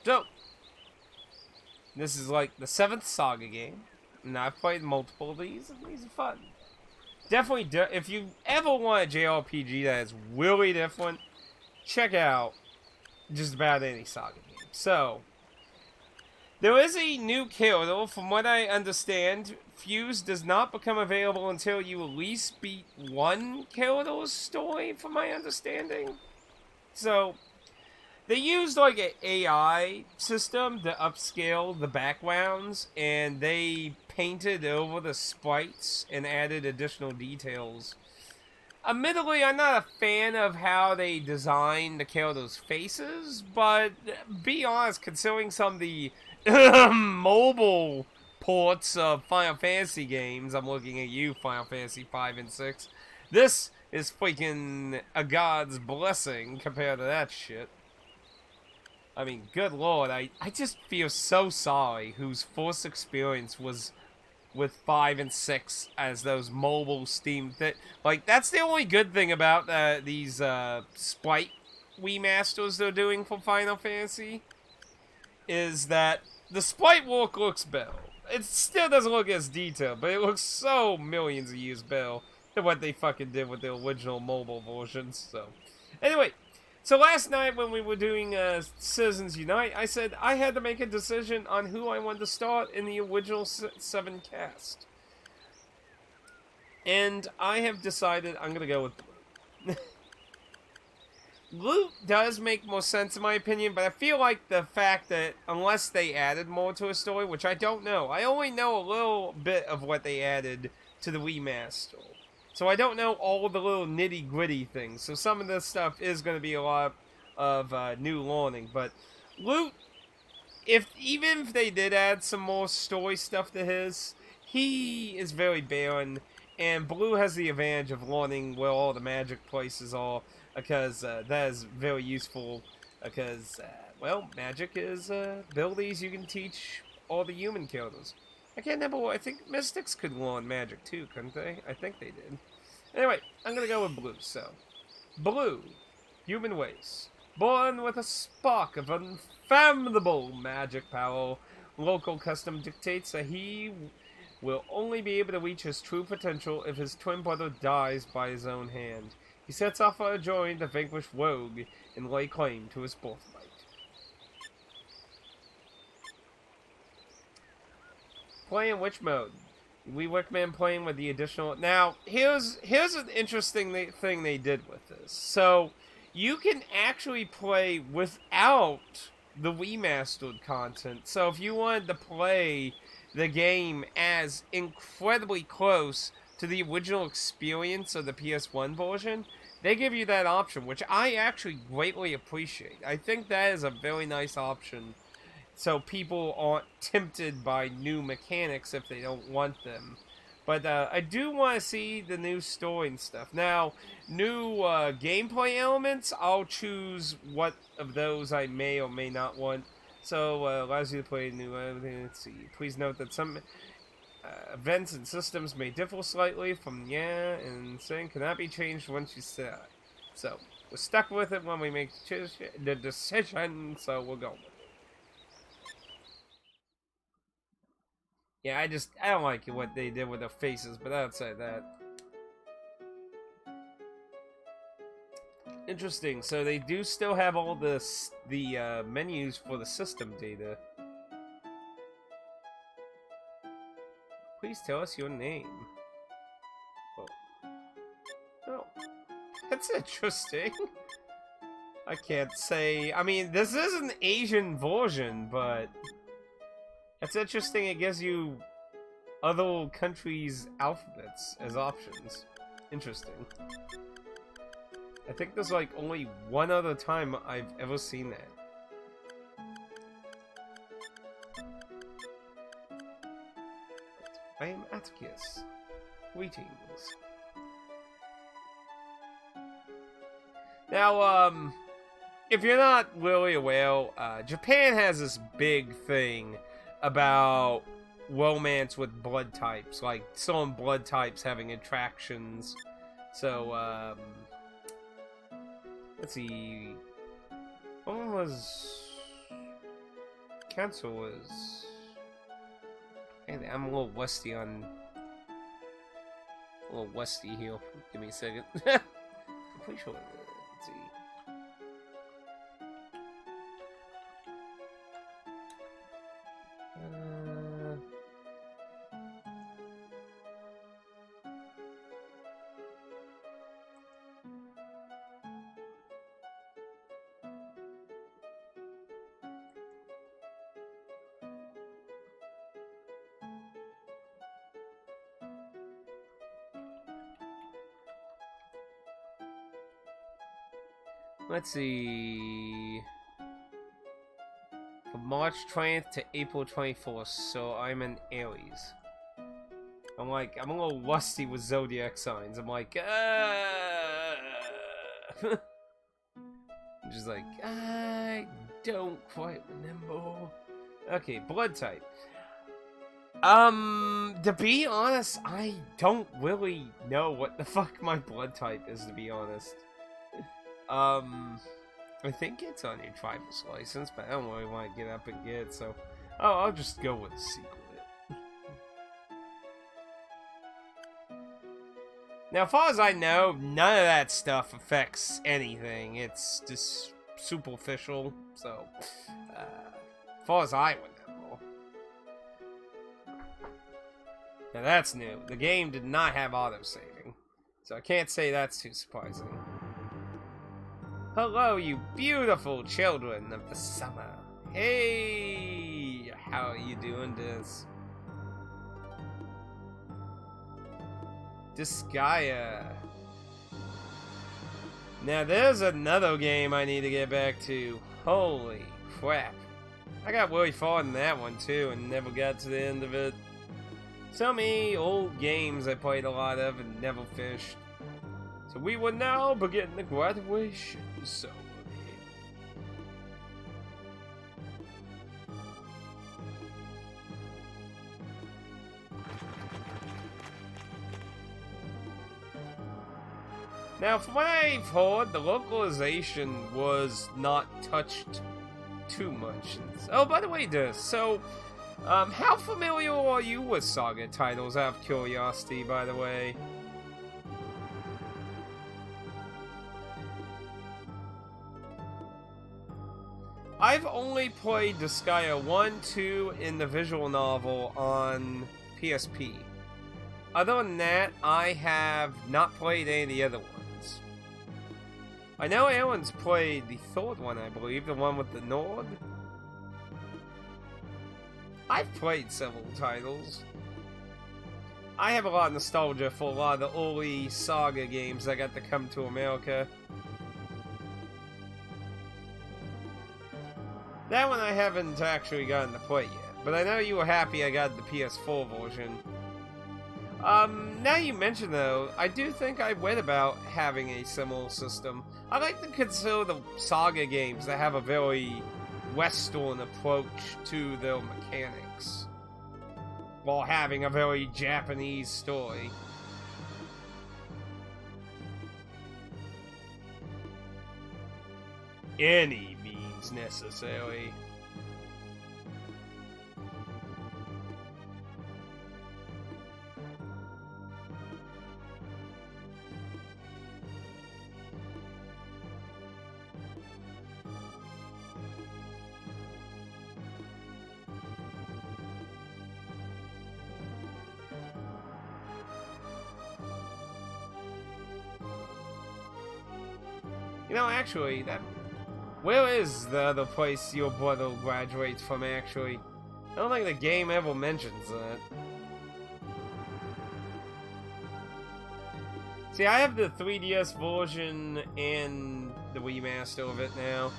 So, this is like the 7th SaGa game, and I've played multiple of these, and these are fun. Definitely, if you ever want a JRPG that is really different, check out just about any SaGa game. So, there is a new killer. From what I understand, Fuse does not become available until you at least beat one killer's story, from my understanding. So, they used like an AI system to upscale the backgrounds, and they painted over the sprites and added additional details. Admittedly, I'm not a fan of how they designed the characters' faces, but be honest, considering some of the mobile ports of Final Fantasy games, I'm looking at you, Final Fantasy 5 and 6, this is freaking a god's blessing compared to that shit. I mean, good lord, I just feel so sorry whose first experience was with 5 and 6 as those mobile Steam... Like, that's the only good thing about these sprite remasters they're doing for Final Fantasy, is that the sprite work looks better. It still doesn't look as detailed, but it looks so millions of years better than what they fucking did with the original mobile versions, so... Anyway... So last night when we were doing Citizens Unite, I said I had to make a decision on who I wanted to start in the original 7 cast. And I have decided I'm going to go with Blue. Blue does make more sense in my opinion, but I feel like the fact that unless they added more to a story, which I don't know, I only know a little bit of what they added to the remaster. So I don't know all the little nitty-gritty things. So some of this stuff is going to be a lot of new learning. But Luke, even if they did add some more story stuff to his, he is very barren. And Blue has the advantage of learning where all the magic places are. Because that is very useful. Because, well, magic is abilities you can teach all the human characters. I can't remember. I think Mystics could learn magic too, couldn't they? I think they did. Anyway, I'm gonna go with Blue. So, Blue, human race, born with a spark of unfathomable magic power. Local custom dictates that he will only be able to reach his true potential if his twin brother dies by his own hand. He sets off on a journey to vanquish Rogue and lay claim to his birthright. Play in which mode? We recommend playing with the additional... Now, here's an interesting thing they did with this. So, you can actually play without the remastered content. So, if you wanted to play the game as incredibly close to the original experience of the PS1 version, they give you that option, which I actually greatly appreciate. I think that is a very nice option. So people aren't tempted by new mechanics if they don't want them. But I do want to see the new story and stuff. Now, new gameplay elements, I'll choose what of those I may or may not want. So, allows you to play new... let's see. Please note that some events and systems may differ slightly from and saying cannot be changed once you start. So, we're stuck with it when we make the decision, so we'll go with it. Yeah, I don't like what they did with their faces, but outside that. Interesting, so they do still have all the menus for the system data. Please tell us your name. Oh, that's interesting. I can't say, I mean, this is an Asian version, but... That's interesting, it gives you other countries' alphabets as options. Interesting. I think there's like only one other time I've ever seen that. I am Atticus. Greetings. Now, if you're not really aware, Japan has this big thing about romance with blood types, like some blood types having attractions. So, let's see. One was cancel is... Hey, I'm a little westy on... A little westy here. Give me a second. I'm pretty sure... Let's see. Let's see. From March 20th to April 24th, so I'm in Aries. I'm a little rusty with zodiac signs. I'm like, I'm just like, I don't quite remember. Okay, blood type. To be honest, I don't really know what the fuck my blood type is, to be honest. I think it's on your driver's license, but I don't really want to get up and get it, so... Oh, I'll just go with secret. Now, as far as I know, none of that stuff affects anything. It's just superficial, so... as far as I would know. Now, that's new. The game did not have autosaving, so I can't say that's too surprising. Hello, you beautiful children of the summer. Hey, how are you doing this? Disgaea. Now, there's another game I need to get back to. Holy crap. I got really far in that one, too, and never got to the end of it. So many old games I played a lot of and never finished. So we will now begin the graduation ceremony. Now, from what I've heard, the localization was not touched too much. Oh, by the way, how familiar are you with SaGa titles, out of curiosity, by the way? I've only played Disgaea 1, 2 in the visual novel on PSP. Other than that, I have not played any of the other ones. I know Alan's played the third one, I believe, the one with the Nord. I've played several titles. I have a lot of nostalgia for a lot of the early SaGa games that got to come to America. That one I haven't actually gotten to play yet, but I know you were happy I got the PS4 version. Now you mention though, I do think I read about having a similar system. I like to consider the SaGa games that have a very Western approach to their mechanics, while having a very Japanese story. Any means necessary. You know, actually, where is the other place your brother graduates from, actually? I don't think the game ever mentions that. See, I have the 3DS version and the remaster of it now.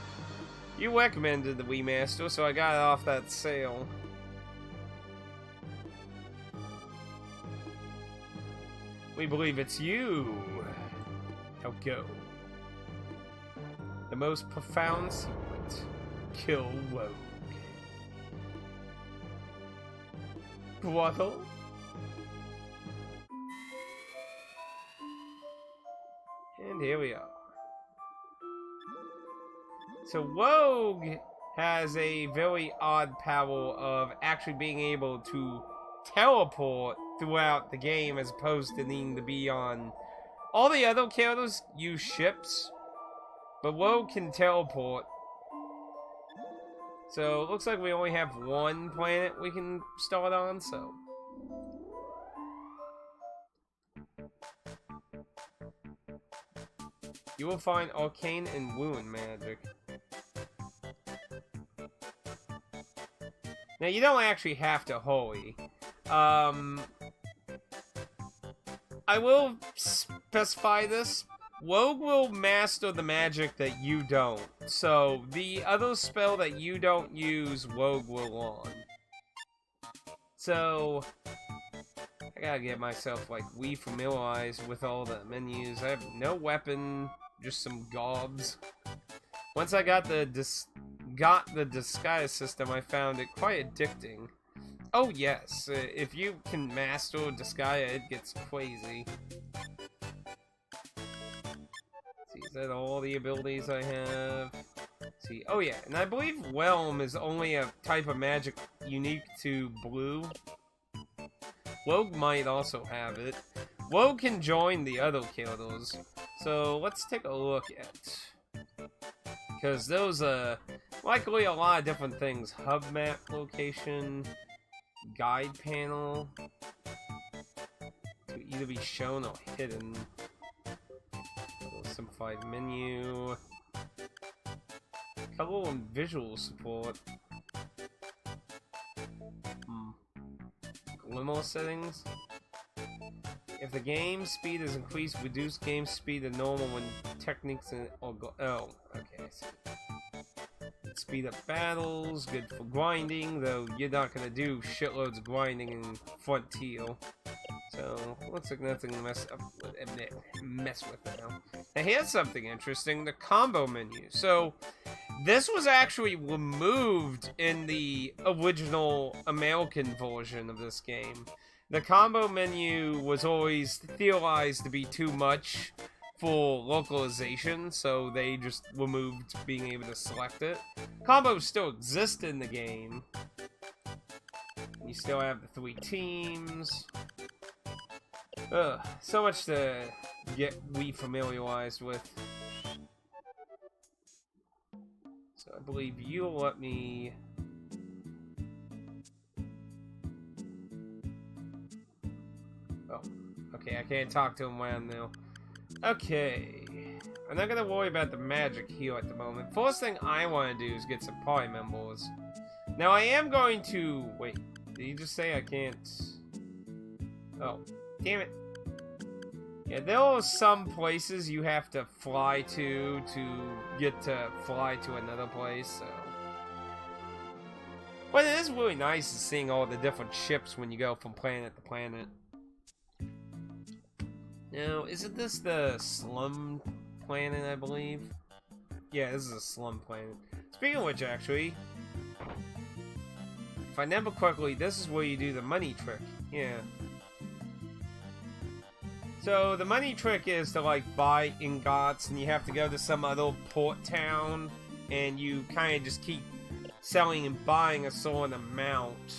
You recommended the remaster, so I got it off that sale. We believe it's you. Now go. The most profound secret. Kill Rogue. Brother? And here we are. So Rogue has a very odd power of actually being able to teleport throughout the game as opposed to needing to be on... All the other characters use ships, but Woe can teleport. So it looks like we only have one planet we can start on, so... You will find arcane and ruin magic. Now, you don't actually have to hurry. I will specify this. Rogue will master the magic that you don't. So, the other spell that you don't use, Rogue will on. So, I gotta get myself, like, re-familiarized with all the menus. I have no weapon, just some gobs. Once I got the disguise system, I found it quite addicting. Oh yes, if you can master disguise, it gets crazy. Let's see, is that all the abilities I have? Let's see, oh yeah, and I believe Whelm is only a type of magic unique to blue. Rogue might also have it. Rogue can join the other characters. So let's take a look at... Because those, likely a lot of different things. Hub map location, guide panel, to either be shown or hidden. Simplified menu, color and visual support. Glimmer settings. If the game speed is increased, reduce game speed to normal when techniques and oh, okay, I see. Speed up battles, good for grinding, though you're not gonna do shitloads of grinding in Frontier. So looks like nothing to mess with now. Now here's something interesting: the combo menu. So this was actually removed in the original American version of this game. The combo menu was always theorized to be too much for localization, so they just removed being able to select it. Combos still exist in the game. You still have the 3 teams. Ugh, so much to get re-familiarized with. So I believe you'll let me... Oh, okay, I can't talk to him when now. Okay, I'm not gonna worry about the magic here at the moment. First thing I want to do is get some party members. Now I am going to... Wait, did you just say I can't... Oh, damn it. Yeah, there are some places you have to fly to get to fly to another place, so... But it is really nice seeing all the different ships when you go from planet to planet. Now, isn't this the slum planet, I believe? Yeah, this is a slum planet. Speaking of which, actually, if I remember correctly, this is where you do the money trick. Yeah. So, the money trick is to, like, buy ingots, and you have to go to some other port town, and you kind of just keep selling and buying a certain amount.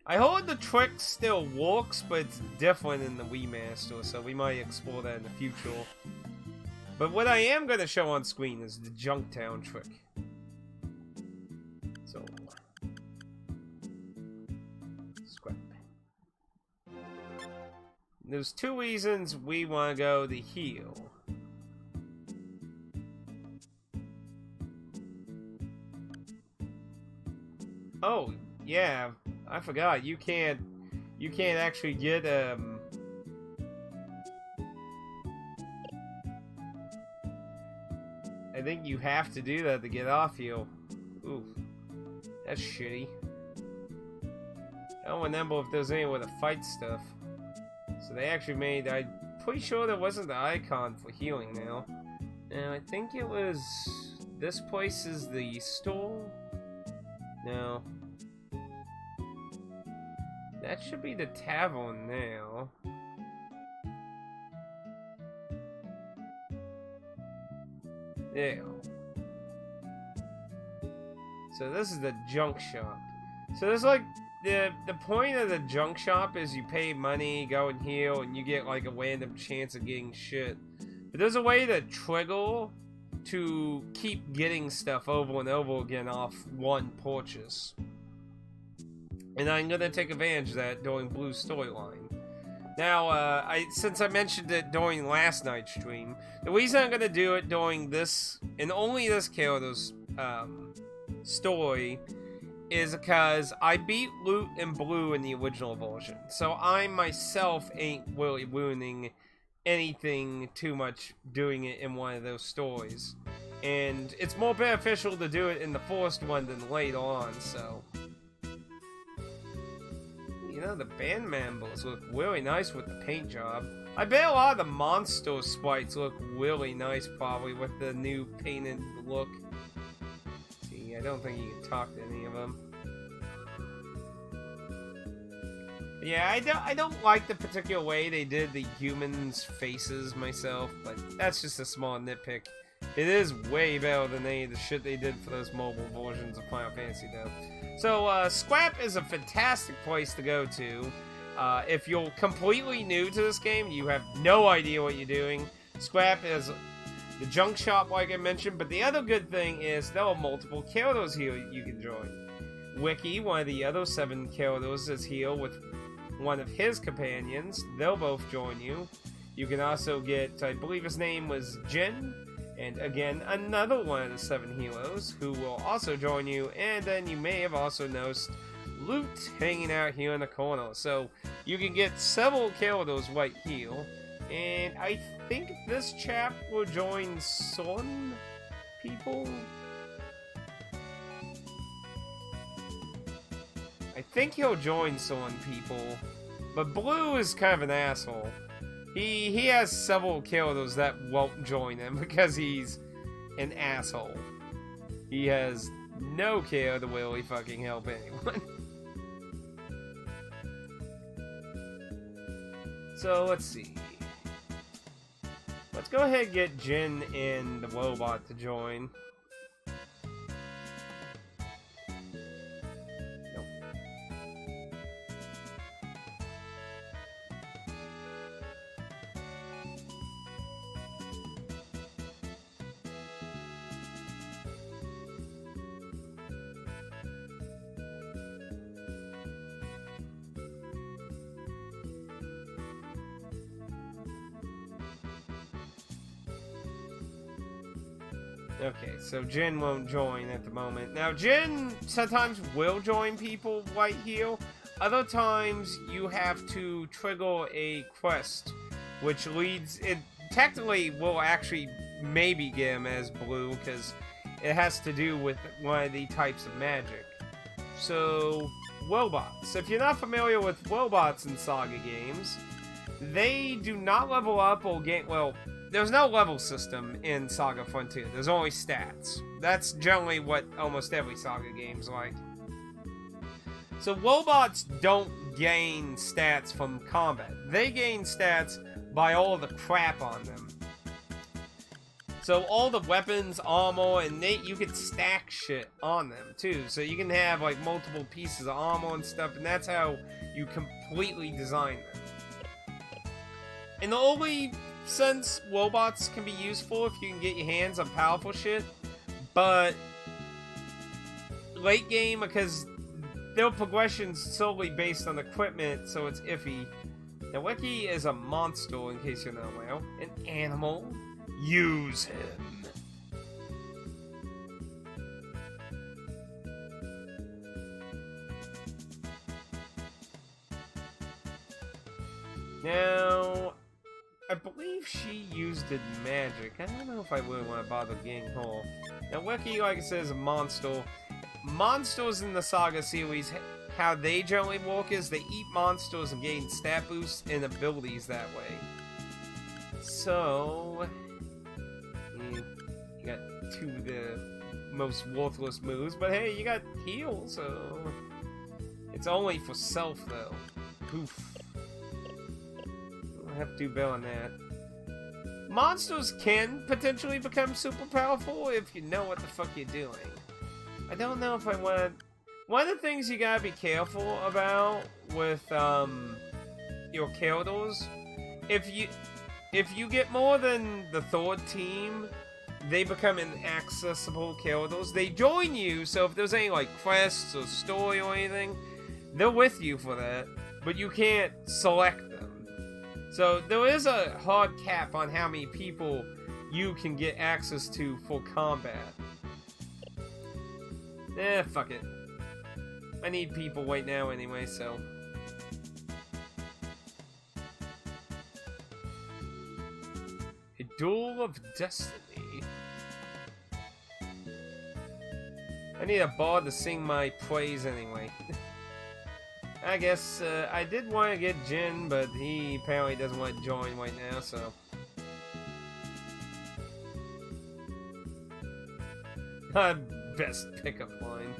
I heard the trick still works, but it's different in the remaster, so we might explore that in the future. But what I am going to show on screen is the Junktown trick. So, scrap. There's 2 reasons we want to go to heal. Oh, yeah. I forgot, you can't actually get, I think you have to do that to get off heal. Ooh, that's shitty. I don't remember if there's any way to fight stuff. So they actually made, I'm pretty sure there wasn't the icon for healing now. And I think it was, this place is the store? No. That should be the tavern now. There. So this is the junk shop. So there's like the point of the junk shop is you pay money, go and heal, and you get like a random chance of getting shit. But there's a way to trigger to keep getting stuff over and over again off one purchase. And I'm gonna take advantage of that during Blue's storyline. Now, since I mentioned it during last night's stream, the reason I'm gonna do it during this, and only this character's story, is because I beat Loot and Blue in the original version. So I myself ain't really ruining anything too much doing it in one of those stories. And it's more beneficial to do it in the first one than later on, so... You know, the band members look really nice with the paint job. I bet a lot of the monster sprites look really nice, probably, with the new painted look. See, I don't think you can talk to any of them. Yeah, I don't like the particular way they did the humans' faces myself, but that's just a small nitpick. It is way better than any of the shit they did for those mobile versions of Final Fantasy, though. So, Scrap is a fantastic place to go to. If you're completely new to this game, you have no idea what you're doing. Scrap is the junk shop, like I mentioned, but the other good thing is there are multiple characters here you can join. Wiki, one of the other 7 characters, is here with one of his companions. They'll both join you. You can also get, I believe his name was Jin, and again, another one of the 7 heroes who will also join you, and then you may have also noticed Loot hanging out here in the corner. So you can get several characters right here, and I think this chap will join some people. I think he'll join some people, but Blue is kind of an asshole. He has several characters that won't join him because he's an asshole. He has no care to really fucking help anyone. So, let's see. Let's go ahead and get Jin and the robot to join. Okay, so Jin won't join at the moment. Now, Jin sometimes will join people right here. Other times, you have to trigger a quest, which leads... It technically will actually maybe get him as Blue, because it has to do with one of the types of magic. So, robots. If you're not familiar with robots in SaGa games, they do not level up or gain... Well, there's no level system in SaGa Frontier. There's only stats. That's generally what almost every SaGa game's like. So robots don't gain stats from combat. They gain stats by all the crap on them. So all the weapons, armor, and you can stack shit on them too. So you can have like multiple pieces of armor and stuff, and that's how you completely design them. And the only sense robots can be useful if you can get your hands on powerful shit, but late game, because their progression's solely based on equipment, so it's iffy. Now, Weki is a monster, in case you're not aware. An animal. Use him. Now, I believe she used it magic. I don't know if I really want to bother getting her. Now, Weki, like I said, is a monster. Monsters in the SaGa series, how they generally work is they eat monsters and gain stat boosts and abilities that way. So, you got 2 of the most worthless moves, but hey, you got heal, so it's only for self, though. Poof. Have to do better on that. Monsters can potentially become super powerful if you know what the fuck you're doing. I don't know if I want. One of the things you gotta be careful about with your characters, if you get more than the third team, they become inaccessible characters. They join you, so if there's any like quests or story or anything, they're with you for that, but you can't select them. So there is a hard cap on how many people you can get access to for combat. Fuck it. I need people right now anyway, so. A Duel of Destiny. I need a bard to sing my praise anyway. I guess I did want to get Jin, but he apparently doesn't want to join right now, so. Best pickup line.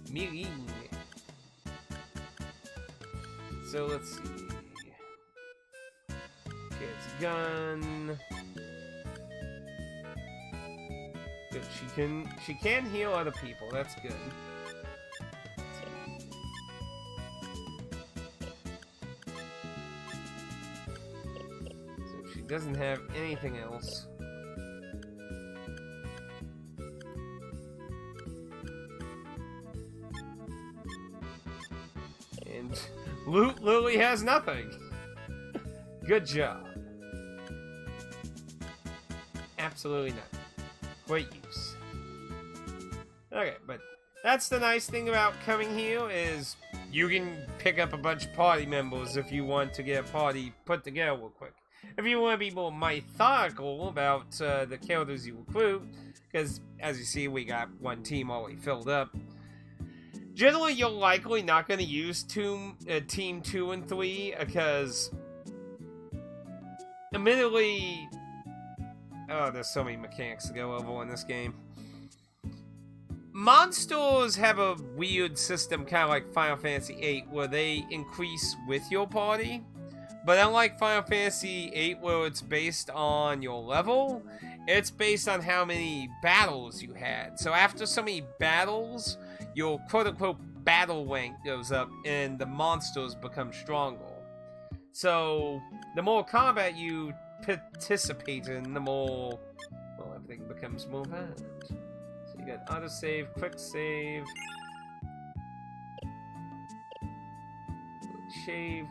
Meeting. So let's see. Okay, it's a gun. Good. She can heal other people. That's good. So she doesn't have anything else. And Loot Lily has nothing. Good job. Absolutely nothing. Great use. Okay, but that's the nice thing about coming here is you can pick up a bunch of party members if you want to get a party put together real quick. If you want to be more methodical about the characters you recruit, because as you see, we got one team already filled up. Generally, you're likely not going to use Team 2 and 3, because admittedly, oh, there's so many mechanics to go over in this game. Monsters have a weird system, kind of like Final Fantasy VIII, where they increase with your party. But unlike Final Fantasy VIII, where it's based on your level, it's based on how many battles you had. So after so many battles, your quote-unquote battle rank goes up and the monsters become stronger. So the more combat you participate in, the more, well, everything becomes more bad. So you got autosave, quick save, shave.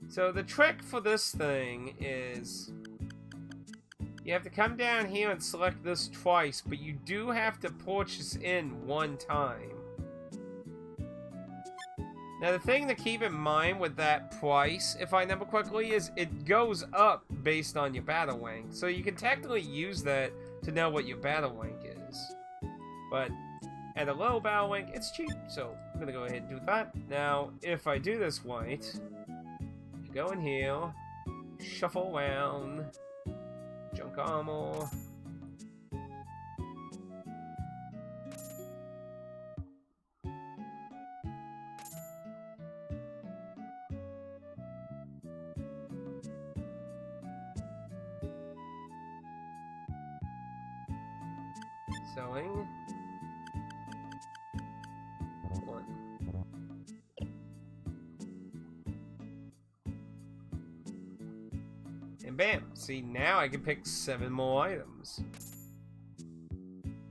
So the trick for this thing is you have to come down here and select this twice, but you do have to purchase in one time. Now the thing to keep in mind with that price, if I remember correctly, is it goes up based on your battle rank. So you can technically use that to know what your battle rank is. But at a low battle rank, it's cheap, so I'm gonna go ahead and do that. Now, if I do this right, you go in here, shuffle around, junk armor. Selling. One. And bam! See, now I can pick 7 more items.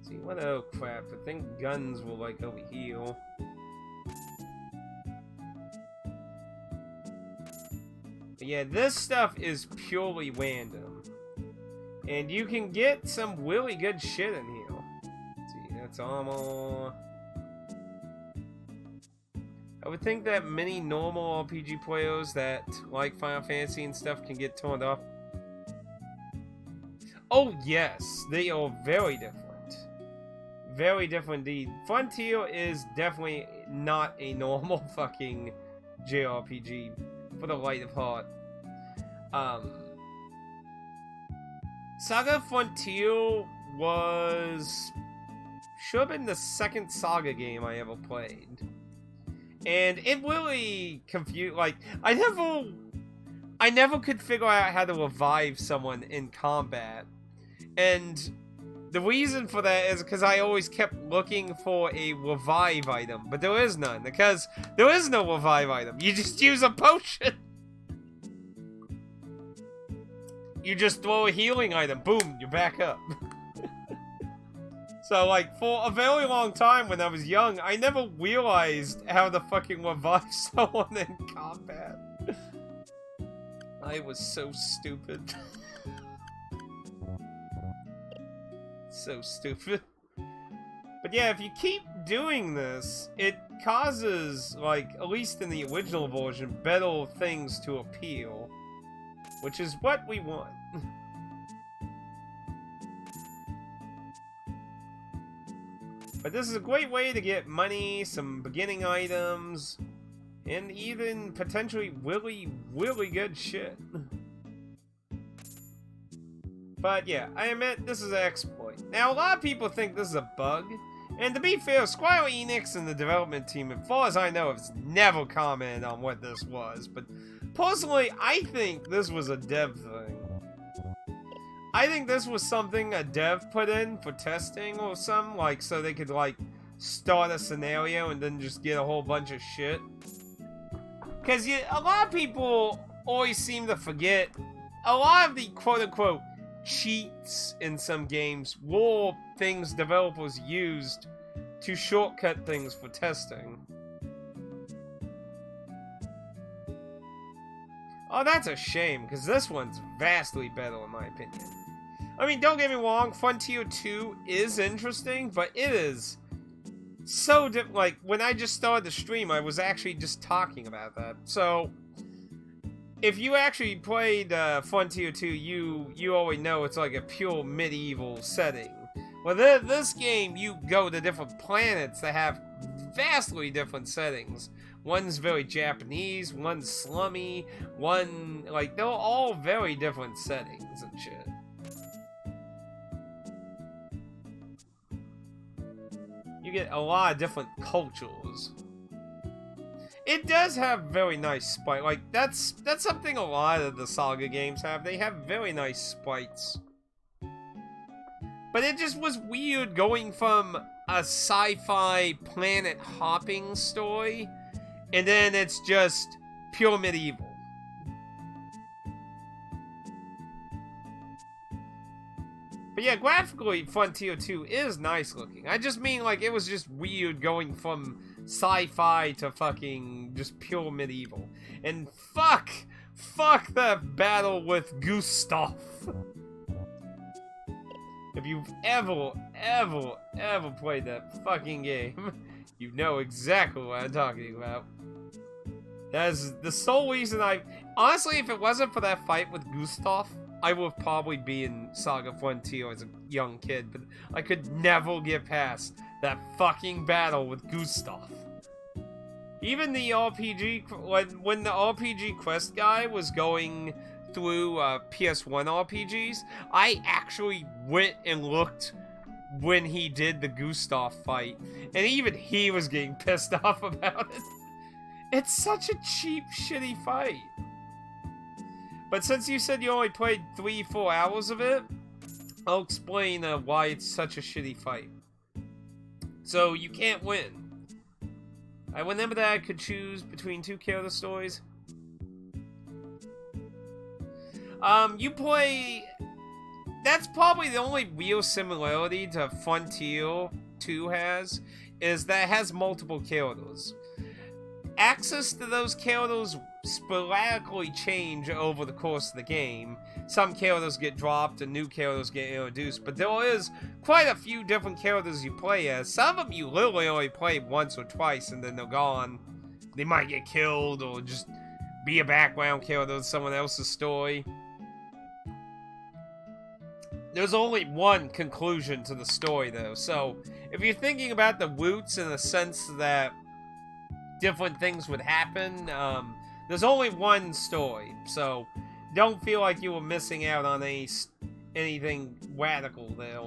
See, what? Oh crap, I think guns will like over here. But yeah, this stuff is purely random. And you can get some really good shit in here. Let's see, that's armor. I would think that many normal RPG players that like Final Fantasy and stuff can get turned off. Oh yes, they are very different. Very different indeed. Frontier is definitely not a normal fucking JRPG for the light of heart. SaGa Frontier was should have been the second SaGa game I ever played. And it really confused, like, I never could figure out how to revive someone in combat. And the reason for that is because I always kept looking for a revive item, but there is none, because there is no revive item. You just use a potion. You just throw a healing item, boom, you're back up. So, like, for a very long time when I was young, I never realized how to fucking revive someone in combat. I was so stupid. So stupid. But yeah, if you keep doing this, it causes, like, at least in the original version, better things to appear. Which is what we want. But this is a great way to get money, some beginning items, and even potentially really, really good shit. But yeah, I admit this is an exploit. Now, a lot of people think this is a bug, and to be fair, Square Enix and the development team, as far as I know, has never commented on what this was. But personally, I think this was a dev thing. I think this was something a dev put in for testing or something, like, so they could, like, start a scenario and then just get a whole bunch of shit. Because a lot of people always seem to forget a lot of the quote-unquote cheats in some games were things developers used to shortcut things for testing. Oh, that's a shame, because this one's vastly better in my opinion. I mean, don't get me wrong, Frontier 2 is interesting, but it is so different. Like, when I just started the stream, I was actually just talking about that. So, if you actually played Frontier 2, you already know it's like a pure medieval setting. Well, this game, you go to different planets that have vastly different settings. One's very Japanese, one's slummy, one, like, they're all very different settings and shit. You get a lot of different cultures. It does have very nice sprites. Like, that's something a lot of the SaGa games have. They have very nice sprites. But it just was weird going from a sci-fi planet hopping story, and then it's just pure medieval. But yeah, graphically, Frontier 2 is nice looking. I just mean, like, it was just weird going from sci-fi to fucking just pure medieval. And fuck that battle with Gustav. If you've ever played that fucking game, you know exactly what I'm talking about. That's the sole reason honestly, if it wasn't for that fight with Gustav, I would probably be in SaGa Frontier as a young kid, but I could never get past that fucking battle with Gustav. Even the RPG, when the RPG quest guy was going through PS1 RPGs, I actually went and looked when he did the Gustav fight, and even he was getting pissed off about it. It's such a cheap, shitty fight. But since you said you only played 3-4 hours of it, I'll explain why it's such a shitty fight. So, you can't win. I remember that I could choose between two character stories. You play... That's probably the only real similarity to Frontier 2 has, is that it has multiple characters. Access to those characters sporadically change over the course of the game. Some characters get dropped and new characters get introduced, but there is quite a few different characters you play as. Some of them you literally only play once or twice and then they're gone. They might get killed or just be a background character in someone else's story. There's only one conclusion to the story though, so if you're thinking about the roots in the sense that different things would happen, there's only one story, so don't feel like you were missing out on anything radical there.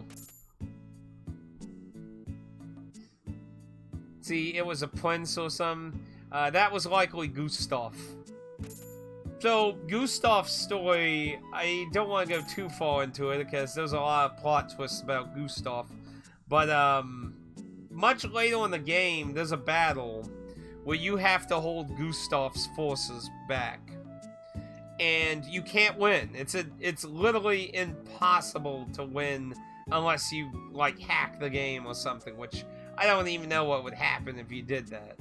See, it was a prince or something. That was likely Gustav. So, Gustav's story, I don't want to go too far into it because there's a lot of plot twists about Gustav. But, much later in the game, there's a battle where you have to hold Gustav's forces back. And you can't win. It's literally impossible to win unless you, like, hack the game or something, which I don't even know what would happen if you did that.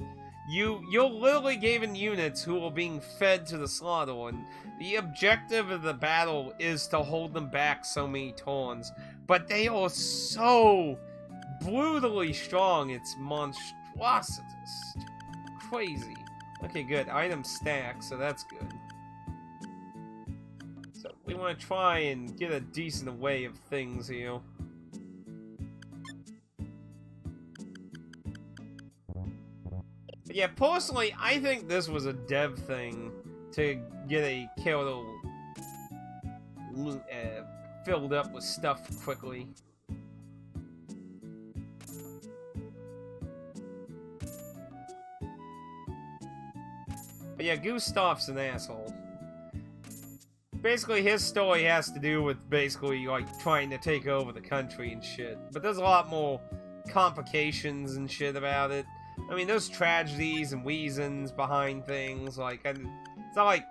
You're literally given units who are being fed to the slaughter, and the objective of the battle is to hold them back so many turns. But they are so brutally strong, it's monstrous. Crazy. Okay, good. Item stack, so that's good. So we want to try and get a decent array of things here. But yeah, personally, I think this was a dev thing to get a capital filled up with stuff quickly. But yeah, Gustav's an asshole. Basically, his story has to do with basically, like, trying to take over the country and shit. But there's a lot more complications and shit about it. I mean, there's tragedies and reasons behind things, like, and it's not, like,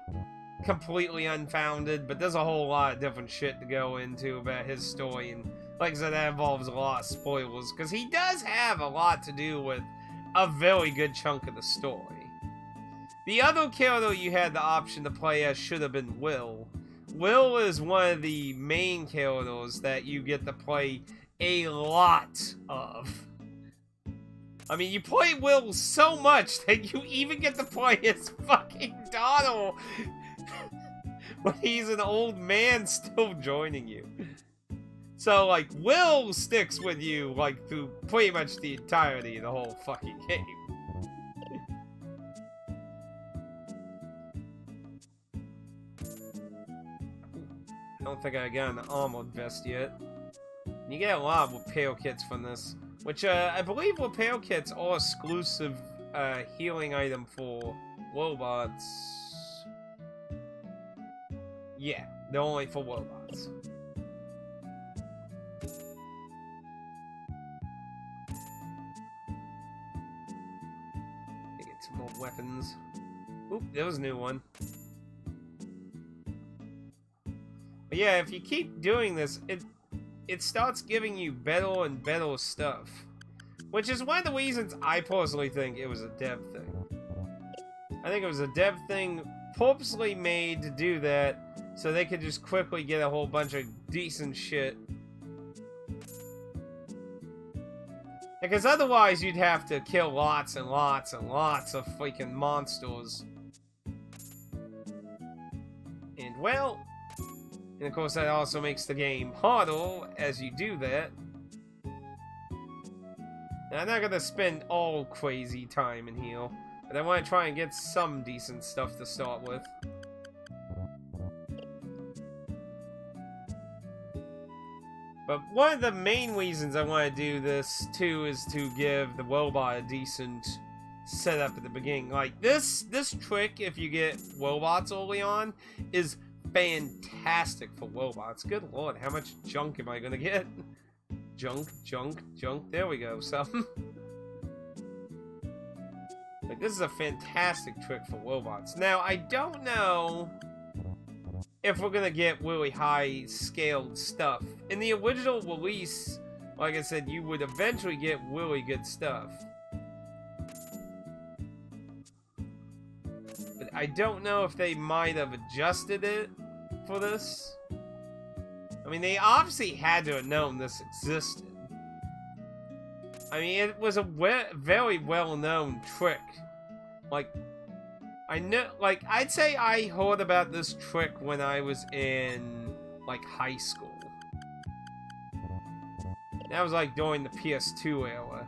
completely unfounded, but there's a whole lot of different shit to go into about his story, and like I said, that involves a lot of spoilers, because he does have a lot to do with a very good chunk of the story. The other character you had the option to play as should have been Will. Will is one of the main characters that you get to play a lot of. I mean, you play Will so much that you even get to play his fucking daughter when he's an old man still joining you. So, like, Will sticks with you, like, through pretty much the entirety of the whole fucking game. I don't think I got an armored vest yet. You get a lot of repair kits from this, which I believe repair kits are exclusive healing item for robots. Yeah, they're only for robots. Get some more weapons. Oop, there was a new one. But yeah, if you keep doing this, it starts giving you better and better stuff. Which is one of the reasons I personally think it was a dev thing. I think it was a dev thing purposely made to do that so they could just quickly get a whole bunch of decent shit. Because otherwise you'd have to kill lots and lots and lots of freaking monsters. And well... And of course that also makes the game harder as you do that. Now, I'm not gonna spend all crazy time in here, but I want to try and get some decent stuff to start with. But one of the main reasons I want to do this too is to give the robot a decent setup at the beginning. Like this trick, if you get robots early on, is fantastic for robots. Good lord, how much junk am I gonna get? Junk. There we go, some. Like, this is a fantastic trick for robots. Now, I don't know if we're gonna get really high-scaled stuff. In the original release, like I said, you would eventually get really good stuff. But I don't know if they might have adjusted it for this. I mean, they obviously had to have known this existed. I mean, it was a very well-known trick. Like, I know, like, I'd say I heard about this trick when I was in, like, high school. That was, like, during the PS2 era.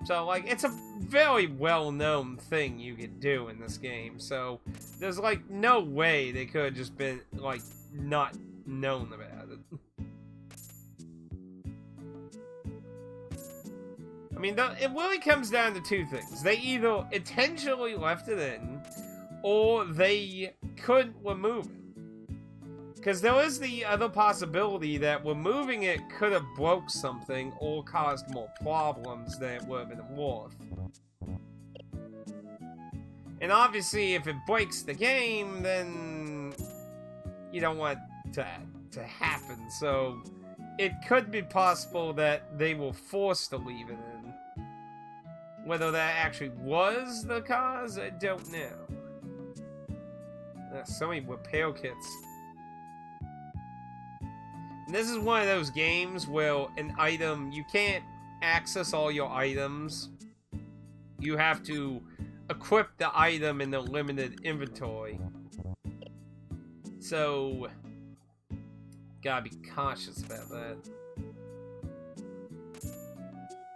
So, like, it's a very well-known thing you could do in this game. So, there's, like, no way they could have just been, like, not known about it. I mean, it really comes down to two things. They either intentionally left it in, or they couldn't remove it. Because there is the other possibility that removing it could have broke something or caused more problems than it would have been worth. And obviously, if it breaks the game, then you don't want that to happen. So it could be possible that they were forced to leave it in. Whether that actually was the cause, I don't know. So many repair kits. And this is one of those games where an item, you can't access all your items. You have to equip the item in the limited inventory. So, gotta be cautious about that.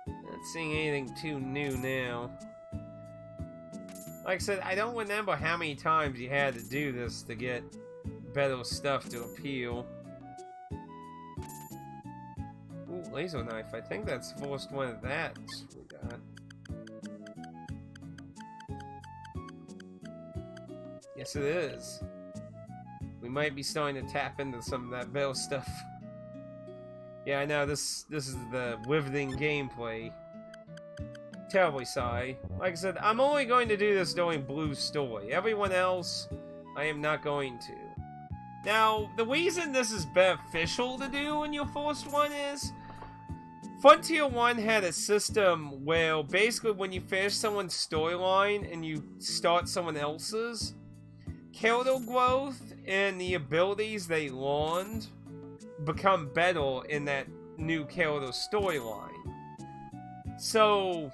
Not seeing anything too new now. Like I said, I don't remember how many times you had to do this to get better stuff to appeal. Ooh, laser knife. I think that's the first one of that we got. Yes, it is. We might be starting to tap into some of that bell stuff. Yeah, I know, this is the riveting gameplay. Terribly sorry. Like I said, I'm only going to do this during Blue's story. Everyone else, I am not going to. Now, the reason this is beneficial to do in your first one is Frontier 1 had a system where basically when you finish someone's storyline and you start someone else's, character growth and the abilities they learned become better in that new character storyline. So,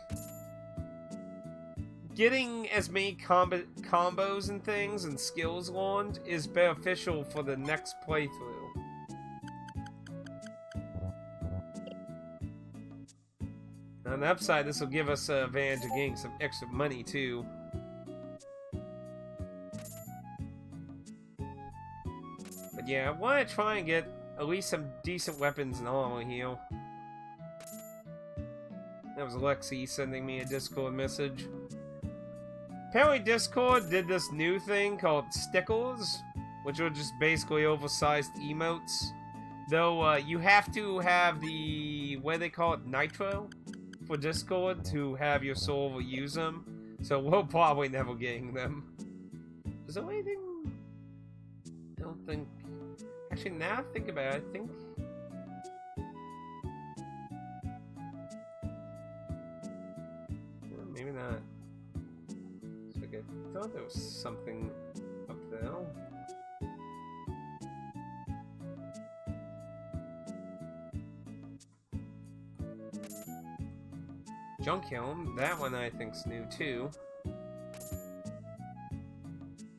getting as many combos and things and skills learned is beneficial for the next playthrough. On the upside, this will give us an advantage of getting some extra money too. But yeah, I want to try and get at least some decent weapons and armor here. That was Alexi sending me a Discord message. Apparently Discord did this new thing called stickers, which are just basically oversized emotes. Though you have to have the, what do they call it, Nitro? For Discord to have your server use them. So we're probably never getting them. Is there anything? I don't think. Actually, now I think about it, I think. Maybe not. So I thought there was something up there. Junk Helm, that one I think's new too.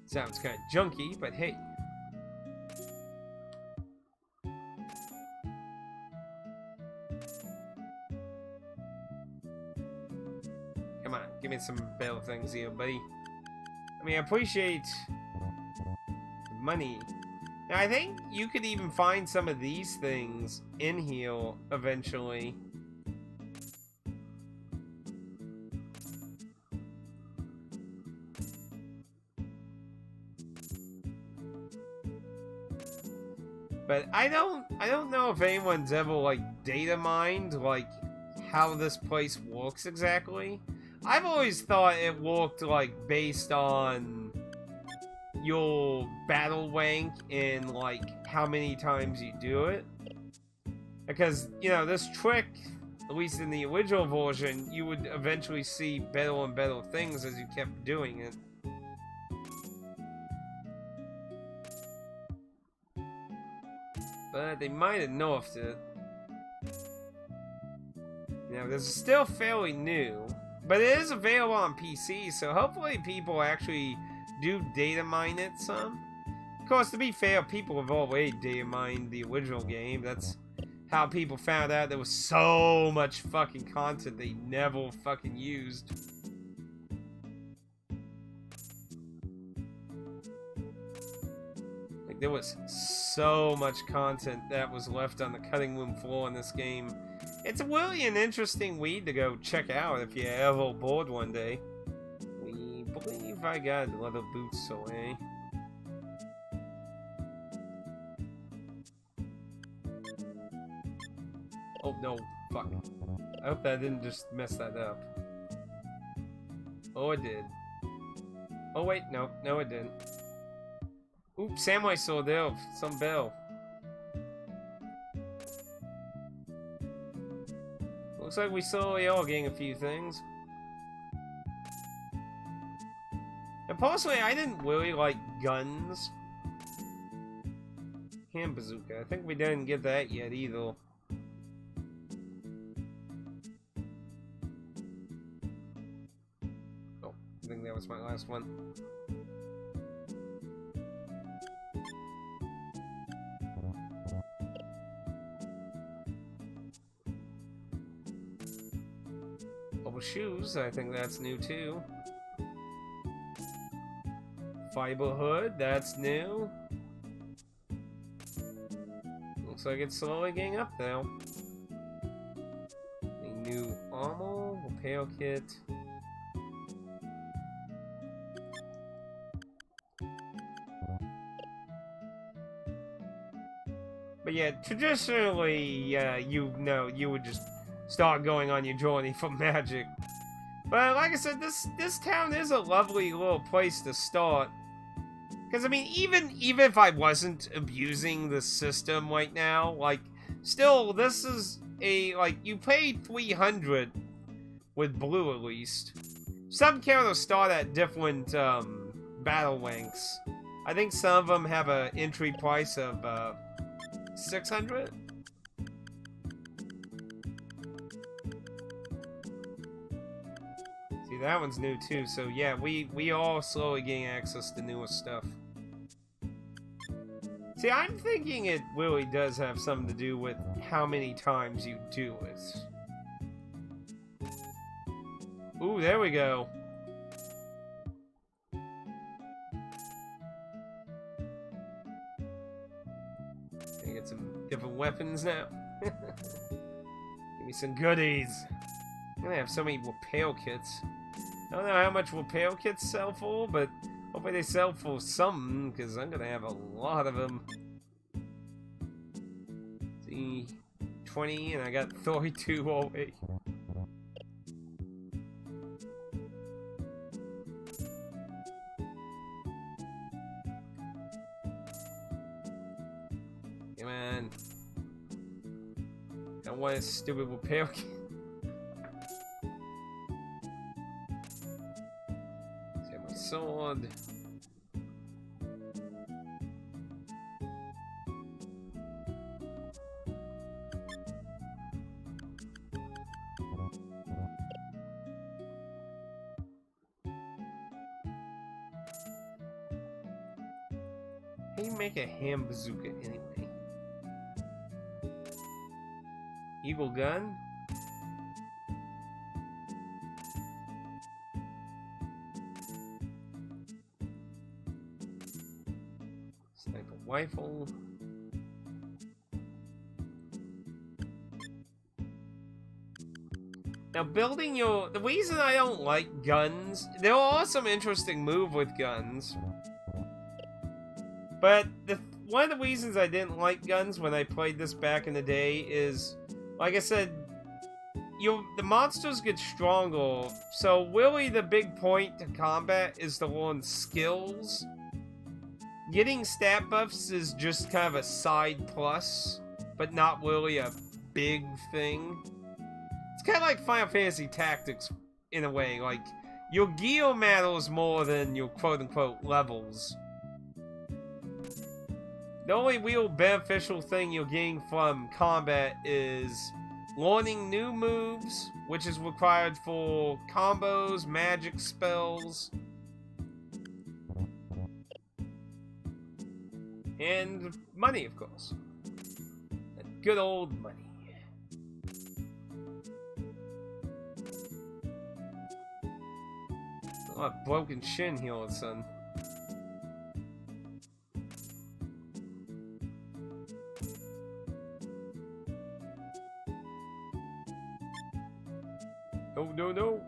Sounds kind of junky, but hey. Come on, give me some better things here, buddy. I mean, I appreciate the money. Now, I think you could even find some of these things in here eventually. But I don't know if anyone's ever like data mined like how this place works exactly. I've always thought it worked like based on your battle rank and like how many times you do it. Because, you know, this trick, at least in the original version, you would eventually see better and better things as you kept doing it. But they might have nerfed it. You know, this is still fairly new. But it is available on PC, so hopefully people actually do data mine it some. Of course, to be fair, people have already data mined the original game. That's how people found out there was so much fucking content they never fucking used. There was so much content that was left on the cutting room floor in this game. It's really an interesting weed to go check out if you're ever bored one day. We believe I got leather boots away. Oh no, fuck. I hope that didn't just mess that up. Oh, it did. Oh wait, no, no it didn't. Oops, samurai sword there, some bell. Looks like we slowly are getting a few things. And personally, I didn't really like guns. Hand bazooka, I think we didn't get that yet either. Oh, I think that was my last one. Shoes, I think that's new too. Fiber hood, that's new. Looks like it's slowly getting up though. A new armor, repair kit. But yeah, traditionally, you know, you would just start going on your journey for magic. But like I said, this town is a lovely little place to start. Because I mean, even if I wasn't abusing the system right now, like, still, this is a, like, you pay 300 with blue at least. Some characters start at different battle ranks. I think some of them have an entry price of 600. See, that one's new too, so yeah, we are slowly getting access to newer stuff. See, I'm thinking it really does have something to do with how many times you do it. Ooh, there we go. Can I get some different weapons now? Give me some goodies. I'm gonna have so many repair kits. I don't know how much repair kits sell for, but hopefully they sell for something, because I'm gonna have a lot of them. See, 20, and I got 32 already. Come on. I want a stupid repair kit. Sword. How do you make a hand bazooka anyway? Eagle gun? Rifle. Now, building your... The reason I don't like guns... There are some interesting moves with guns. But one of the reasons I didn't like guns when I played this back in the day is... Like I said, the monsters get stronger. So really the big point to combat is to learn skills. Getting stat buffs is just kind of a side plus, but not really a big thing. It's kind of like Final Fantasy Tactics, in a way. Like, your gear matters more than your quote-unquote levels. The only real beneficial thing you're getting from combat is learning new moves, which is required for combos, magic spells, and money, of course. Good old money. A lot of broken shin here all of a sudden. No, no, no.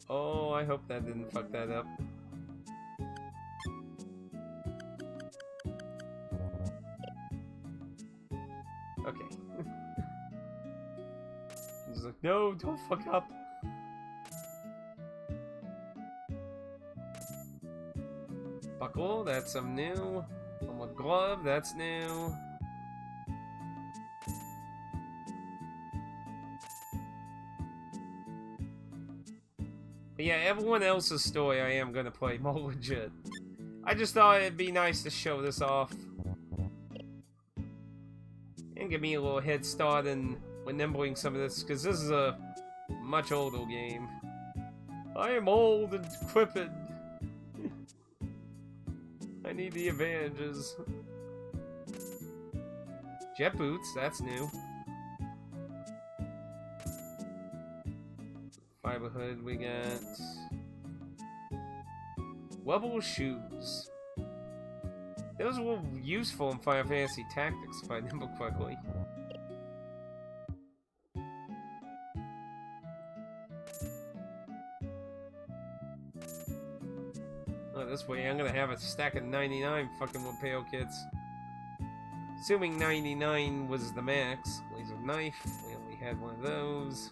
Oh, I hope that didn't fuck that up. Okay. He's like, no, don't fuck up. Buckle, that's some new. Someone glove, that's new. But yeah, everyone else's story I am gonna play more legit. I just thought it'd be nice to show this off. And give me a little head start in remembering some of this, because this is a much older game. I am old and decrepit. I need the advantages. Jet boots, that's new. Fiber hood, we got Wobble shoes. Those were useful in Final Fantasy Tactics, if I remember correctly. Oh, this way I'm gonna have a stack of 99 fucking lapel kits. Assuming 99 was the max. Laser knife, we only had one of those.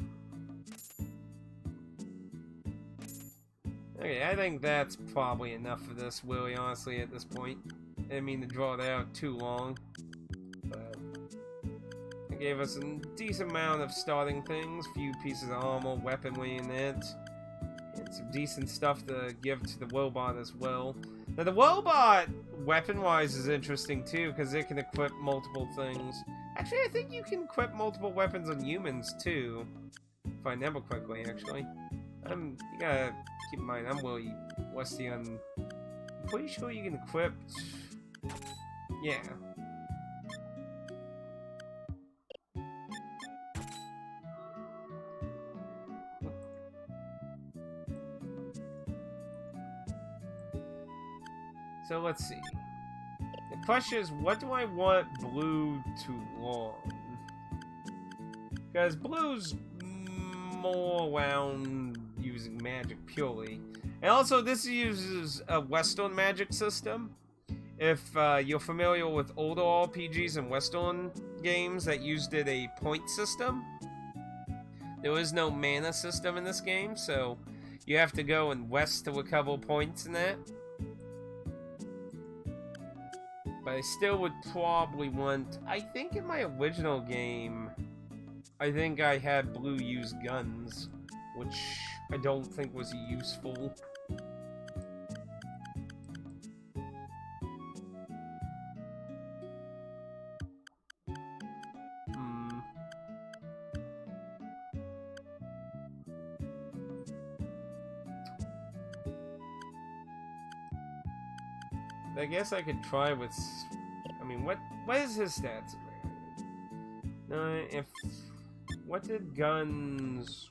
Okay, I think that's probably enough for this, really, honestly, at this point. I didn't mean to draw that out too long, but it gave us a decent amount of starting things, few pieces of armor, weaponry in it, and some decent stuff to give to the Wobot as well. Now, the Wobot, weapon-wise, is interesting, too, because it can equip multiple things. Actually, I think you can equip multiple weapons on humans, too, if I remember correctly, actually. You gotta keep in mind, I'm really rusty on... I'm pretty sure you can equip... Yeah. So let's see. The question is, what do I want blue to learn? Because blue's more around using magic purely. And also, this uses a Western magic system. If you're familiar with older RPGs and Western games that used a point system, there is no mana system in this game, so you have to go and west to recover points in that. But I still would probably want... I think in my original game, I think I had blue use guns, which I don't think was useful. I guess I could try with... I mean, what is his stats? If... What did guns...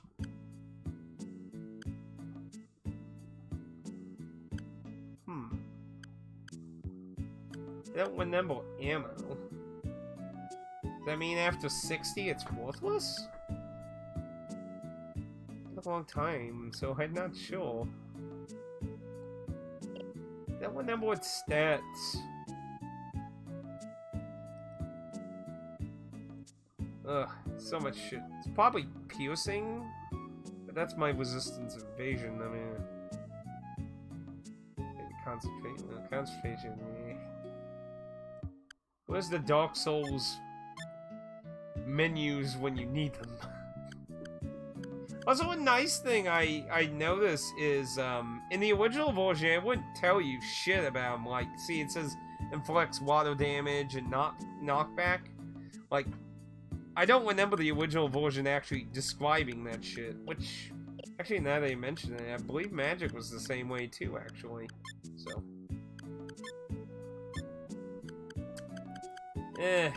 I don't remember ammo. Does that mean after 60 it's worthless? It's a long time, so I'm not sure. I don't remember what stats. Ugh, so much shit. It's probably piercing, but that's my resistance evasion. I mean, maybe concentration. No, concentration. Eh. Where's the Dark Souls menus when you need them? Also, a nice thing I noticed is, in the original version, it wouldn't tell you shit about them. Like, see, it says inflicts water damage and knockback. Like, I don't remember the original version actually describing that shit. Which, actually, now that you mention it, I believe Magic was the same way too, actually. So. I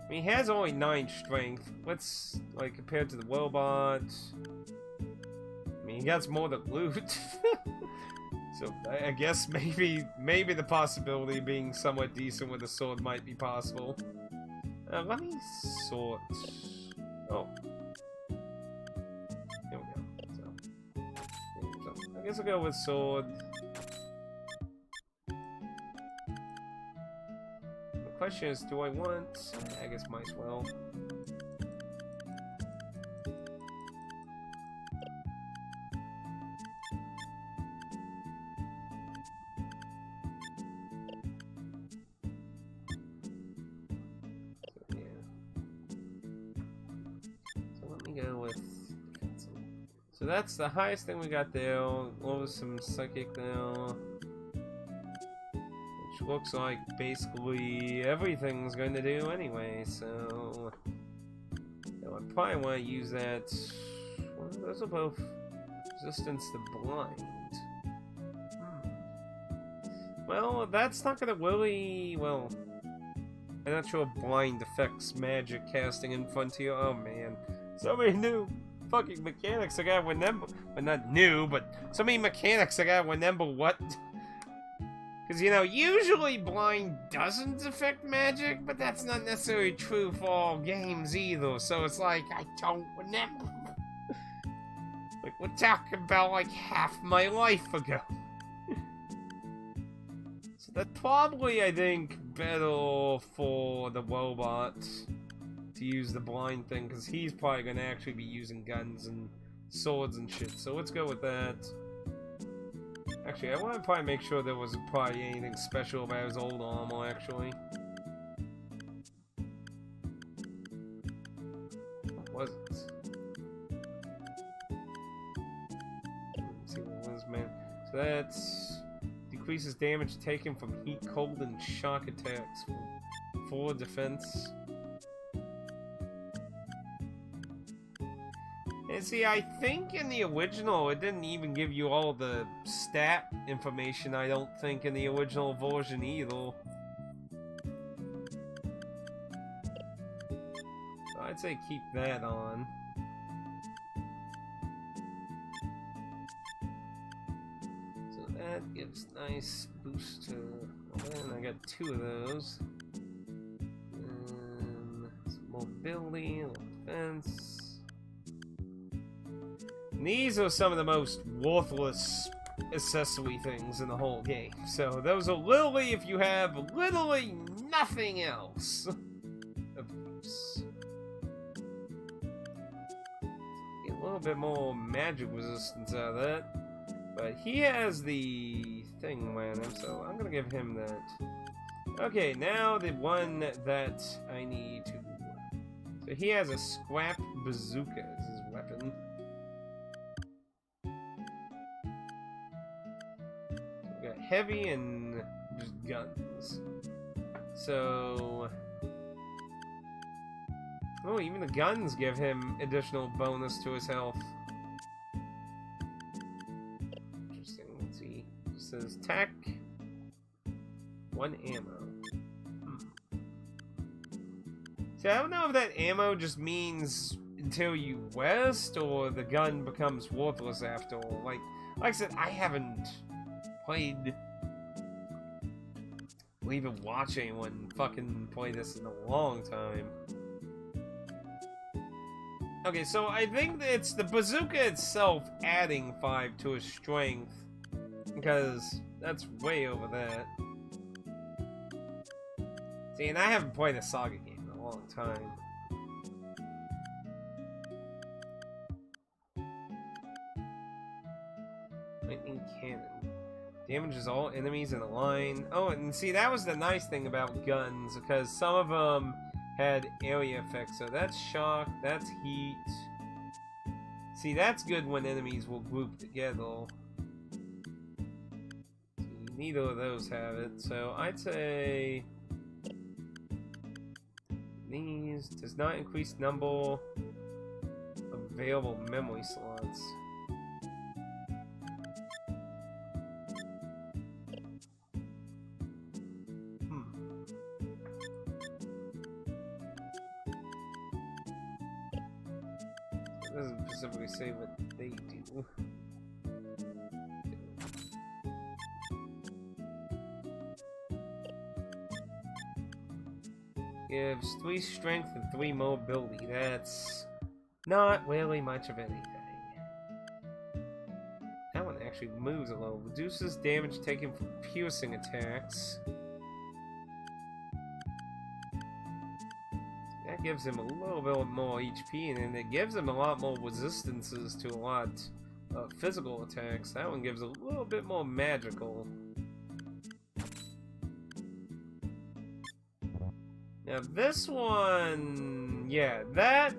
mean, he has only 9 strength. What's, like, compared to the Wobot? I mean, he gets more than loot. So, I guess maybe the possibility of being somewhat decent with a sword might be possible. Let me sort. Oh. There we go. So, I guess I'll go with sword. The question is, do I want... I guess might as well. So that's the highest thing we got there. What was some psychic now? Which looks like basically everything's going to do anyway, so... I probably want to use that... Well, those are both resistance to blind. Well, that's not going to really... Well... I'm not sure if blind affects magic casting in Frontier. Oh man. So many new fucking mechanics I gotta remember. But not new, but so many mechanics I gotta remember what. Because, you know, usually blind doesn't affect magic, but that's not necessarily true for all games either. So it's like, I don't remember. Like, we're talking about like half my life ago. So that's probably, I think, better for the robot to use the blind thing, because he's probably going to actually be using guns and swords and shit. So let's go with that. Actually, I want to probably make sure there wasn't probably anything special about his old armor, actually. What was it? Let's see what it was, man. So that's... decreases damage taken from heat, cold, and shock attacks. For defense. And see, I think in the original, it didn't even give you all the stat information, I don't think, in the original version either. So I'd say keep that on. So that gives nice boost to... Well, I got 2 of those. And some mobility, defense. These are some of the most worthless accessory things in the whole game. So those are literally, if you have literally nothing else of use. Get a little bit more magic resistance out of that. But he has the thing on him, so I'm gonna give him that. Okay, now the one that I need to... So he has a scrap bazooka as his weapon. Heavy and just guns. So... Oh, even the guns give him additional bonus to his health. Interesting, let's see. It says attack, 1 ammo. See, I don't know if that ammo just means until you rest, or the gun becomes worthless after all. Like I said, I haven't played or even watch anyone fucking play this in a long time. Okay, so I think that it's the bazooka itself adding 5 to his strength, because that's way over that. See, and I haven't played a SaGa game in a long time. Lightning cannon. Damages all enemies in a line. Oh, and see, that was the nice thing about guns, because some of them had area effects. So that's shock, that's heat. See, that's good when enemies will group together. See, neither of those have it. So I'd say these does not increase number of available memory slots. It doesn't specifically say what they do. Gives 3 strength and 3 mobility. That's Not really much of anything. That one actually moves a little. Reduces damage taken from piercing attacks. That gives him a little bit more HP, and then it gives him a lot more resistances to a lot of physical attacks. That one gives a little bit more magical. Now this one, yeah, that...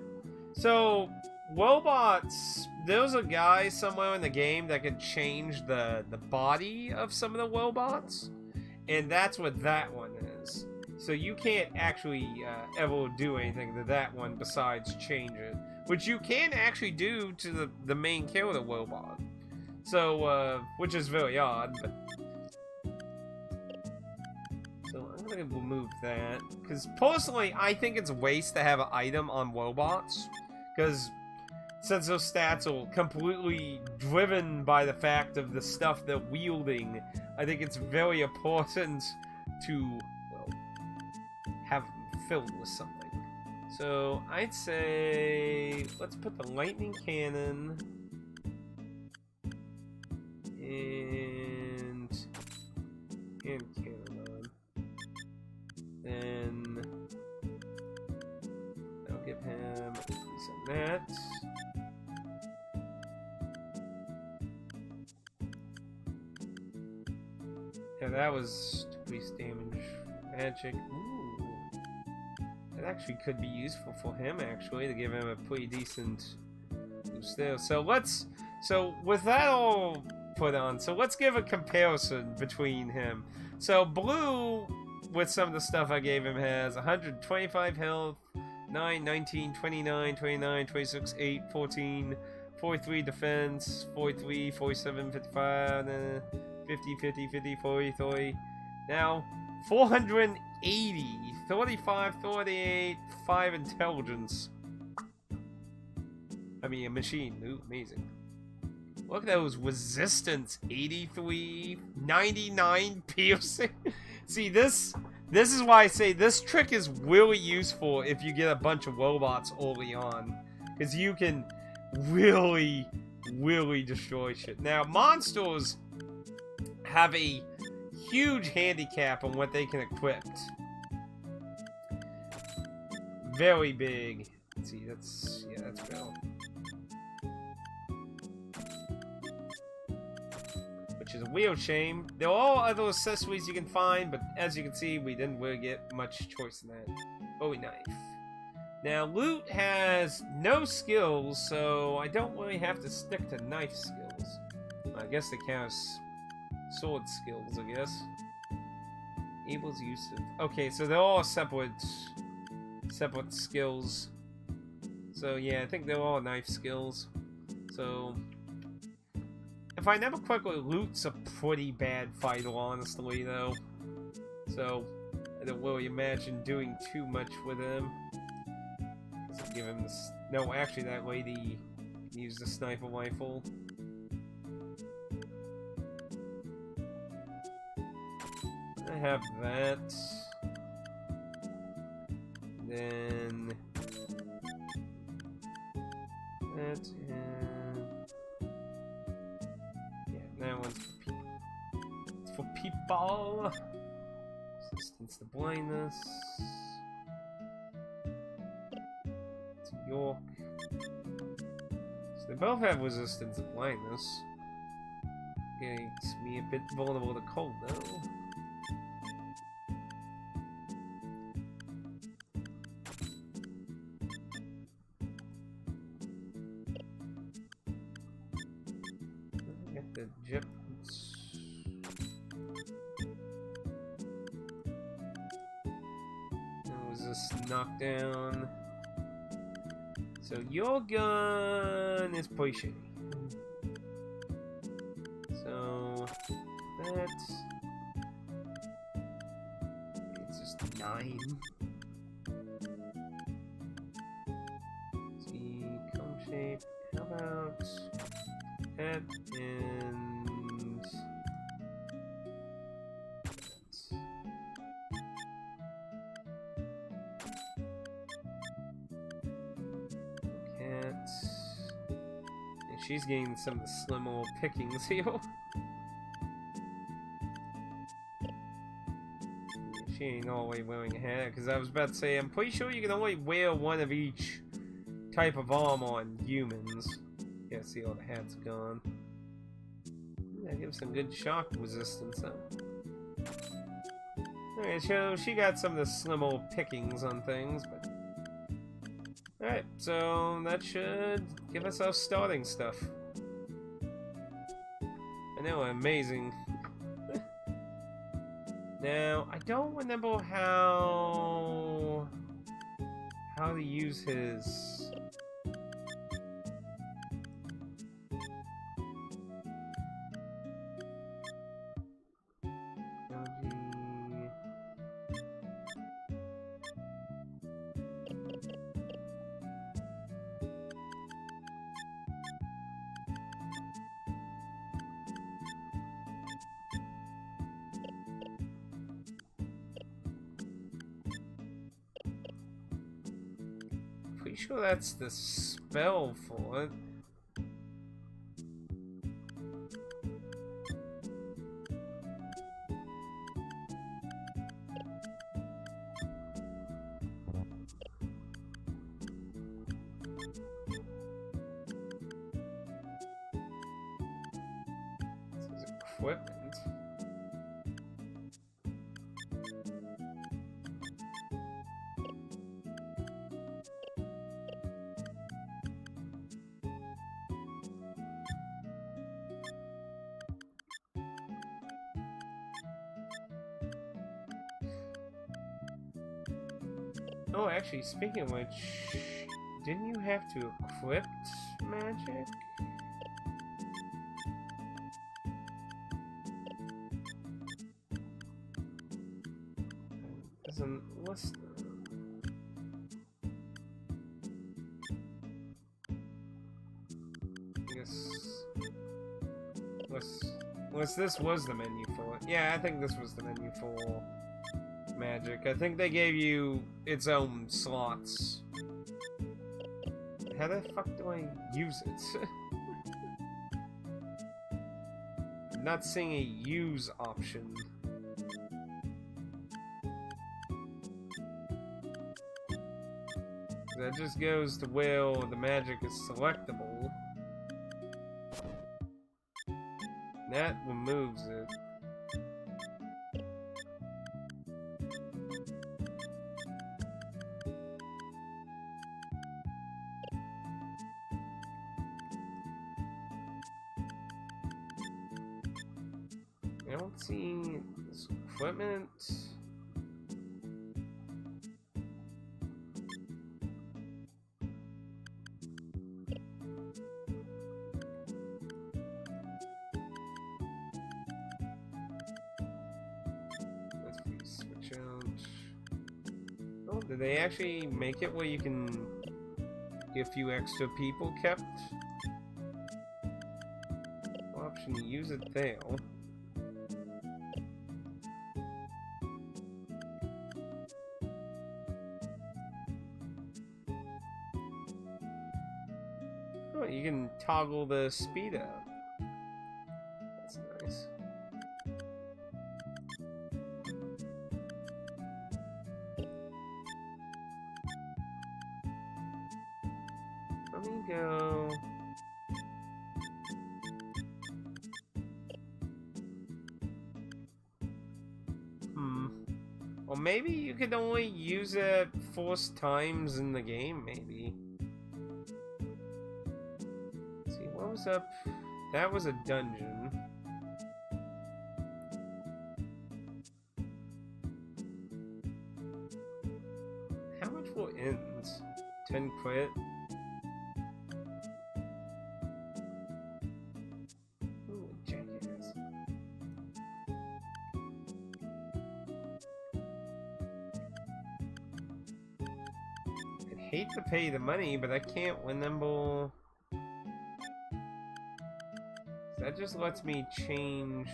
So, robots, there's a guy somewhere in the game that can change the body of some of the robots, and that's what that one is. So you can't actually ever do anything to that one besides change it, which you can actually do to the main killer robot. So, which is very odd, but... So I'm gonna remove that, because personally, I think it's a waste to have an item on robots, because since those stats are completely driven by the fact of the stuff they're wielding, I think it's very important to, well, have them filled with something. So I'd say let's put the lightning cannon and cannon on. Then I'll give him a piece of that. Yeah, that was decreased damage. Magic. Ooh. That actually could be useful for him, actually, to give him a pretty decent boost there. So with that all put on, so let's give a comparison between him. So Blue, with some of the stuff I gave him, has 125 health, 9, 19, 29, 29, 26, 8, 14, 43 defense, 43, 47, 55, 50, 50, 50, 40, 30. Now, 480, 35, 38, 5 intelligence. I mean, a machine. Ooh, amazing. Look at those resistance. 83, 99 piercing. See, this is why I say this trick is really useful if you get a bunch of robots early on. Because you can really, really destroy shit. Now, monsters have a huge handicap on what they can equip. Very big. Let's see, that's real. Which is a real shame. There are all other accessories you can find, but as you can see, we didn't really get much choice in that. Bowie knife. Now, loot has no skills, so I don't really have to stick to knife skills. I guess they count as sword skills, I guess. Able's use of... Okay, so they're all separate skills. So yeah, I think they're all knife skills. So if I never quickly, Loot's a pretty bad fighter, honestly, though. So I don't really imagine doing too much with him. Let's give him this. No, actually, that lady used a sniper rifle. I have that. Then that and yeah, that one's for people. It's for people. Resistance to blindness. It's York. So they both have resistance to blindness. Makes me a bit vulnerable to cold though. Knockdown. So your gun is pretty shitty. So that's it's just 9. See, cone shape. How about that and cat. she's getting some of the slim little pickings here. She ain't all the way wearing a hat, because I was about to say, I'm pretty sure you can only wear one of each type of armor on humans. Yeah, see, all the hats are gone. That gives some good shock resistance, though. Alright, so she got some of the slim old pickings on things, but... Alright, so that should give us our starting stuff. I know, amazing. Now, I don't remember how to use his... Pretty sure that's the spell for it. This is equipment. Oh, actually, speaking of which, didn't you have to equip magic? Doesn't list. I guess unless this was the menu for it. Yeah, I think this was the menu for magic. I think they gave you its own slots. How the fuck do I use it? I'm not seeing a use option. That just goes to where the magic is selectable. That removes it. I don't see this equipment. Let's switch out. Oh, did they actually make it where you can get a few extra people kept? Option to use it there. Oh, you can toggle the speed up. That's nice. Let me go. Or maybe you could only use it 4 times in the game, maybe. Let's see, what was up? That was a dungeon. How much for ends? 10 quid? Ooh, jackass. I'd hate to pay the money, but I can't remember. That just lets me change.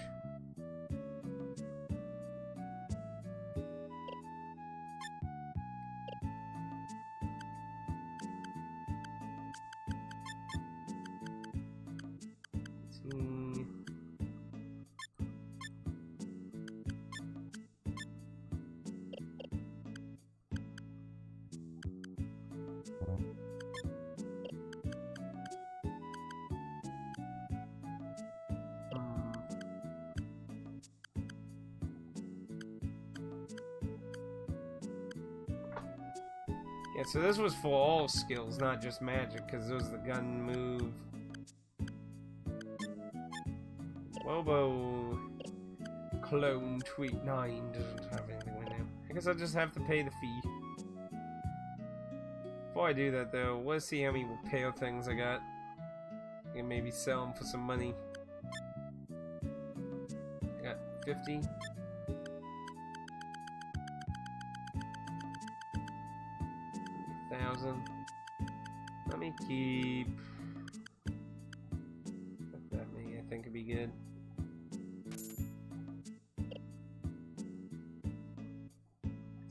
Yeah, so this was for all skills, not just magic, because it was the gun move. Wobo Clone Tweet 9 doesn't have anything right now. I guess I'll just have to pay the fee. Before I do that though, let's see how many repair things I got. I can maybe sell them for some money. I got 50. Let me keep that many. I think it'd be good.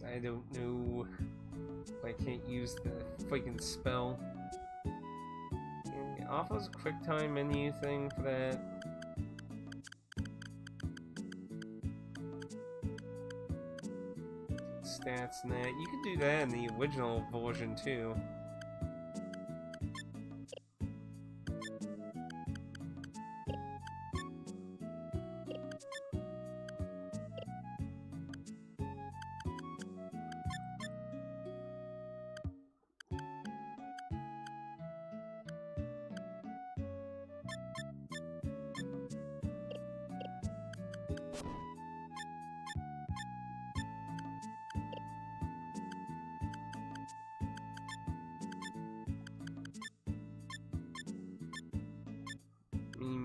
I don't know if I can't use the freaking spell. It offers a quick time menu thing for that. Stats and that. You could do that in the original version too.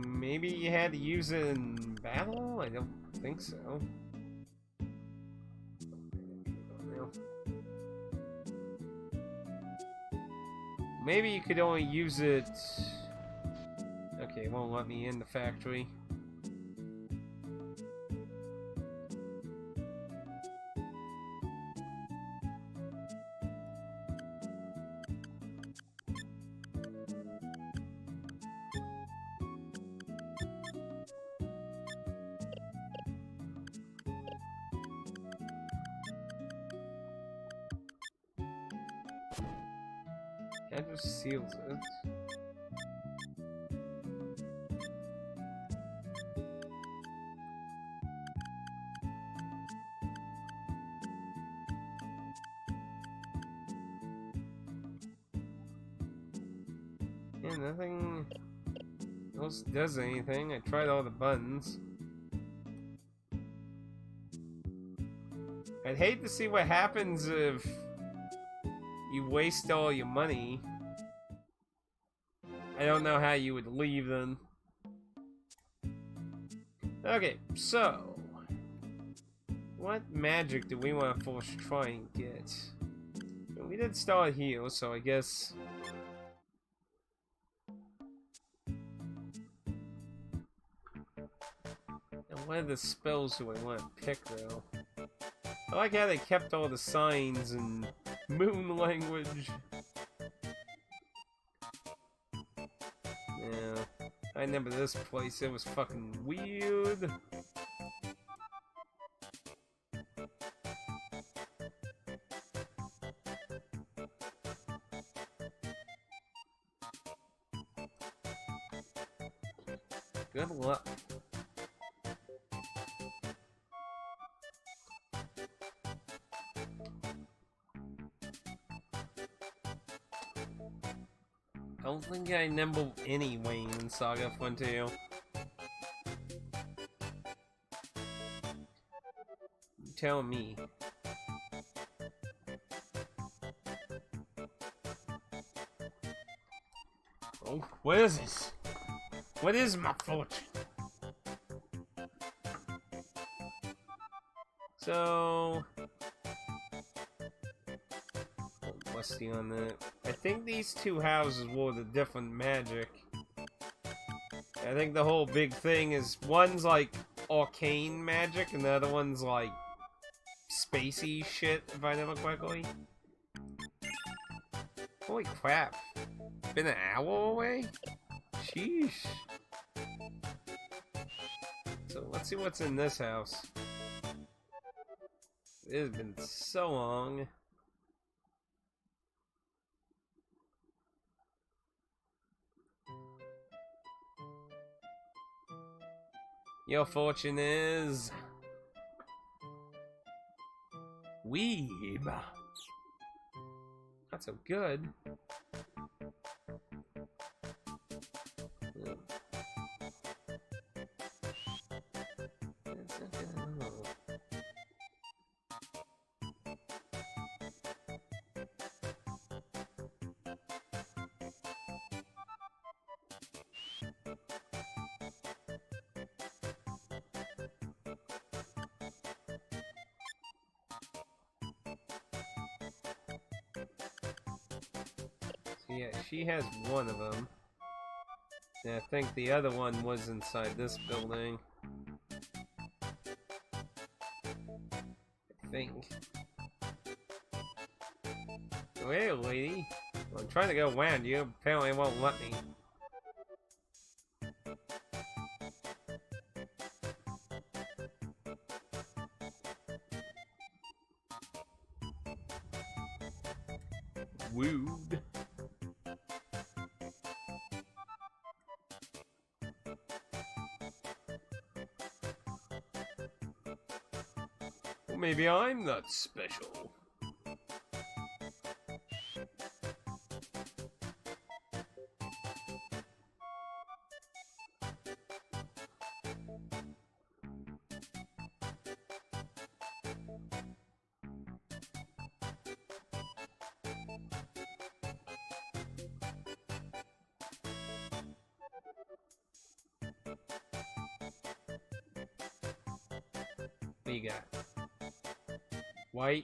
Maybe you had to use it in battle? I don't think so. Maybe you could only use it... Okay, it won't let me in the factory. That just seals it. Yeah, nothing else does anything. I tried all the buttons. I'd hate to see what happens if you waste all your money. I don't know how you would leave then. Okay, so what magic do we want to first try and get? We did start here, so I guess and what are the spells do I want to pick though? I like how they kept all the signs in moon language. Yeah, I remember this place, it was fucking weird. Good luck. I don't think I nimble any Wayne in SaGa Frontier. Tell me. Oh, what is this? What is my fortune? So... Musty on that. I think these two houses were the different magic. I think the whole big thing is one's like arcane magic and the other one's like spacey shit, if I remember correctly. Holy crap. Been an hour away? Sheesh. So let's see what's in this house. It has been so long. Your fortune is... Weeb. A Not so good. Yeah, she has one of them. And I think the other one was inside this building. I think. Hey, lady. I'm trying to go around you. Apparently, it won't let me. Wooed. Well, maybe I'm not special. What you got? White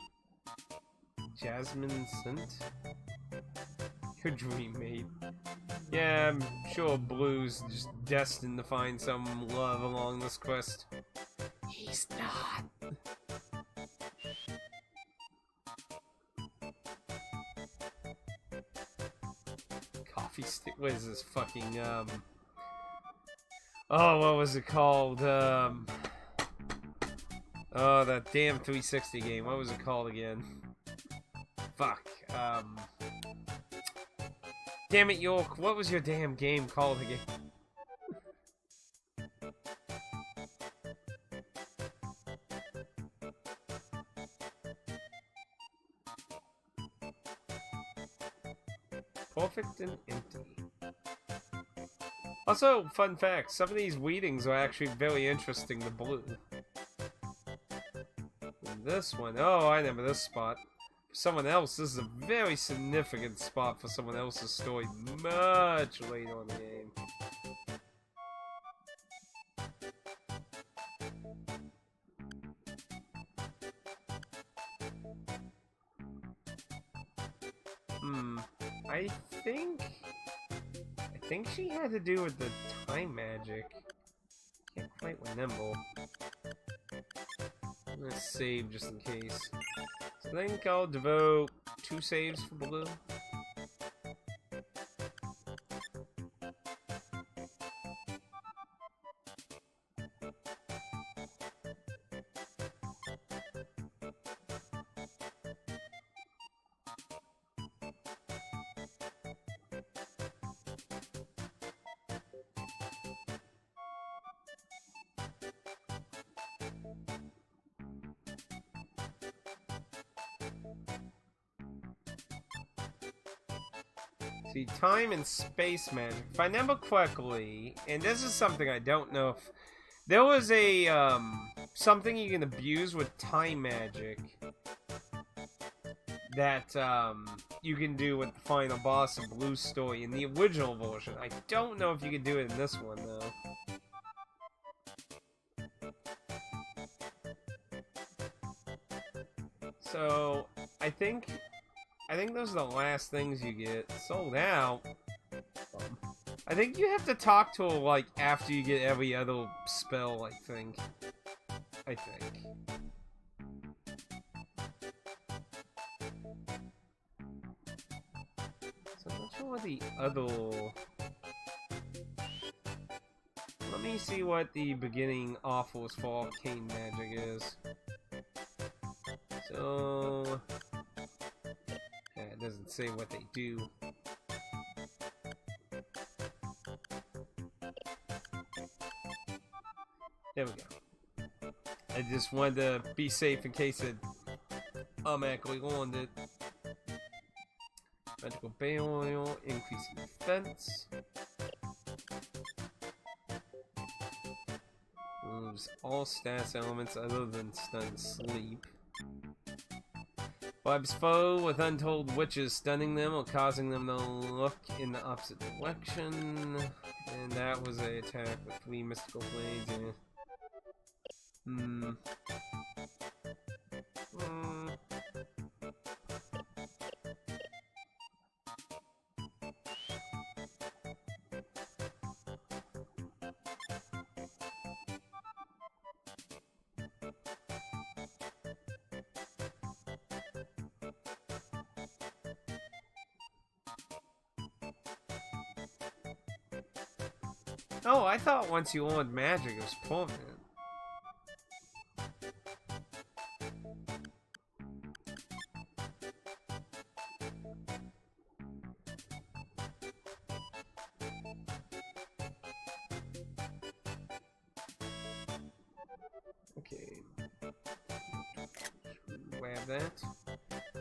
jasmine scent? Your dream mate. Yeah, I'm sure Blue's just destined to find some love along this quest. He's not. Coffee stick. What is this fucking, oh, what was it called? Oh, that damn 360 game. What was it called again? Fuck. Damn it, York. What was your damn game called again? Perfect and empty. Also, fun fact, some of these weedings are actually very interesting to Blue. And this one, oh, I remember this spot. For someone else, this is a very significant spot for someone else's story much later in the game. I think she had to do with the time magic. Can't quite remember. I'm gonna save just in case. So I think I'll devote 2 saves for Blue. See, time and space magic. If I remember correctly, and this is something I don't know if... There was a, something you can abuse with time magic that, you can do with the final boss of Blue's story in the original version. I don't know if you can do it in this one, though. So, I think those are the last things you get. Sold out. I think you have to talk to her, like, after you get every other spell, I think. So I'm not sure what the other... Let me see what the beginning offers for arcane magic is. So... Yeah, it doesn't say what they do. There we go. I just wanted to be safe in case it automatically learned it. Magical bale oil, increasing defense. Removes all stats elements other than stun sleep. Webs foe with untold witches, stunning them or causing them to look in the opposite direction. And that was an attack with 3 mystical blades. Yeah. Oh, I thought once you learned magic, it was permanent. Okay. Grab that.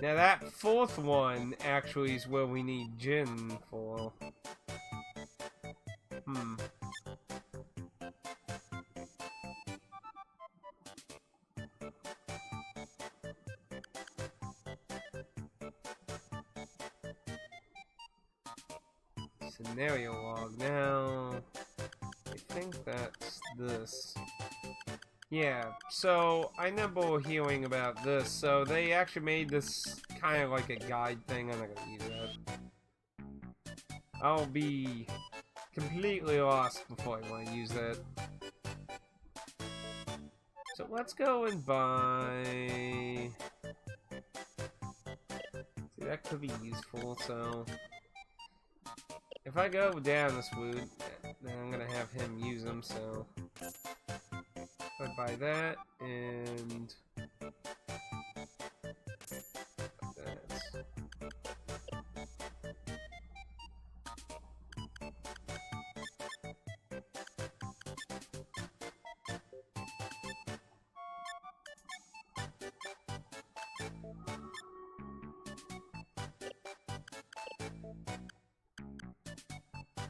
Now that 4th one actually is where we need Jin for. Scenario log. Now, I think that's this. Yeah, so I remember hearing about this. So they actually made this kind of like a guide thing. I'm not gonna use that. I'll be completely lost before I want to use that. So let's go and buy. See, that could be useful. So if I go down this route, then I'm gonna have him use them. So I buy that and that.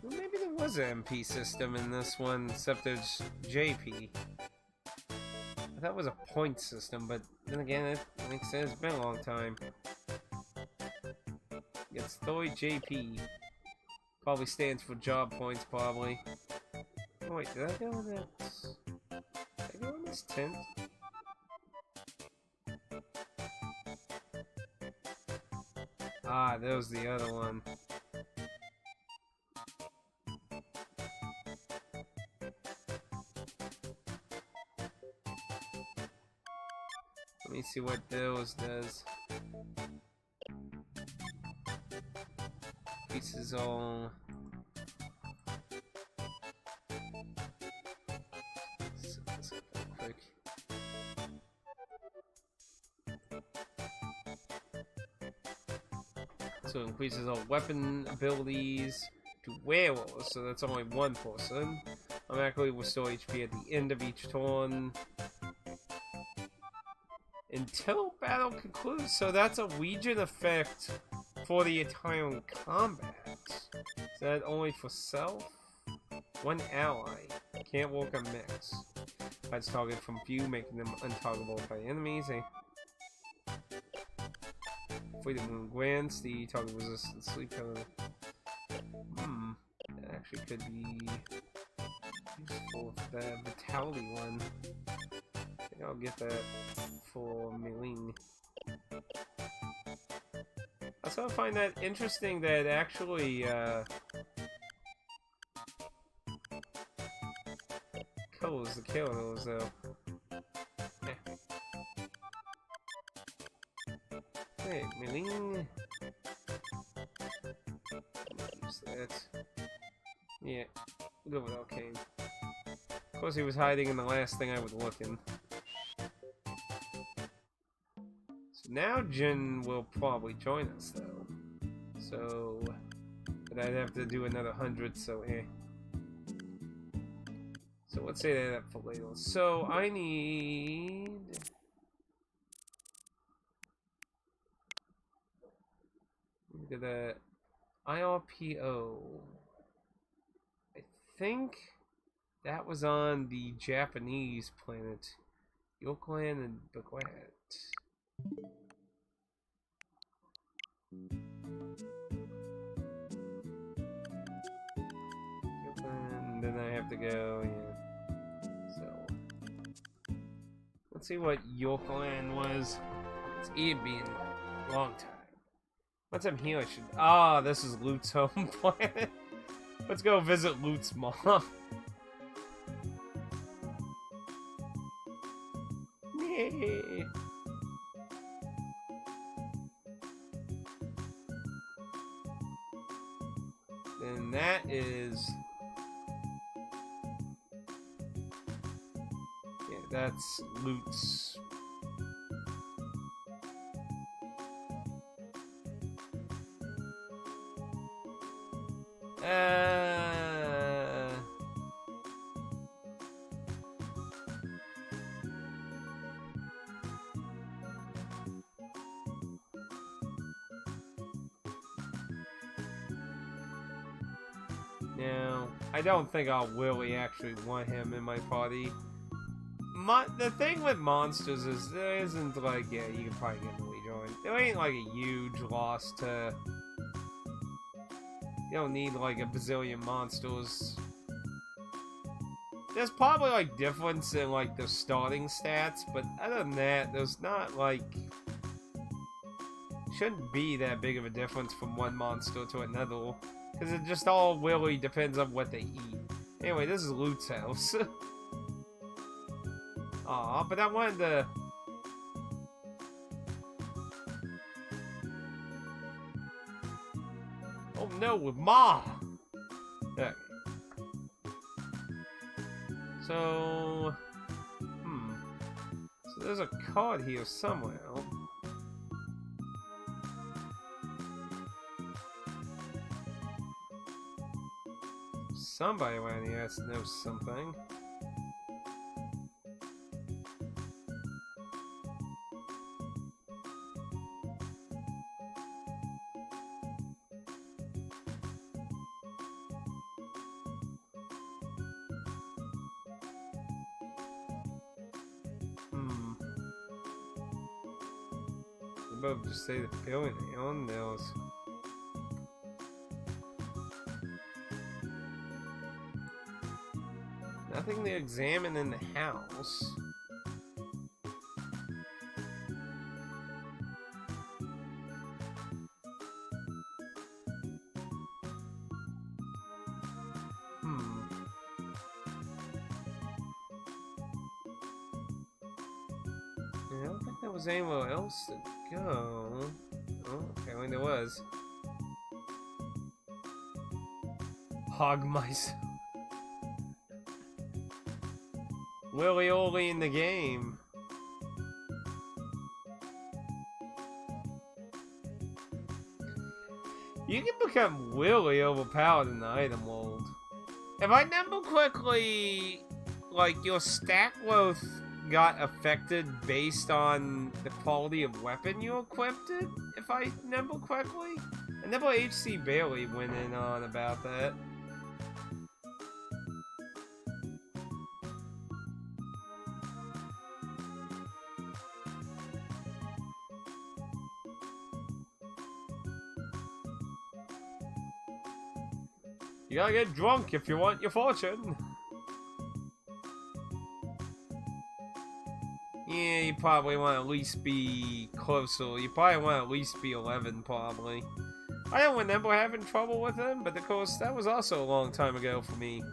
Well, maybe there was an MP system in this one, except there's JP. I thought it was a point system, but then again, it makes sense. It's been a long time. It's Thoi JP. Probably stands for job points, probably. Oh, wait, did I go on that? Did I go on this tent? Ah, that was the other one. Let me see what those does. Pieces all. Let's go quick. So it increases all weapon abilities to werewolves, so that's only 1 person. Automatically restore HP at the end of each turn. Until battle concludes, so that's a region effect for the entire combat. Is that only for self? 1 ally. Can't work on mix. Hides target from view, making them untargetable by enemies. Freedom Moon grants the target resistance sleep cover. That actually could be useful for the vitality one. I think I'll get that for Meiling. I also find that interesting that actually kills the killers though. Hey, Meiling. Use that. Yeah, go with Arcane. Of course, he was hiding in the last thing I was looking. So now Jin will probably join us, though. So, but I'd have to do another 100, so eh. So let's say that for later. So I need. at that. IRPO. I think that was on the Japanese planet. Yorkland and Bagrat. Yorkland, then I have to go, yeah. So, let's see what Yorkland was. It's been a long time. Once I'm here, I should... Ah, this is Loot's home planet. Let's go visit Loot's mom. Yay. And that is... Yeah, that's Loot's... No, I don't think I'll really actually want him in my party. The thing with monsters is there isn't like, yeah, you can probably get him to rejoin. There ain't like a huge loss to... You don't need like a bazillion monsters. There's probably like difference in like the starting stats, but other than that, there's not like... Shouldn't be that big of a difference from one monster to another. Because it just all really depends on what they eat. Anyway, this is Loot's house. Aw, but I wanted to... Oh no, with Ma! Okay. So... So there's a card here somewhere. Somebody around here has to know something. They both just say the feeling on those. Nothing to examine in the house. I don't think there was anywhere else to go. Oh, apparently there was. Hog mice. Willy Olly in the game. You can become really overpowered in the item world. If I remember correctly, like your stat growth got affected based on the quality of weapon you equipped it, if I remember correctly. I remember HC Bailey went in on about that. You gotta get drunk if you want your fortune. Yeah, you probably want to at least be closer. You probably want to at least be 11, probably. I don't remember having trouble with him, but of course, that was also a long time ago for me.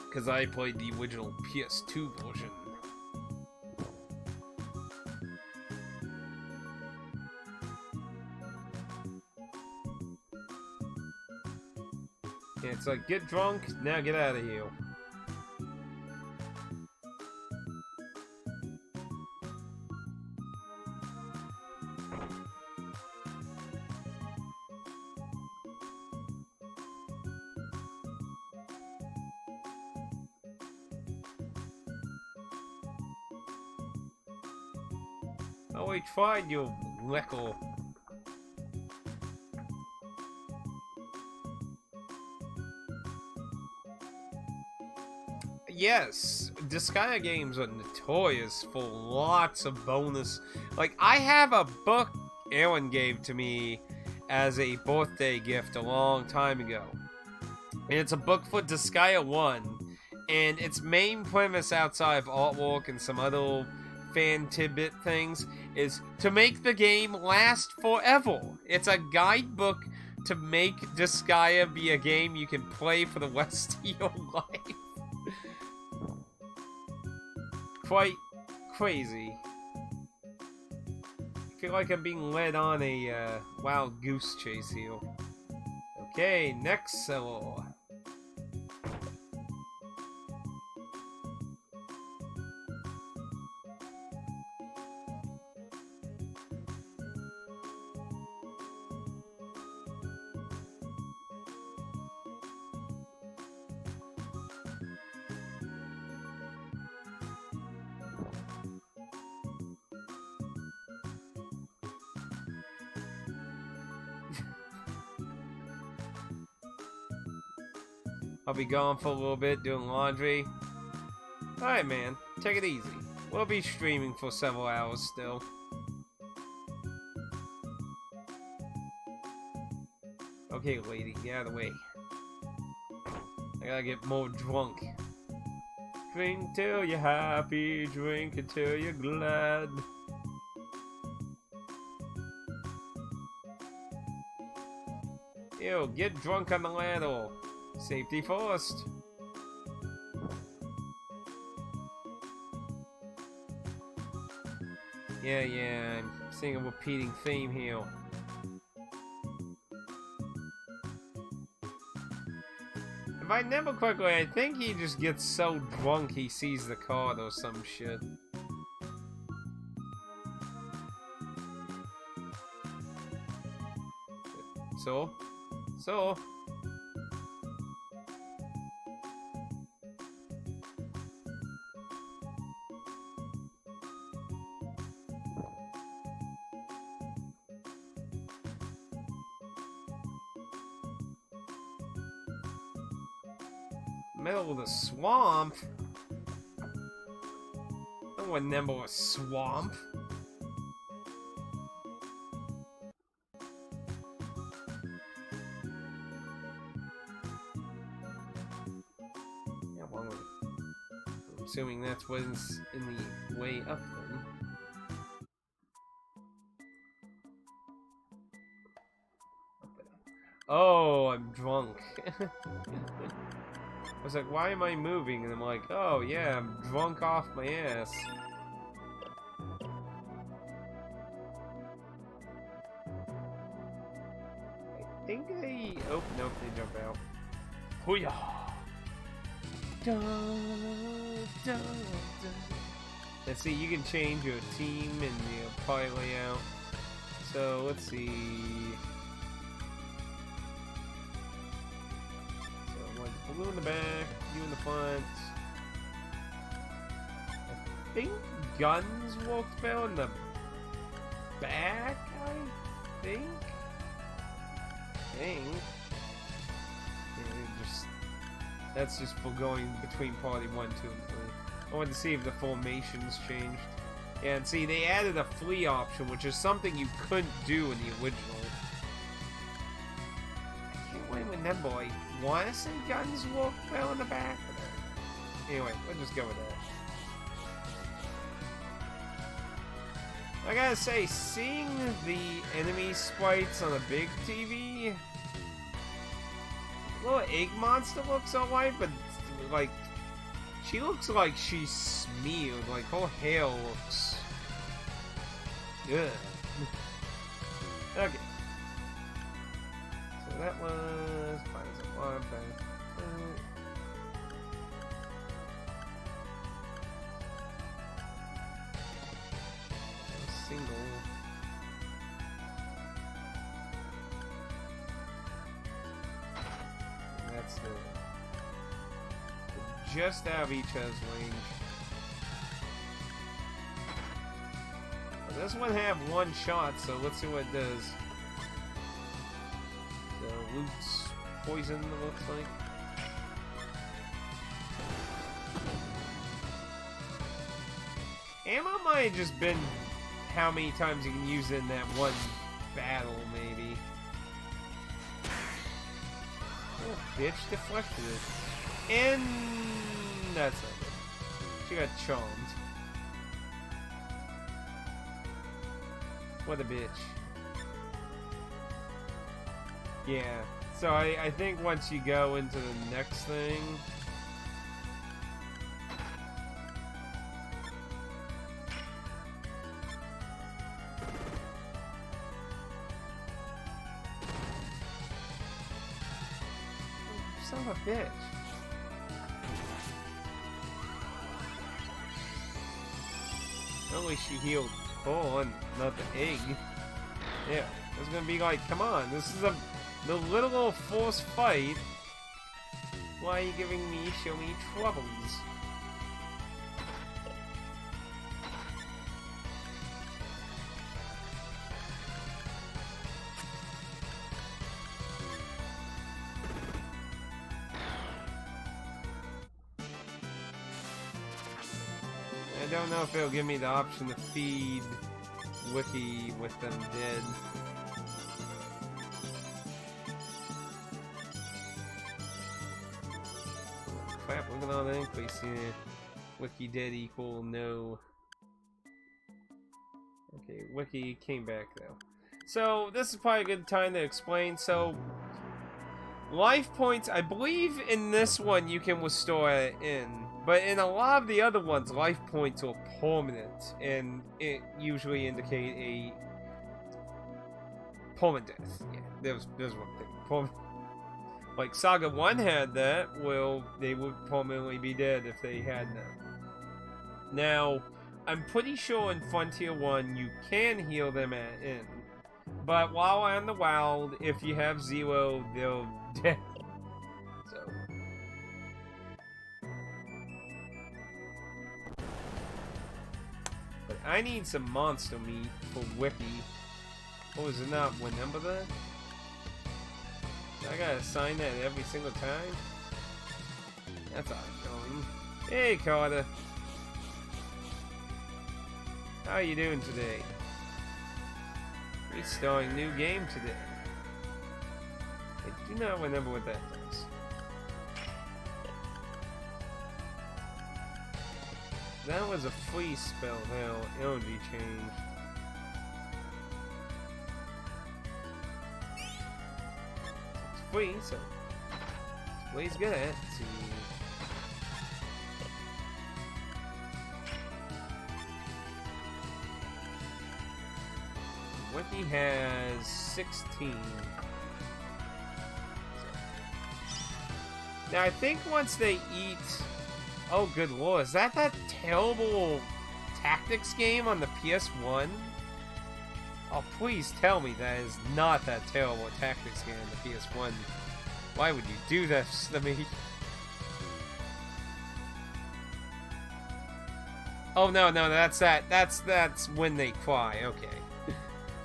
Because I played the original PS2 version. Yeah, it's like, get drunk, now get out of here. Oh, we tried, you lickle. yes, Disgaea games are notorious for lots of bonus. Like, I have a book Aaron gave to me as a birthday gift a long time ago. And it's a book for Disgaea 1. And its main premise outside of artwork and some other fan tidbit things is to make the game last forever. It's a guidebook to make Disgaea be a game you can play for the rest of your life. Quite crazy. I feel like I'm being led on a wild goose chase here. Okay, next seller. I'll be gone for a little bit doing laundry. Alright, man. Take it easy. We'll be streaming for several hours still. Okay, lady, get out of the way. I gotta get more drunk. Drink till you're happy, drink until you're glad. Ew, get drunk on the ladder. Safety first. Yeah, I'm seeing a repeating theme here. If I remember correctly, I think he just gets so drunk he sees the card or some shit. So? Middle of the swamp? No one remember a swamp. Yeah, well, I'm assuming that's what's in the way up then. Oh, I'm drunk. I was like, why am I moving? And I'm like, oh yeah, I'm drunk off my ass. I think they... Oh, nope, they jump out. Hoo-yah! Let's see, you can change your team and your party layout. So, let's see... Blue in the back, you in the front. I think guns worked better in the back, I think. Yeah, that's just for going between party 1, 2, and 3. I wanted to see if the formations changed. Yeah, and see, they added a flee option, which is something you couldn't do in the original. I can't wait with them, boy. Want to say guns work well in the back? Anyway, we'll just go with that. I gotta say, seeing the enemy sprites on a big TV, little egg monster looks alright, but like, she looks like she's smeared. Like, her hair looks good. Okay. So that was single. And that's the just out of each other's range. Well, this one have one shot, so let's see what it does. The loot's poison, it looks like. Ammo might have just been how many times you can use it in that one battle, maybe. Oh, bitch deflected it. And that's not good. She got charmed. What a bitch. Yeah. So I think once you go into the next thing... Son of a bitch. At least she healed Bull, not the egg. Yeah, it's gonna be like, come on, this is the literal forced fight. Why are you giving me so many troubles? I don't know if it'll give me the option to feed Wiki with them dead. Crap, look at all the increase here. Wiki dead equal no. Okay, Wiki came back though. So, this is probably a good time to explain. So, life points, I believe in this one you can restore it in. But in a lot of the other ones, life points are permanent, and it usually indicate a permanent death. Yeah, there's one thing. Like SaGa 1 had that, well, they would permanently be dead if they had that. Now, I'm pretty sure in Frontier 1 you can heal them at end. But while on the wild, if you have 0, they're dead. So... But I need some monster meat for Wiki. Oh, is it not remember that? I gotta sign that every single time? That's ongoing. Hey, Carter. How are you doing today? We're starting a new game today. I do not remember what that does. That was a free spell now, energy change. It's free, so it's what he's good at. Let's see. Wiki has 16. Now I think once they eat... Oh, good lord. Is that terrible tactics game on the PS1? Oh, please tell me that is not that terrible tactics game on the PS1. Why would you do this to me? Oh, no, that's that. That's when they cry. Okay.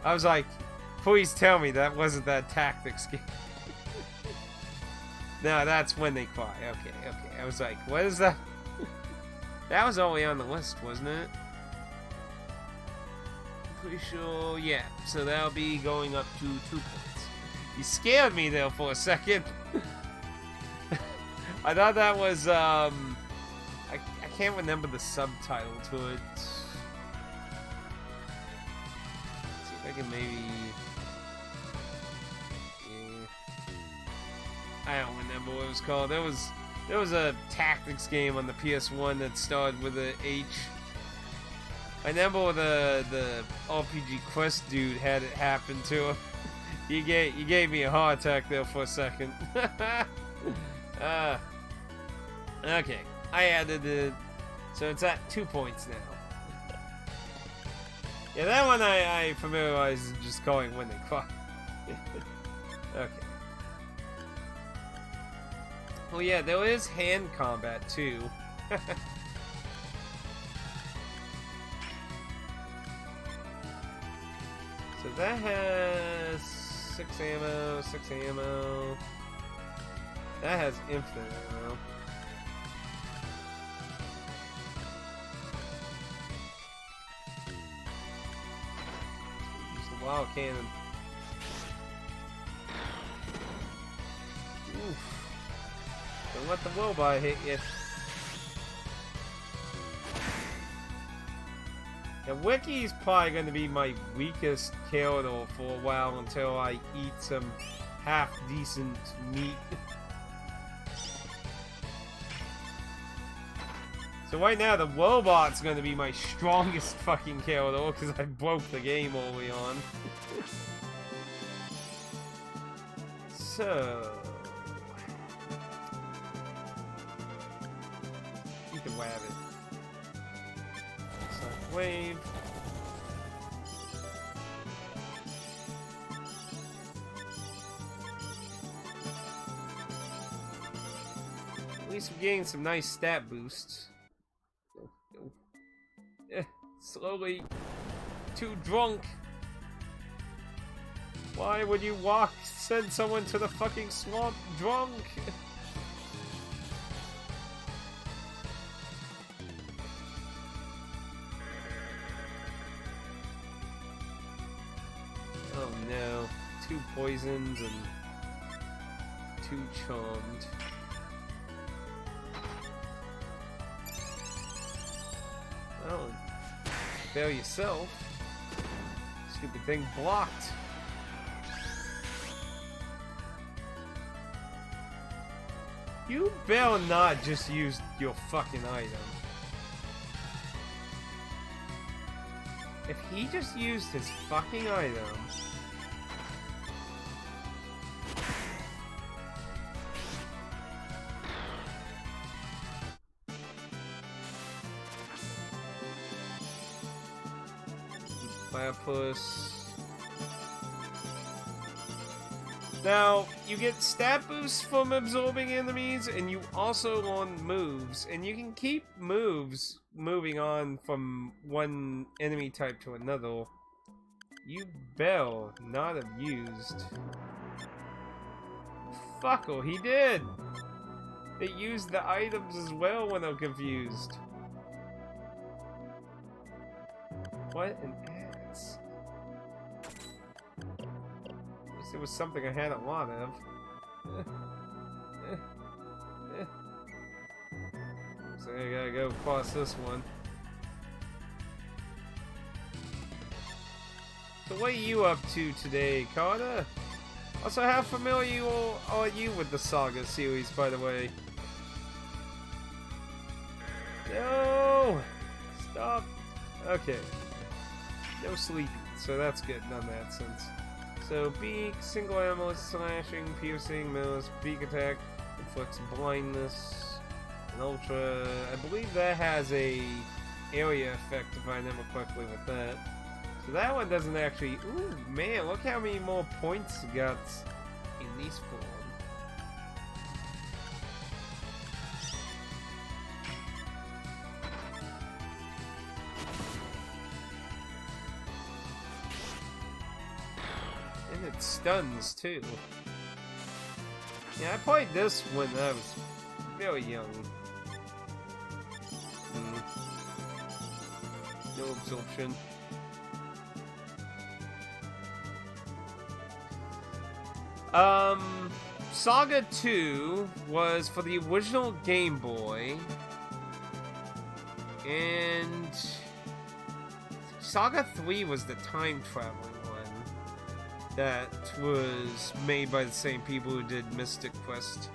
I was like, please tell me that wasn't that tactics game. No, that's when they cry. Okay. I was like, what is that? That was already on the list, wasn't it? Pretty sure, yeah. So that'll be going up to 2 points. You scared me there for a second. I thought that was, I can't remember the subtitle to it. Let's see if I can maybe... I don't remember what it was called. There was a tactics game on the PS1 that started with a H. I remember the RPG Quest dude had it happen to him. You gave me a heart attack there for a second. Okay, I added it, so it's at 2 points now. Yeah, that one I familiarized just calling when they cry. Okay. Well, yeah, there is hand combat, too. So that has 6 ammo. That has infinite ammo. Wow, cannon. Oof. Don't let the Wilbur hit you. The Wiki's probably going to be my weakest character for a while until I eat some half-decent meat. So right now, the Wobot's going to be my strongest fucking character because I broke the game early on. So... eat the rabbit. Wave. At least we're getting some nice stat boosts. Slowly. Too drunk. Why would you send someone to the fucking swamp drunk? Oh no. 2 poisoned and 2 charmed. Oh, fail yourself. Stupid thing blocked. You better not just use your fucking item. If he just used his fucking item... Platypus. Now, you get stat boosts from absorbing enemies, and you also on moves, and you can keep moves moving on from one enemy type to another. You better not have used. Fucker, he did! They used the items as well when I'm confused. What an ass. At least it was something I had a lot of. So I gotta go across this one. So what are you up to today, Carter? Also, how familiar are you with the SaGa series, by the way? No! Stop! Okay. No sleepy, so that's good, none of that sense. So, beak, single ammo, slashing, piercing, menace, beak attack, inflicts blindness, and ultra. I believe that has a area effect, if I remember correctly, with that. So that one doesn't actually... Ooh, man, look how many more points it got in this form. And it stuns, too. Yeah, I played this when I was very young. No absorption. SaGa 2 was for the original Game Boy, and SaGa 3 was the time traveling one that was made by the same people who did Mystic Quest.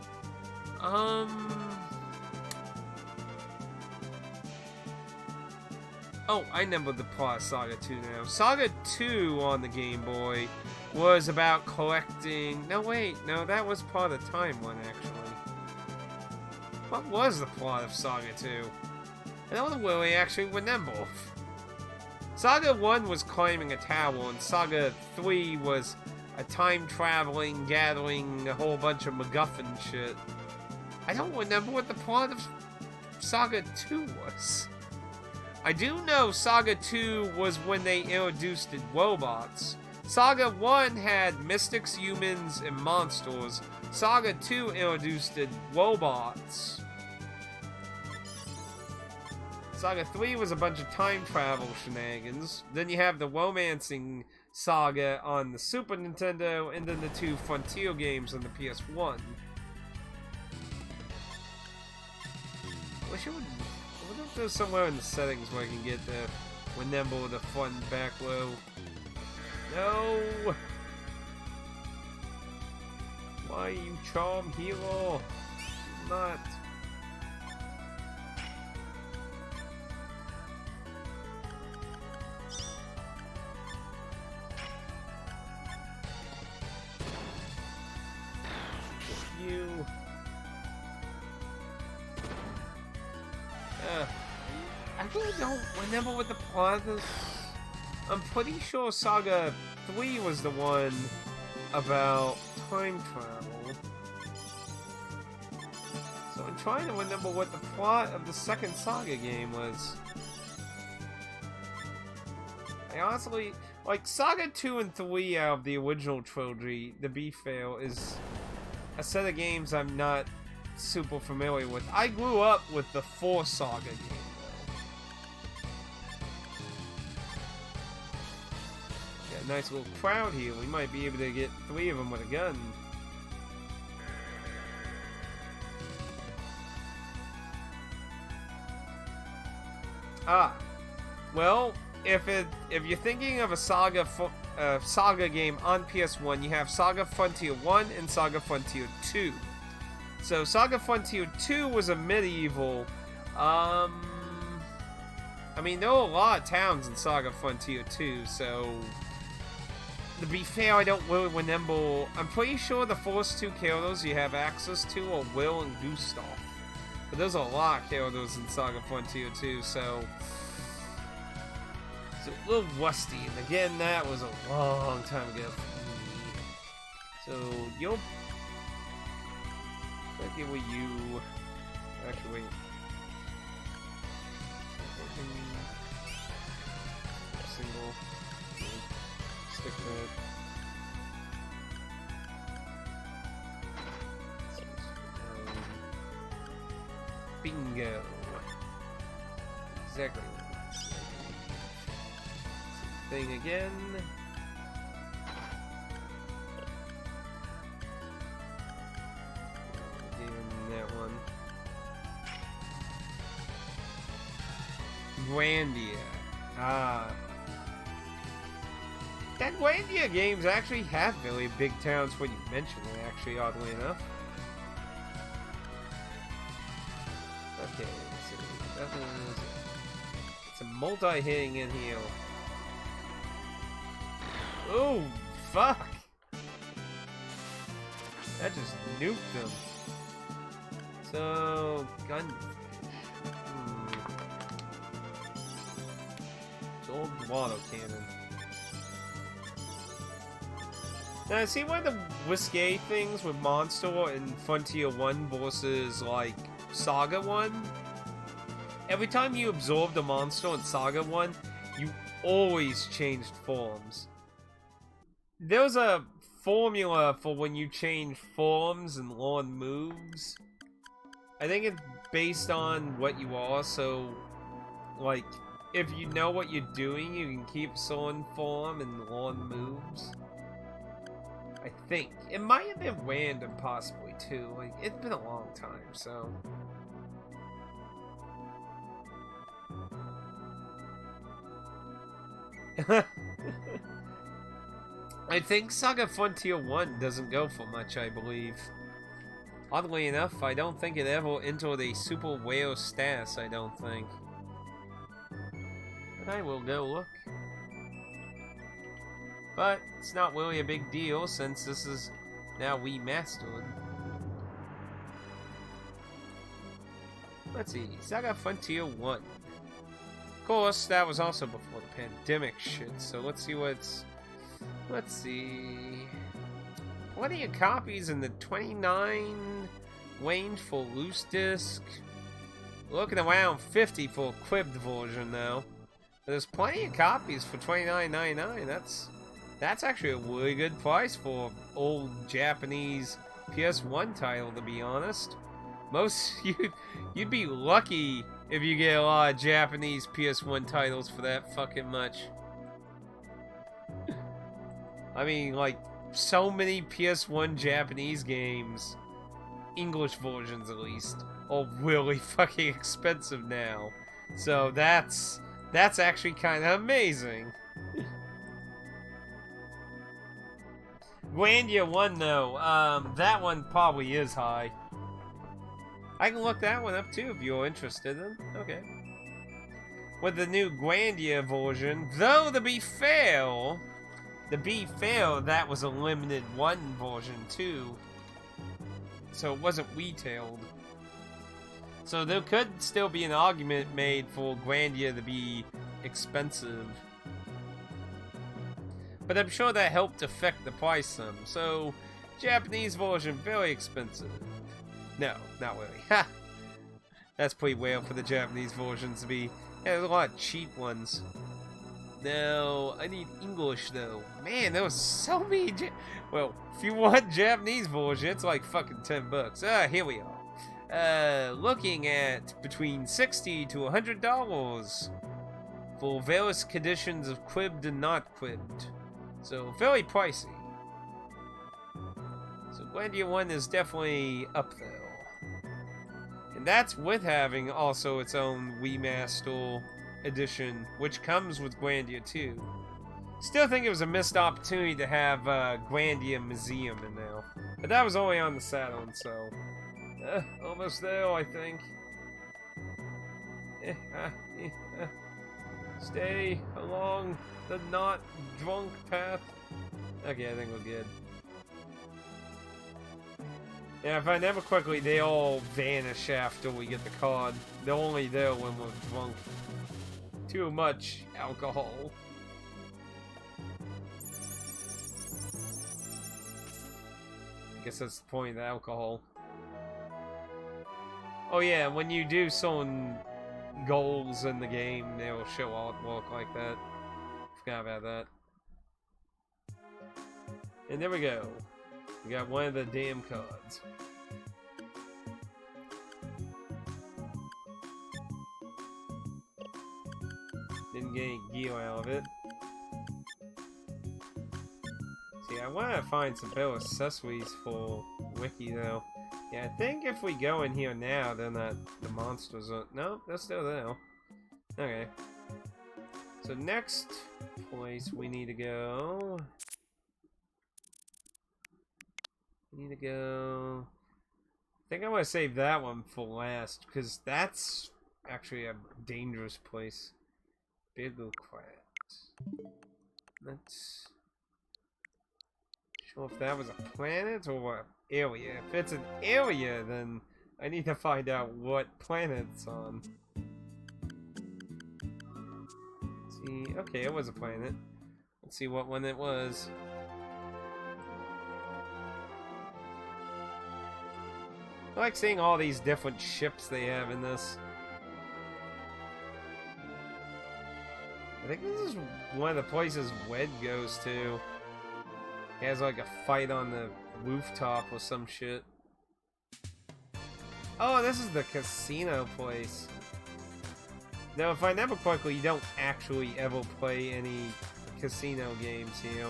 Oh, I remember the plot of SaGa 2 now. SaGa 2 on the Game Boy was about collecting... No, wait. No, that was part of the Time one, actually. What was the plot of SaGa 2? I don't really actually remember. SaGa 1 was climbing a tower, and SaGa 3 was a time-traveling, gathering a whole bunch of MacGuffin shit. I don't remember what the plot of SaGa 2 was. I do know SaGa 2 was when they introduced the robots. SaGa 1 had mystics, humans, and monsters. SaGa 2 introduced the robots. SaGa 3 was a bunch of time travel shenanigans. Then you have the romancing SaGa on the Super Nintendo, and then the 2 Frontier games on the PS1. I wonder if there's somewhere in the settings where I can get the Remember the Fun back low. No! Why you charm hero? Not. You. I really don't remember what the plot is. I'm pretty sure SaGa 3 was the one about time travel. So I'm trying to remember what the plot of the second SaGa game was. I honestly, like, SaGa 2 and 3 out of the original trilogy, to be fair, is a set of games I'm not super familiar with. I grew up with the 4 SaGa game, though. Got a nice little crowd here. We might be able to get 3 of them with a gun. Ah, well, if you're thinking of a SaGa game on PS1, you have SaGa Frontier 1 and SaGa Frontier 2. So SaGa Frontier 2 was a medieval. I mean, there were a lot of towns in SaGa Frontier 2, so to be fair, I don't really remember. I'm pretty sure the first 2 characters you have access to are Will and Gustav. But there's a lot of characters in SaGa Frontier 2, so it's a little rusty. And again, that was a long time ago for me. So you'll. Let's get with you. Actually, wait. Single. Stick that. Bingo. Exactly. Thing again. That one. Grandia. Ah. That Grandia games actually have really big towns when you mention it, actually, oddly enough. Okay, let's see. It's a multi-hitting in here. Oh, fuck! That just nuked them. So, gun. It's old water cannon. Now, see one of the risque things with Monster in Frontier 1 versus, like, SaGa 1? Every time you absorbed a monster in SaGa 1, you always changed forms. There's a formula for when you change forms and learn moves. I think it's based on what you are, so, like, if you know what you're doing, you can keep certain form and learn moves. I think. It might have been random, possibly, too. Like, it's been a long time, so... I think SaGa Frontier 1 doesn't go for much, I believe. Oddly enough, I don't think it ever entered a super rare status, I don't think. But I will go look. But it's not really a big deal since this is now remastered. Let's see, SaGa Frontier 1. Of course, that was also before the pandemic shit, so let's see what's... Let's see... Plenty of copies in the 29 range for loose disc. Looking around 50 for a cribbed version though. But there's plenty of copies for $29.99. That's actually a really good price for old Japanese PS1 title, to be honest. You'd be lucky if you get a lot of Japanese PS1 titles for that fucking much. I mean, like, so many PS1 Japanese games, English versions at least, are really fucking expensive now. So that's actually kind of amazing. Grandia 1, though, that one probably is high. I can look that one up too if you're interested in. Okay. With the new Grandia version, though to be fair, that was a limited one version too. So it wasn't retailed. So there could still be an argument made for Grandia to be expensive. But I'm sure that helped affect the price some. So, Japanese version, very expensive. No, not really. Ha! That's pretty well for the Japanese versions to be. Yeah, there's a lot of cheap ones. No, I need English though. Man, there was so many. Well, if you want Japanese version, it's like fucking $10. Ah, here we are. Looking at between $60 to $100 for various conditions of cribbed and not cribbed. So, very pricey. So, Grandia 1 is definitely up there. And that's with having also its own remaster edition, which comes with Grandia 2. Still think it was a missed opportunity to have Grandia Museum in there. But that was only on the Saturn, so... almost there, I think. Stay along the not drunk path. Okay, I think we're good. Yeah, if I never quickly, they all vanish after we get the card. They're only there when we're drunk. Too much alcohol. I guess that's the point of the alcohol. Oh yeah, when you do certain goals in the game, they'll show artwork like that. Forgot about that. And there we go. We got one of the damn cards. Didn't get any gear out of it. See, I want to find some better accessories for Wiki though. Yeah, I think if we go in here now, then the monsters are... No, they're still there. Okay. So next place we need to go... I think I'm gonna save that one for last, because that's actually a dangerous place. Bigocrat. Let's... Sure if that was a planet or an area. If it's an area, then I need to find out what planet it's on. Let's see, okay, it was a planet. Let's see what one it was. I like seeing all these different ships they have in this. I think this is one of the places Wed goes to. He has like a fight on the rooftop or some shit. Oh, this is the casino place. Now, if I remember correctly, you don't actually ever play any casino games here.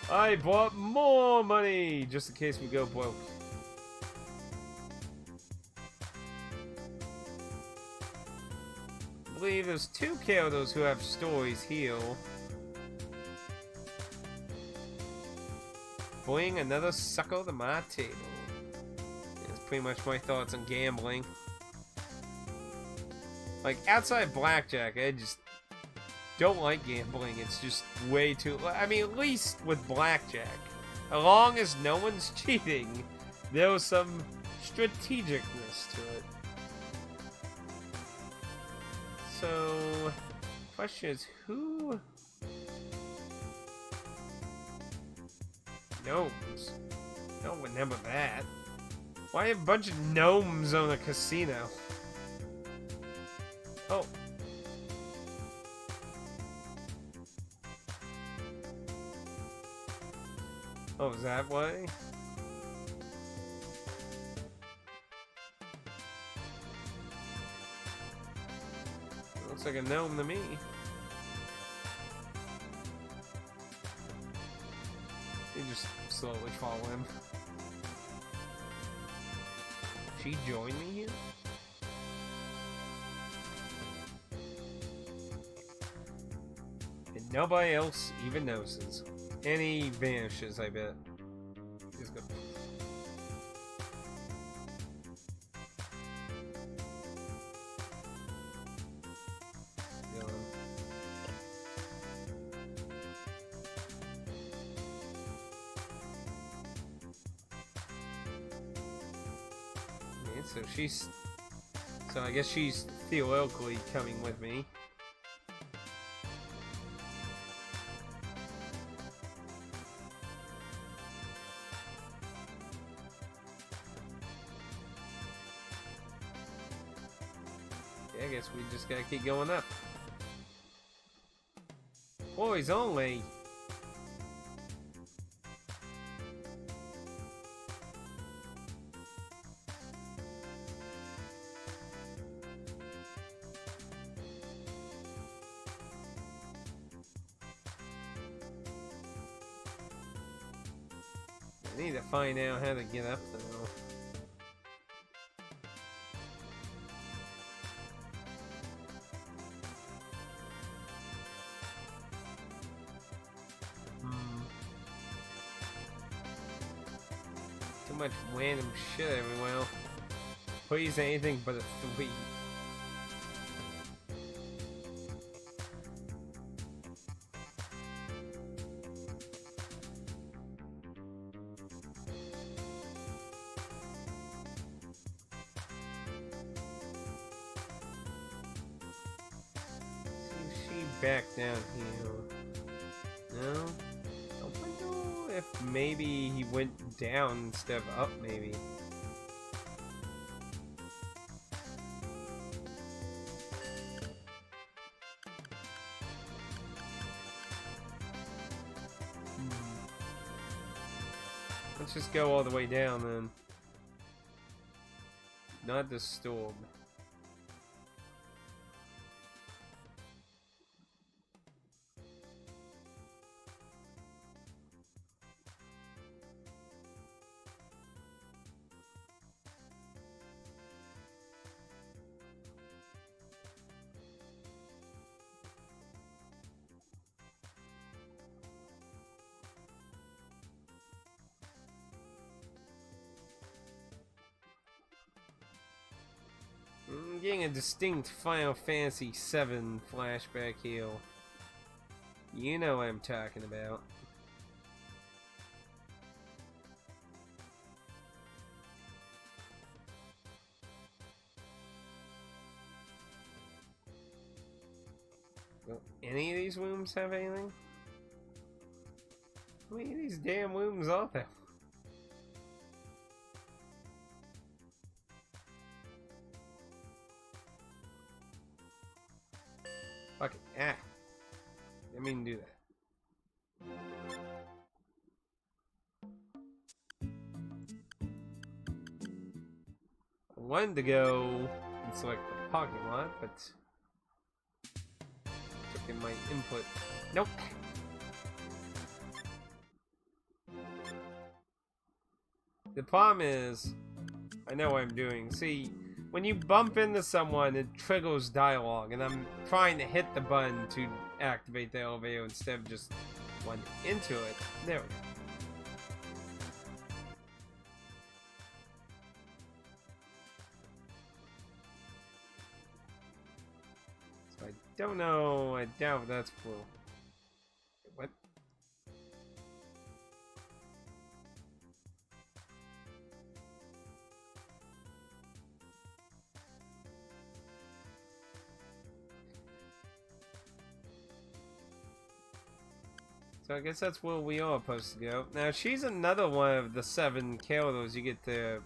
I bought more money, just in case we go broke. I believe there's 2 characters who have stories here. Bring another sucker to my table. That's pretty much my thoughts on gambling. Like, outside blackjack, I just don't like gambling. It's just way too... I mean, at least with blackjack, as long as no one's cheating, there's some strategicness to it. So, question is, who... Gnomes. I don't remember that. Why have a bunch of gnomes on a casino? Oh. Oh, is that why? Looks like a gnome to me. You just slowly follow him. She joined me here? And nobody else even notices. And he vanishes, I bet. He's good. So I guess she's theoretically coming with me. Yeah, I guess we just gotta keep going up. Boys only. I need to find out how to get up there. Too much random shit everywhere. Please anything but a 3. Back down here. No? I wonder if maybe he went down instead of up, maybe. Let's just go all the way down then. Not the storm. I'm getting a distinct Final Fantasy VII flashback here. You know what I'm talking about. Will any of these rooms have anything? How many of these damn rooms are there? Fuck it. Ah. Didn't mean to do that. I wanted to go and select the parking lot, but took in my input. Nope. The problem is, I know what I'm doing. See, when you bump into someone, it triggers dialogue, and I'm trying to hit the button to activate the elevator instead of just running into it. There we go. So I don't know. I doubt that's full. What? So I guess that's where we are supposed to go. Now, she's another one of the 7 characters you get to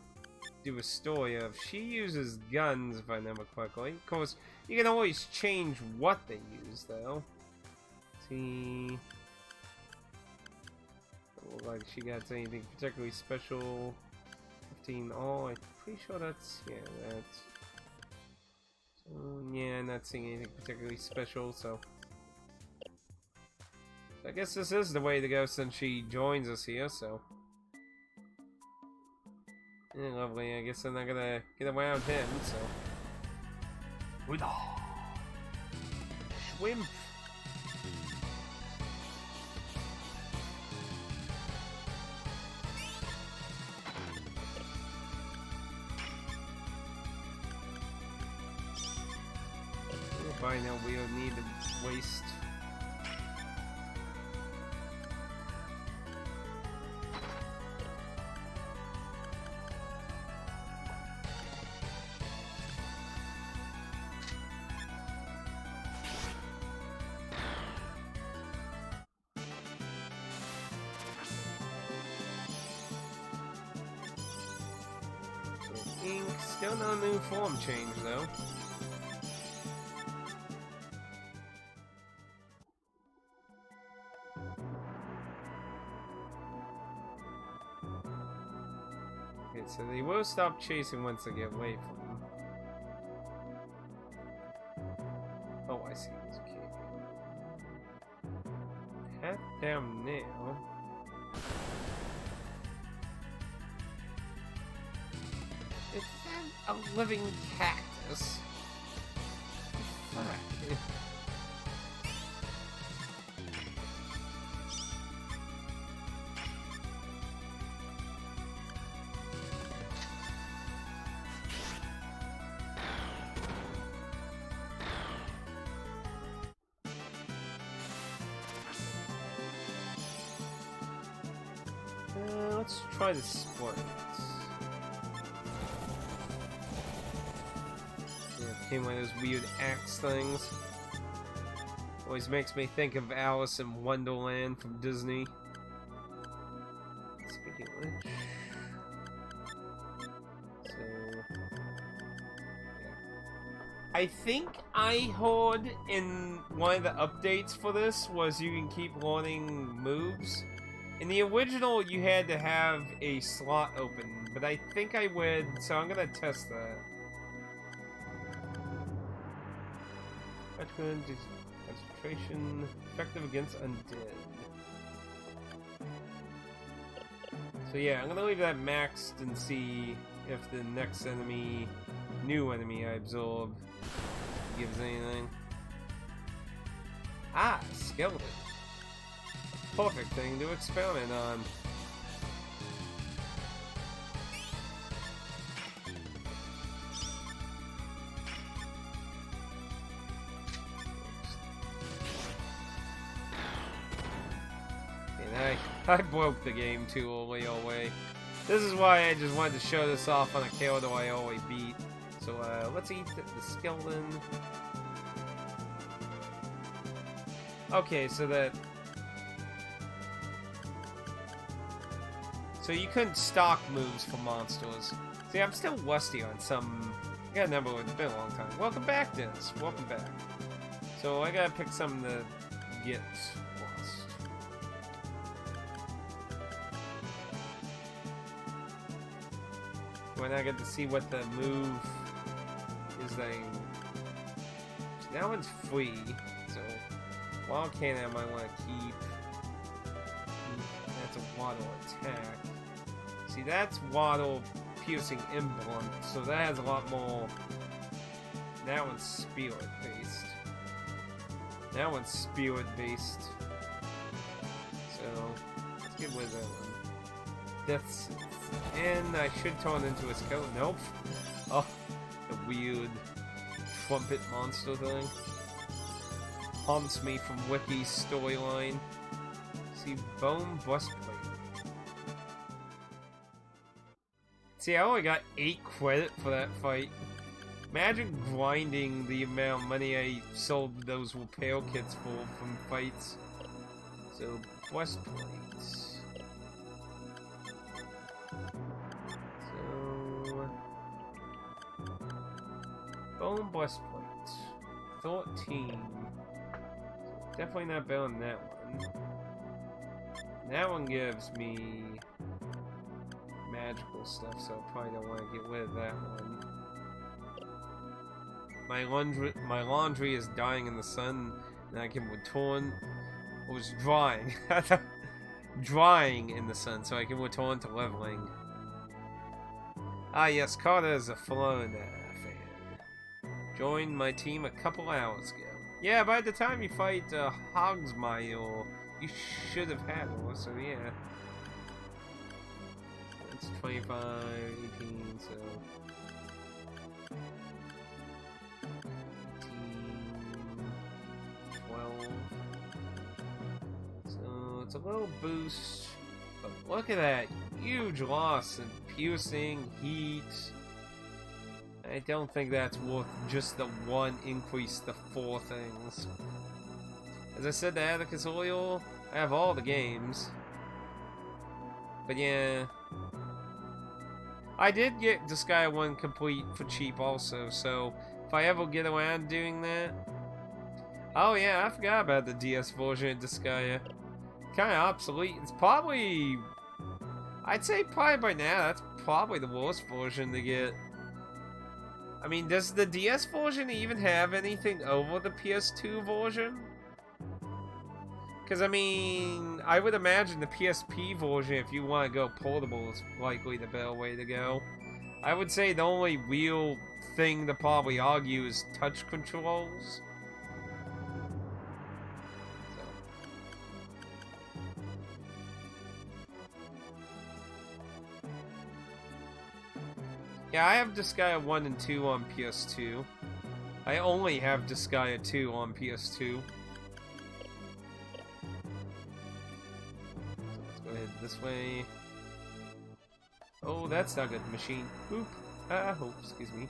do a story of. She uses guns, if I remember correctly. Of course, you can always change what they use, though. See... Doesn't look like she got anything particularly special. 15 all, I'm pretty sure that's... yeah, that's... So, yeah, I'm not seeing anything particularly special, so... I guess this is the way to go since she joins us here, so. Yeah, lovely. I guess I'm not gonna get around him, so. Swim. By now we don't need to waste. Ink, still no new form change though. Okay, so they will stop chasing once they get away from them. Oh, I see. Okay. Pat down now. Is that a living cactus? Fuck. Let's try the sport. Came one of those weird axe things. Always makes me think of Alice in Wonderland from Disney. Speaking of which, so yeah. I think I heard in one of the updates for this was you can keep learning moves. In the original, you had to have a slot open, but I think I would, so I'm gonna test that. Concentration, effective against undead. So yeah, I'm gonna leave that maxed and see if the next enemy, new enemy I absorb, gives anything. Ah, skeleton. Perfect thing to experiment on. I broke the game too early away. This is why I just wanted to show this off on a character I always beat. So let's eat the skeleton. Okay, so that... So you couldn't stock moves for monsters. See, I'm still rusty on some... I gotta remember, it's been a long time. Welcome back, Dennis. Welcome back. So I gotta pick some to get lost. When I get to see what the move is thing. That one's free, so Wild Cannon I might want to keep. That's a waddle attack. See, that's waddle piercing emblem, so that has a lot more. That one's spirit based. That one's spirit based. So let's get rid of that one. Death's and I should turn into a skeleton. Nope. Oh, the weird trumpet monster thing. Haunts me from Wiki's storyline. See, bone breastplate. See, I only got 8 credit for that fight. Imagine grinding the amount of money I sold those repair kits for from fights. So, breastplates. Bone breastplate. 13. Definitely not better than that one. That one gives me magical stuff, so I probably don't want to get rid of that one. My laundry is dying in the sun, and I can return I was drying. Drying in the sun so I can return to leveling. Ah yes, Carter is a Florida fan. Joined my team a couple hours ago. Yeah, by the time you fight Hogsmile, you should have had one, so yeah. That's 25, 18, so... 12. So it's a little boost, but look at that huge loss in piercing, heat. I don't think that's worth just the one increase to 4 things. As I said to Atticusmj, I have all the games. But yeah. I did get Disgaea 1 complete for cheap also, so if I ever get around doing that... Oh yeah, I forgot about the DS version of Disgaea. Kinda obsolete. It's probably... I'd say probably by now, that's probably the worst version to get. I mean, does the DS version even have anything over the PS2 version? Because, I mean, I would imagine the PSP version, if you want to go portable, is likely the better way to go. I would say the only real thing to probably argue is touch controls. Yeah, I have Disgaea 1 and 2 on PS2. I only have Disgaea 2 on PS2. So let's go ahead this way. Oh, that's not good. Machine. Oop. Oh, excuse me.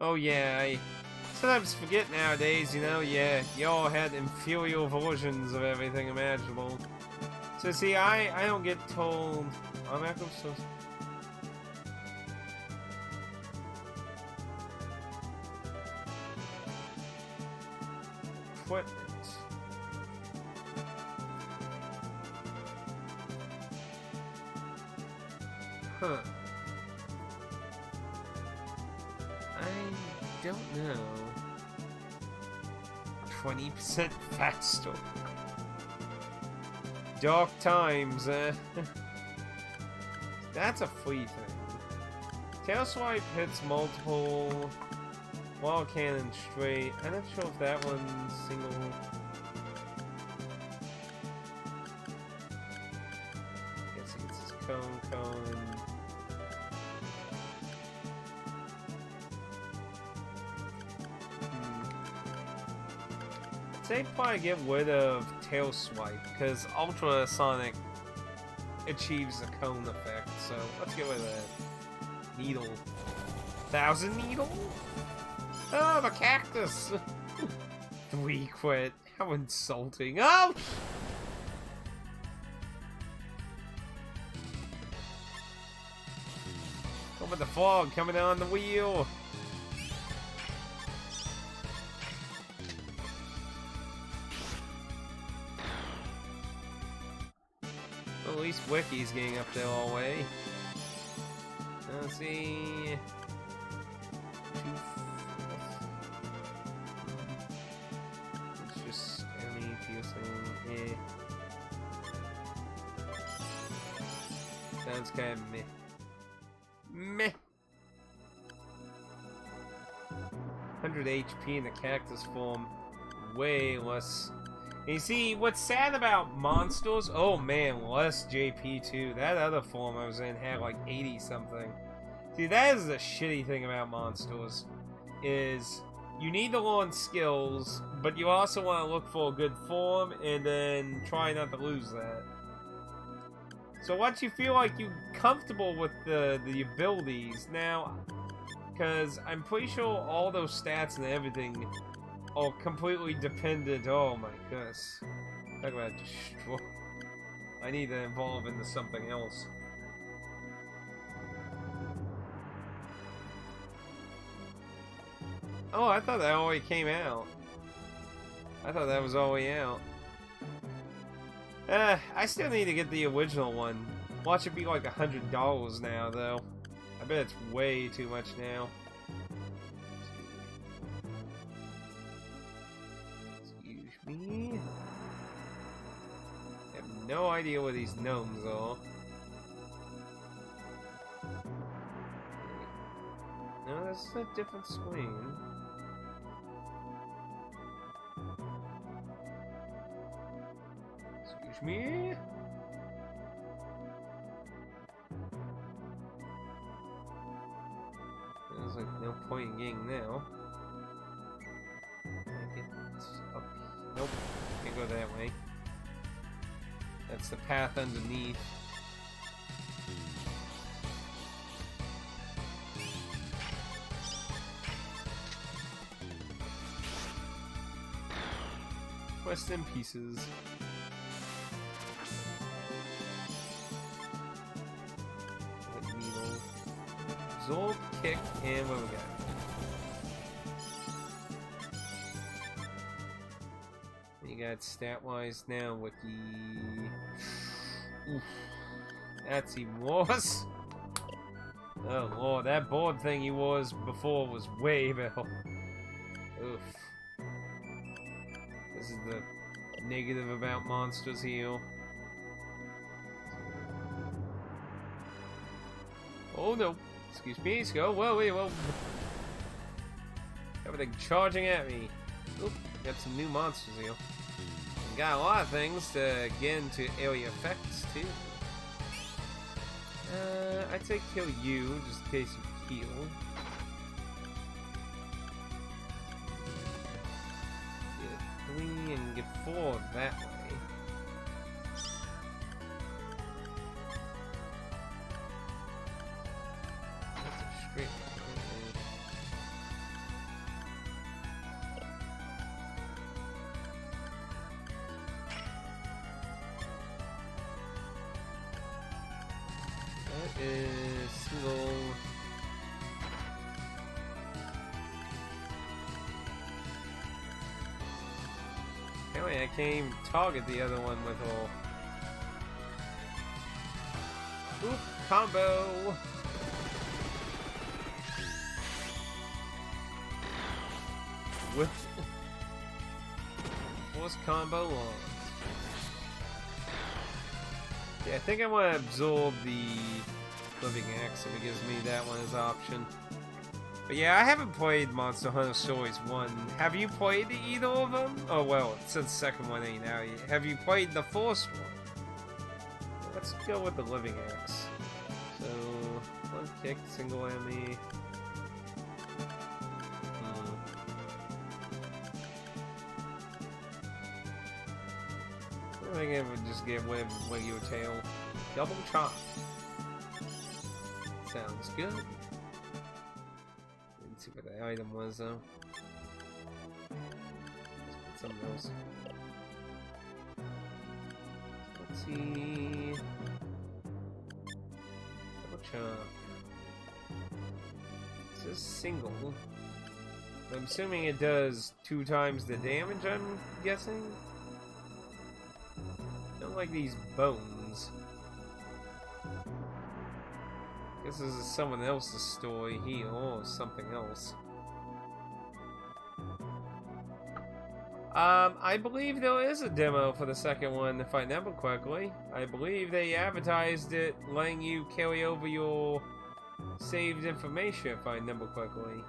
Oh yeah, I sometimes forget nowadays, you know, yeah, y'all had inferior versions of everything imaginable. So see, I don't get told... I'm not so... Equipment. Huh. I don't know. 20% faster. Dark times, That's a free thing. Tail swipe hits multiple. Wall cannon straight. I'm not sure if that one's single. Guess he gets his cone. They probably get rid of tail swipe because ultrasonic achieves a cone effect. So let's get rid of that. Needle. 1,000 needle? Oh, the cactus! 3 quit. How insulting. Oh! Come with the fog coming on the wheel. Well, at least Wiki's getting up there all the way. Let's see. It's just enemy piercing. Sounds kind of meh. Meh. 100 HP in the cactus form. Way less. And you see, what's sad about monsters, oh man, less JP too. That other form I was in had like 80 something. See, that is the shitty thing about monsters, is you need to learn skills, but you also want to look for a good form, and then try not to lose that. So once you feel like you're comfortable with the abilities, now, because I'm pretty sure all those stats and everything are completely dependent. Oh my goodness. Talk about destroy. I need to evolve into something else. Oh, I thought that already came out. I thought that was all the way out. I still need to get the original one. Watch it be like $100 now, though. I bet it's way too much now. Excuse me. I have no idea where these gnomes are. No, that's a different screen. Excuse me. There's like no point in getting now. I get up. Nope, can't go that way. That's the path underneath. Quest in pieces. Needle. Absorb, kick, and what we got? You got stat-wise now, Wiki. Oof. That's even worse. Oh lord, that board thing he was before was way better. Oof. This is the negative about monsters here. Oh no. Excuse me, go. Whoa, wait, whoa. Everything charging at me. Oop, got some new monsters here. And got a lot of things to get into area effects too. I'd say kill you, just in case you heal. Get 3 and get 4 that way. That's a straight line. That is single. Apparently I can't even target the other one with all. Oop, combo! With force combo on. Yeah, I think I want to absorb the living axe if it gives me that one as option. But yeah, I haven't played Monster Hunter Stories 1. Have you played either of them? Oh well, since the second one ain't out yet. Have you played the first one? Let's go with the living axe. So, one kick, single enemy. I think it would just get with your tail. Double chop. Sounds good. Let's see what the item was though. Let's put something else. Let's see. Double chop. This is single. I'm assuming it does 2 times the damage, I'm guessing? Don't like these bones. Guess this is someone else's story here, or something else. I believe there is a demo for the second one, if I remember correctly. I believe they advertised it, letting you carry over your saved information, if I remember correctly.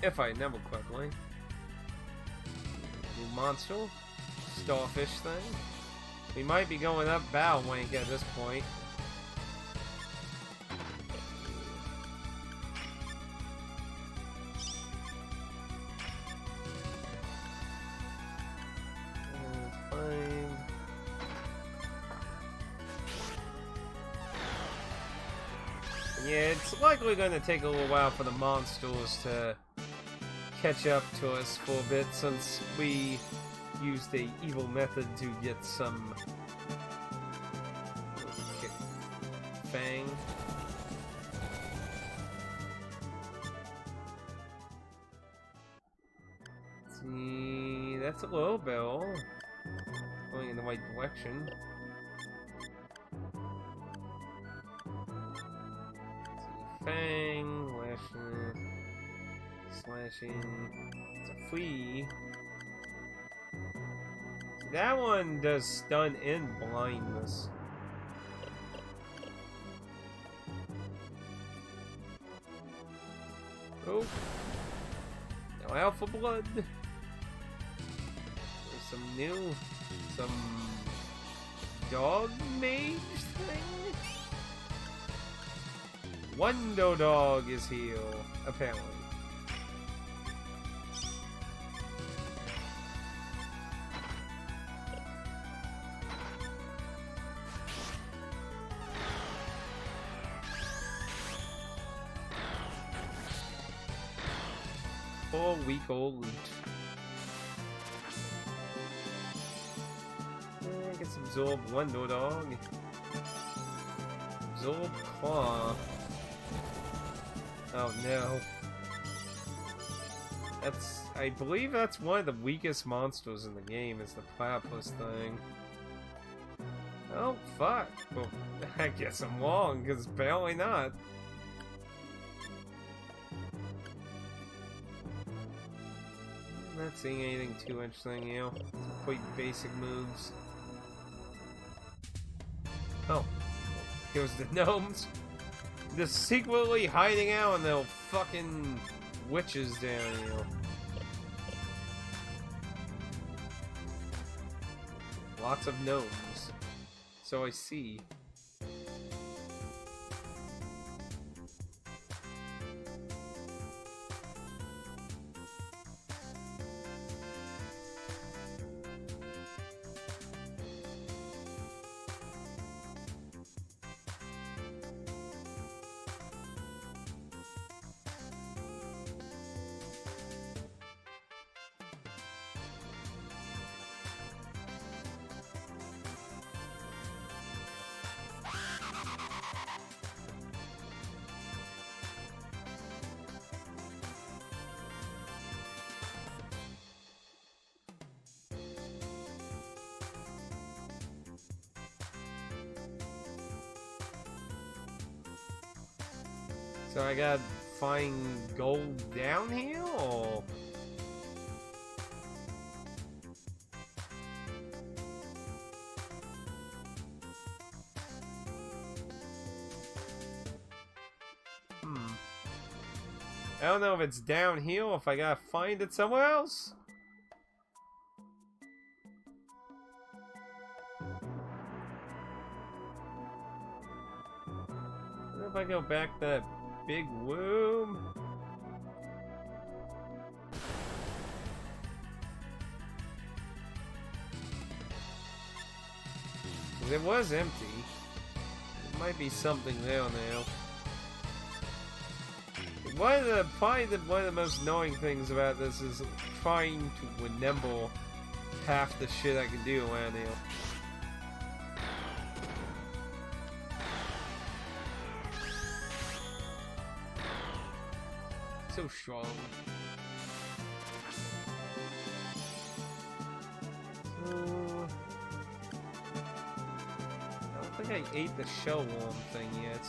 If I remember correctly. New monster. Starfish thing. We might be going up Bow Wank at this point. Fine. Yeah, it's likely going to take a little while for the monsters to catch up to us for a bit, since we used the evil method to get some fang. See, that's a low bell. Going in the right direction. See, Fang, slashing. It's a flea. That one does stun and blindness. Oh. No alpha blood. There's some dog mage thing. Wando dog is here, apparently. Poor week-old loot. I guess absorb Wando dog. Absorb claw. Oh no. I believe that's one of the weakest monsters in the game, is the platypus thing. Oh, fuck. Well, I guess I'm wrong, because apparently not. I'm not seeing anything too interesting, you know? Some quite basic moves. Oh. Here's the gnomes. Just secretly hiding out in the fucking witches down here. Lots of gnomes. So I see. So I gotta find gold down here, or? I don't know if it's down here or if I gotta find it somewhere else. What if I go back to that big room? It was empty. There might be something there now. Probably one of the most annoying things about this is trying to remember half the shit I can do around here. So strong. So, I don't think I ate the shell worm thing yet.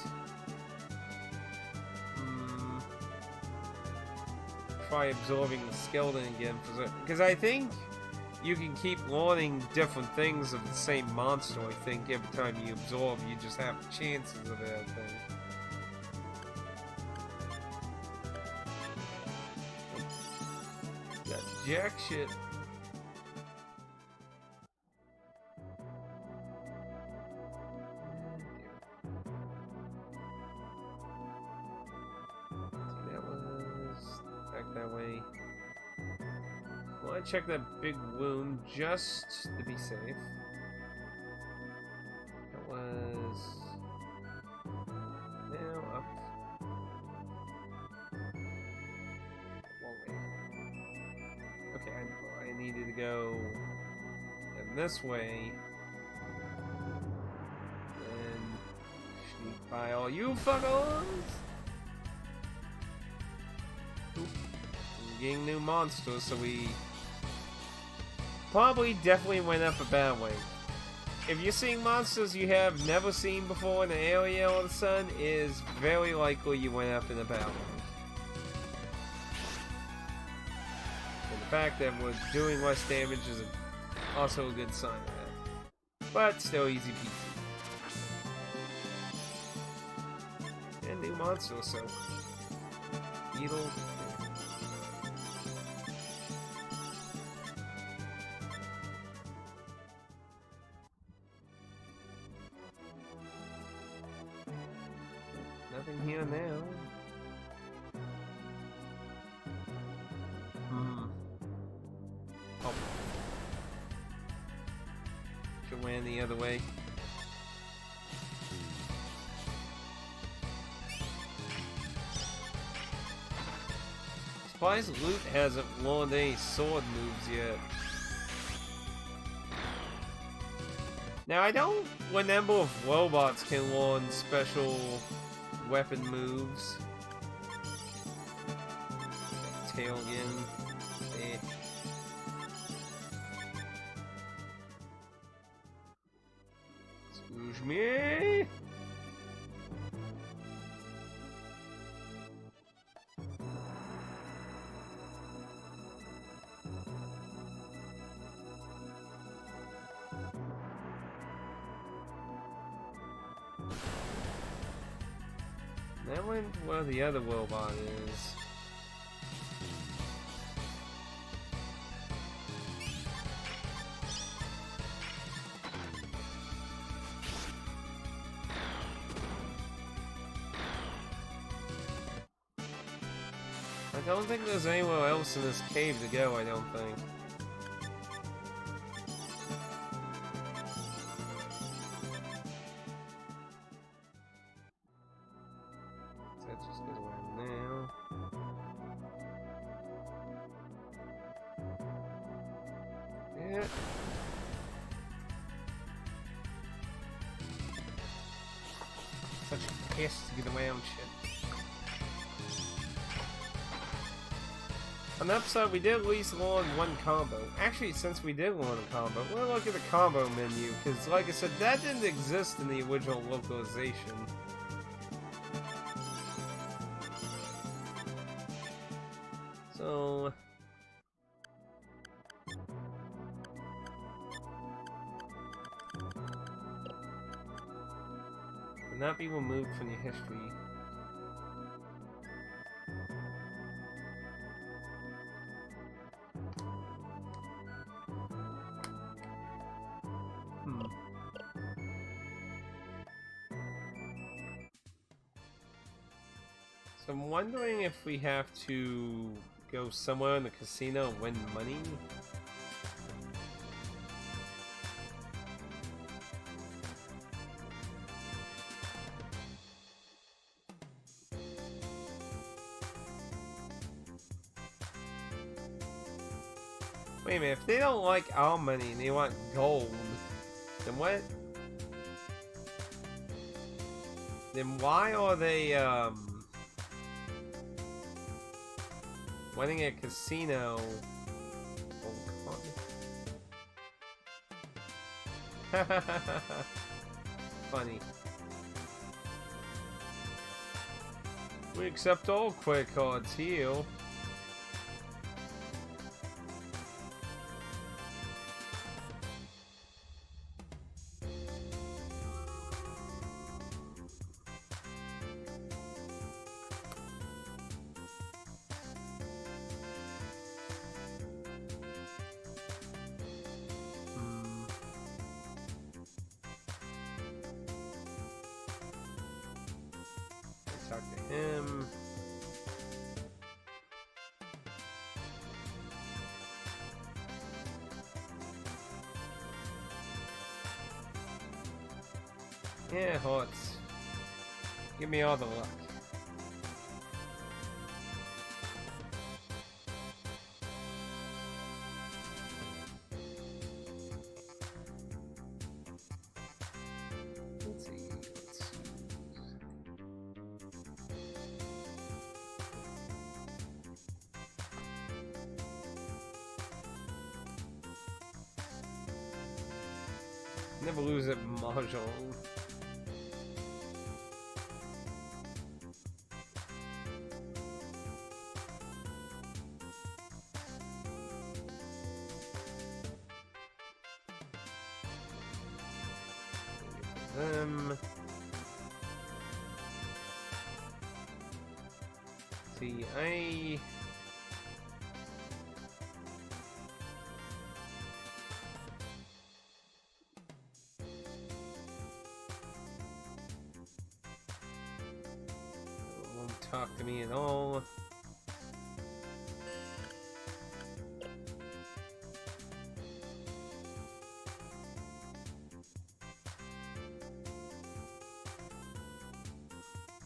Try absorbing the skeleton again, because I think you can keep learning different things of the same monster. I think every time you absorb, you just have chances of it, I think. That's jack shit. Check that big wound just to be safe. That was now up. Okay, I needed to go this way and sneak by all you fuckers. Oop. We're getting new monsters, so we probably definitely went up a battle rank. If you're seeing monsters you have never seen before in an area all of a sudden, it is very likely you went up in a battle rank. And the fact that we're doing less damage is also a good sign of that. But still easy peasy. And new monster, so beetle. Nothing here now. Oh. Should win the other way. Surprised Loot hasn't learned any sword moves yet. Now I don't remember if robots can learn special weapon moves. Tail again. Eh. Excuse me. That went where the other robot is. I don't think there's anywhere else in this cave to go, I don't think. That just goes around now. Yeah. Such a piss to get around shit. On the episode, we did at least learn one combo. Actually, since we did learn a combo, we'll look at the combo menu, because like I said, that didn't exist in the original localization. So... will not be removed from your history. So I'm wondering if we have to go somewhere in the casino and win money. Wait a minute, if they don't like our money and they want gold, then what? Then why are they, winning a casino? Oh, come on. Funny. We accept all credit cards here. Talk to him. Yeah, hearts. Give me all the luck. Let's see. Never lose at Mahjong. See, I won't talk to me at all.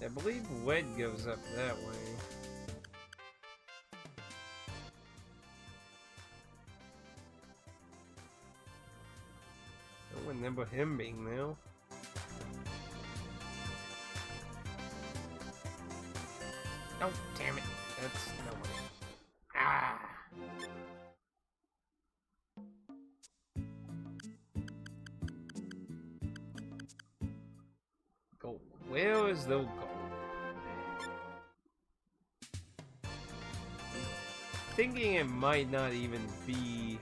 I believe lead goes up that way. I don't remember him being there. Oh, damn it. That's no way. Ah! Gold. Where is the gold? Thinking it might not even be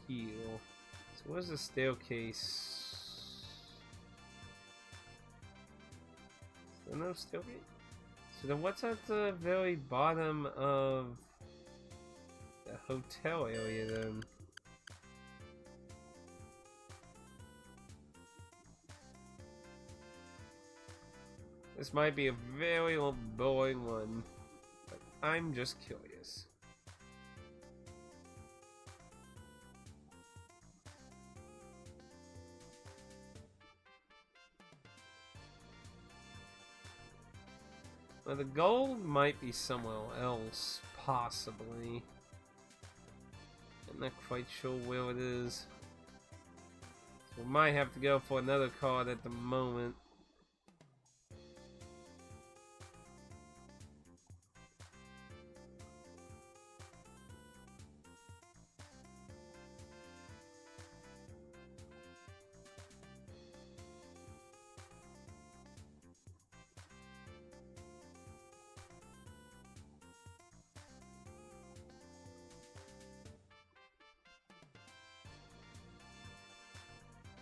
here. So where's the staircase? Is there no staircase? So then what's at the very bottom of the hotel area then? This might be a very boring one, but I'm just curious. Well, the gold might be somewhere else, possibly. I'm not quite sure where it is. So we might have to go for another card at the moment.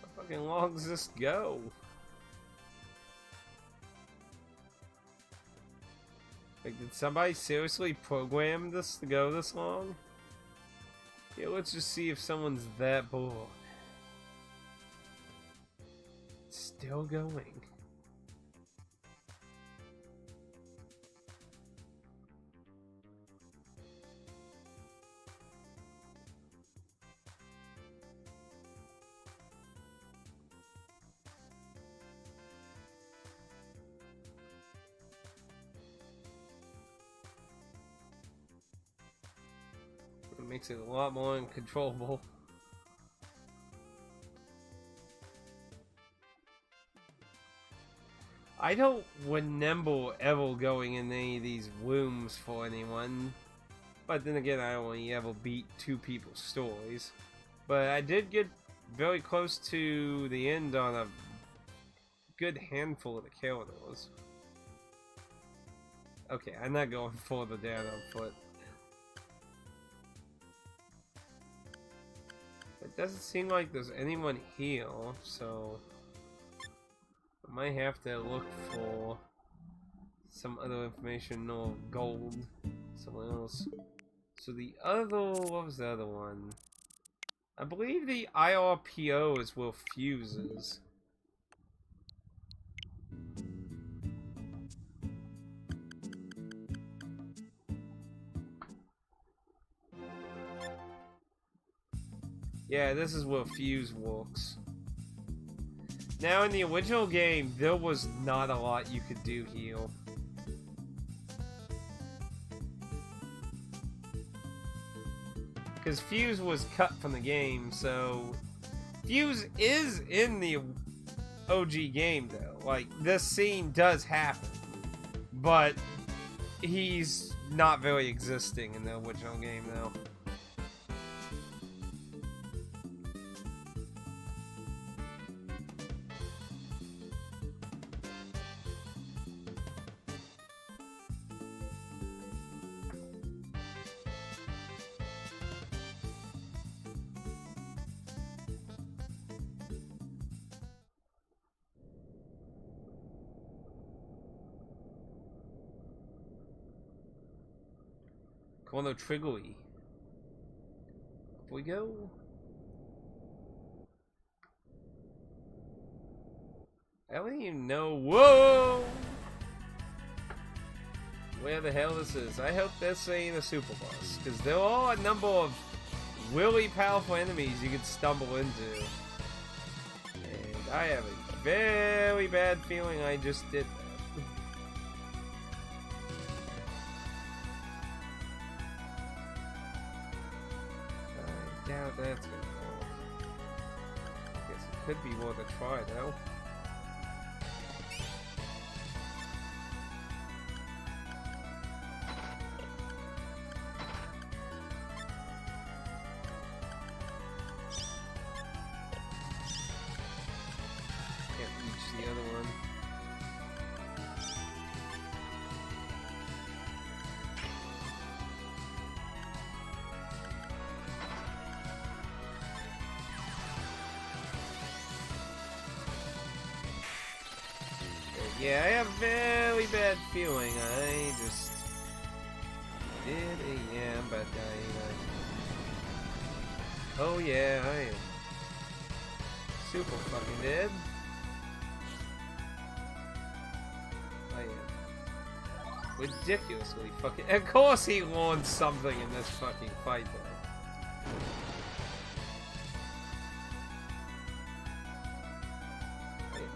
How fucking long does this go? Like, did somebody seriously program this to go this long? Yeah, let's just see if someone's that bored. It's still going. It makes it a lot more uncontrollable. I don't remember ever going in any of these rooms for anyone. But then again, I only ever beat 2 people's stories. But I did get very close to the end on a good handful of the corridors. Okay, I'm not going further down on foot. It doesn't seem like there's anyone here, so I might have to look for some other information or gold somewhere else. So the other, what was the other one? I believe the IRPO is where Fuse is. Yeah, this is where Fuse works. Now, in the original game, there was not a lot you could do here. Because Fuse was cut from the game, so... Fuse is in the OG game, though. Like, this scene does happen. But he's not very existing in the original game, though. Chrono Triggery. Up we go. I don't even know. Whoa! Where the hell this is. I hope this ain't a super boss, because there are a number of really powerful enemies you could stumble into. And I have a very bad feeling I just did that. I doubt that's gonna work. I guess it could be worth a try though. Yeah, I have a very bad feeling. I just did a yeah, but oh yeah, I am super fucking dead. I am ridiculously fucking. Of course, he learned something in this fucking fight, though.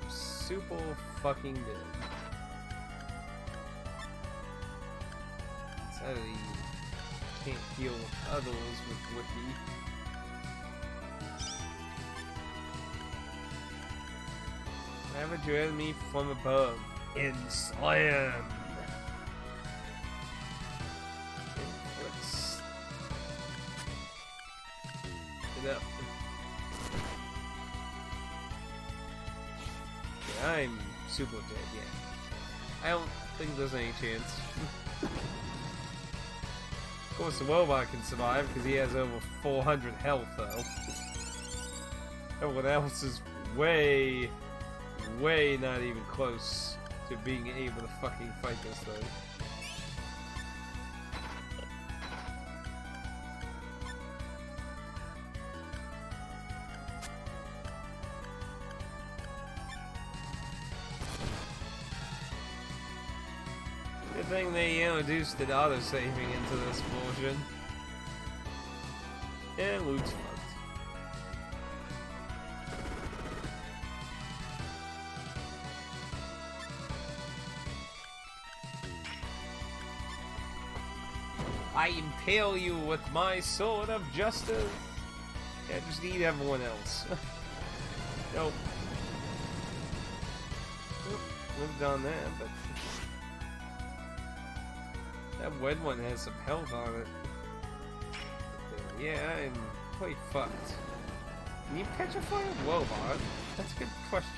Super fucking good. Sadly, can't heal others with Wiki. Average your enemy from above. In slam. Let's get up. I'm super dead, yeah. I don't think there's any chance. Of course, the robot can survive because he has over 400 health, though. Everyone else is way not even close to being able to fucking fight this thing. Good thing they introduced the auto-saving into this version. And loot's fucked. I impale you with my sword of justice. Yeah, just eat everyone else. Nope. Would have done that, but that red one has some health on it. Yeah, I'm quite fucked. Can you petrify a robot? That's a good question.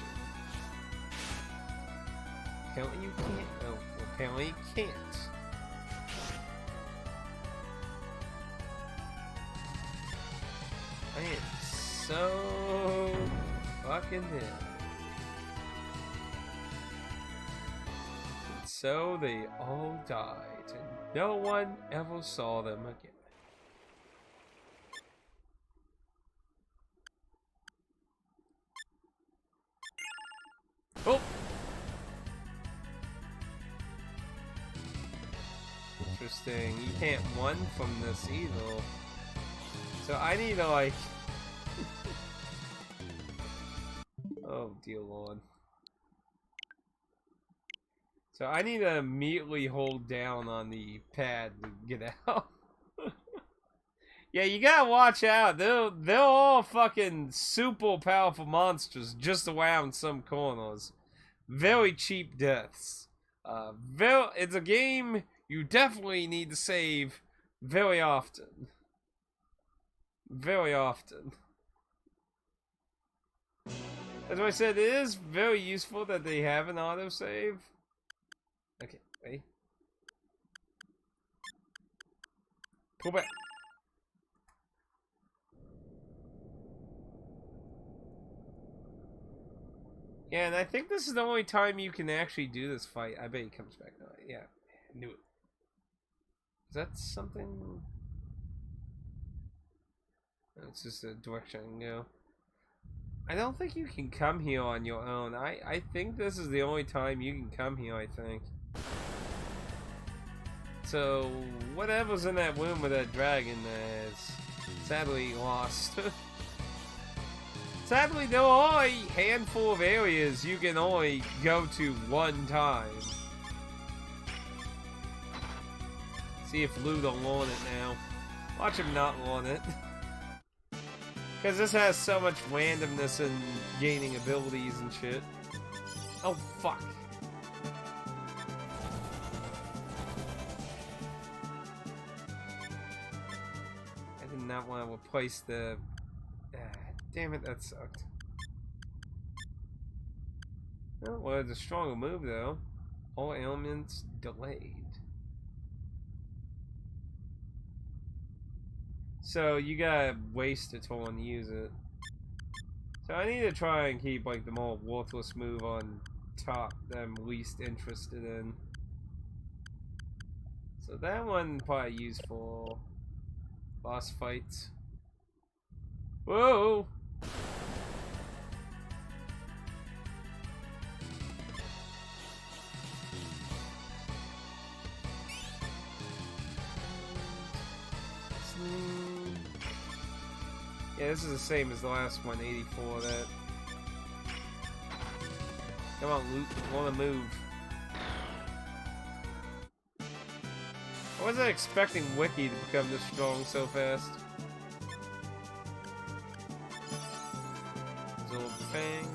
Apparently you can't. Oh, apparently you can't. I am so fucking dead. And so they all died, and no one ever saw them again. Oh! Interesting. You can't run from this either. So I need to like... oh dear lord. So I need to immediately hold down on the pad to get out. Yeah, you gotta watch out. They're all fucking super powerful monsters just around some corners. Very cheap deaths. It's a game you definitely need to save very often. Very often. As I said, it is very useful that they have an autosave. Okay, ready? Pull back. Yeah, and I think this is the only time you can actually do this fight. I bet he comes back now. Yeah, I knew it. Is that something? It's just a direction I can go. I don't think you can come here on your own. I think this is the only time you can come here, I think. So, whatever's in that room with that dragon is sadly lost. Sadly, there are a handful of areas you can only go to one time. See if Lou don't learn it now. Watch him not learn it. Because this has so much randomness in gaining abilities and shit. Oh, fuck. I did not want to replace the... damn it, that sucked. Oh, well, it's a stronger move, though. All elements delayed. So, you gotta waste a turn to use it. So, I need to try and keep, like, the more worthless move on top that I'm least interested in. So, that one probably used for boss fights. Whoa! Yeah, this is the same as the last one, 84. That. Come on, Luke, wanna move. I wasn't expecting Wiki to become this strong so fast. Zord Fang.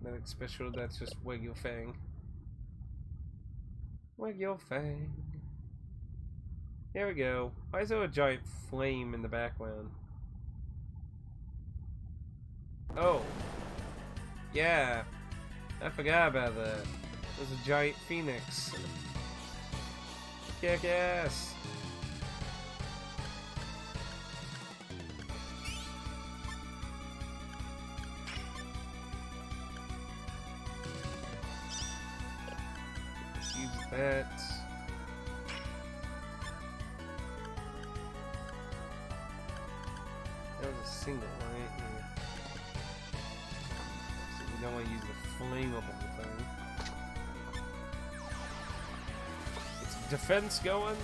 Medic special, that's just Wig Your Fang. Wig Your Fang. Here we go. Why is there a giant flame in the background? Oh. Yeah. I forgot about that. There's a giant phoenix. Kick ass. Use that. That was a single, right? Yeah. So we don't want to use the flammable thing. It's defense going.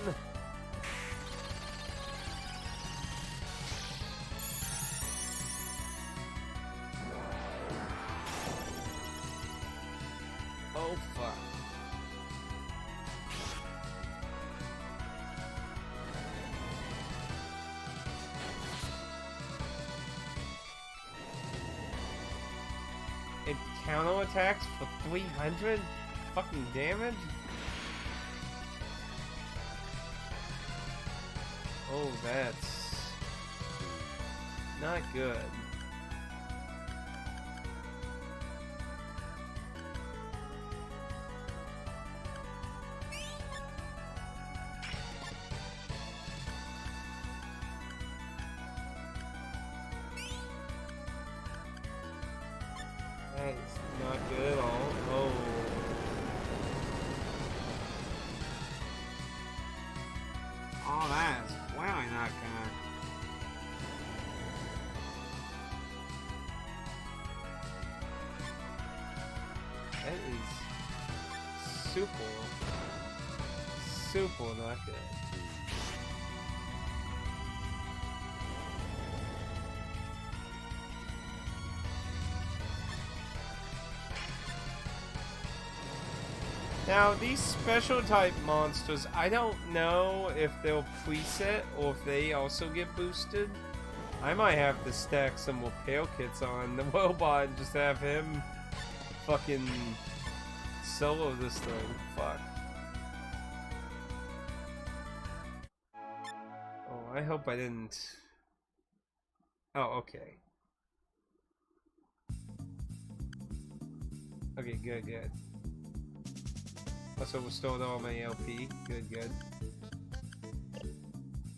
Oh fuck. It counterattacks for 300 fucking damage? Oh, that's not good. That is not good at all. Oh. Oh, that is really not good. That is super not good. Now, these special type monsters, I don't know if they'll preset or if they also get boosted. I might have to stack some repair kits on the robot and just have him fucking solo this thing. Fuck. Oh, I hope I didn't... Oh, okay. Okay, good. Also restored all my LP. Good.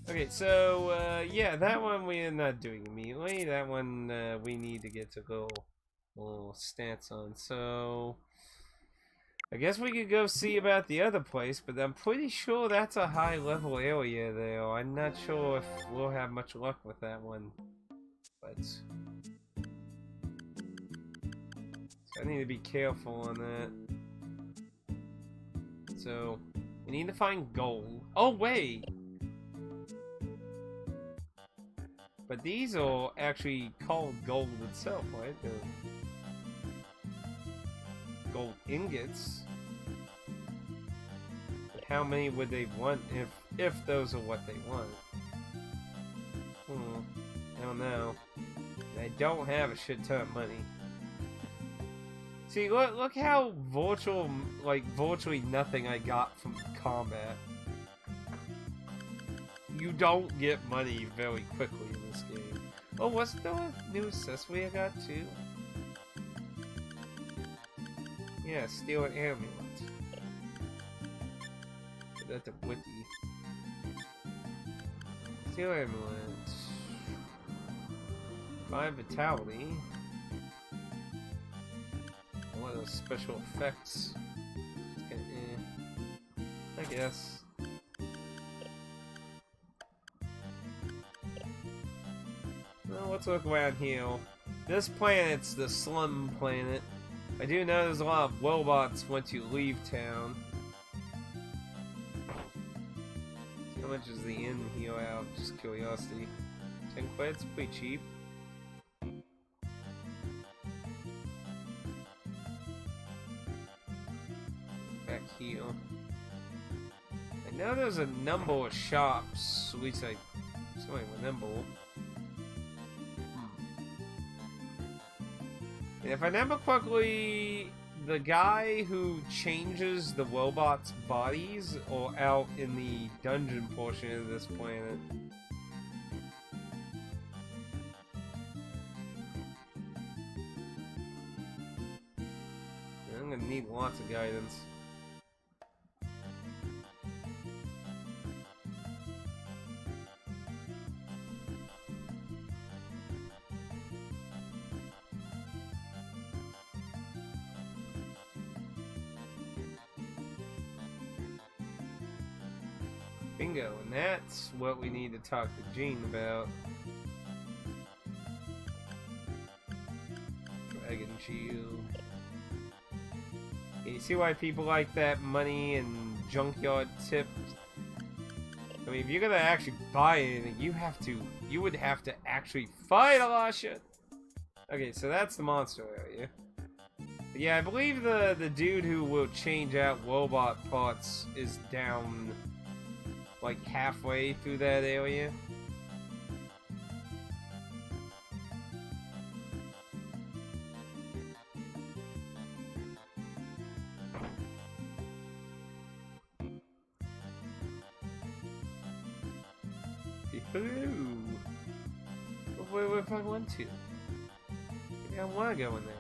Okay, so, yeah, that one we're not doing immediately. That one, we need to get to little stance on. So, I guess we could go see about the other place, but I'm pretty sure that's a high-level area there. I'm not sure if we'll have much luck with that one. But so I need to be careful on that. So, we need to find gold. Oh, wait! But these are actually called gold itself, right? The gold ingots. But how many would they want if those are what they want? I don't know. I don't have a shit ton of money. See, look how virtually nothing I got from combat. You don't get money very quickly in this game. Oh, what's the new accessory I got too? Yeah, steal an amulet. That's a wiki. Steal amulet. 5 vitality. One of those special effects. I guess. Well, let's look around here. This planet's the slum planet. I do know there's a lot of robots once you leave town. How much is the inn here out? Just curiosity. 10 credits? Pretty cheap. Back here. I know there's a number of shops, at least I remember. And if I remember correctly, the guy who changes the robots' bodies are out in the dungeon portion of this planet. I'm gonna need lots of guidance. Bingo, and that's what we need to talk to Gene about. Dragon Shield. You see why people like that money and junkyard tips? I mean, if you're gonna actually buy anything, you would have to actually fight a lot of shit. Okay, so that's the monster area. But yeah, I believe the dude who will change out robot parts is down like halfway through that area. Hello. Where if I want to? Maybe I want to go in there.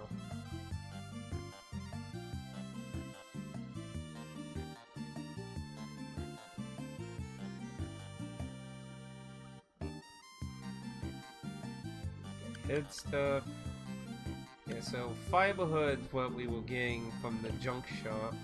Head stuff. Yeah, so fiberhood's what we were getting from the junk shop.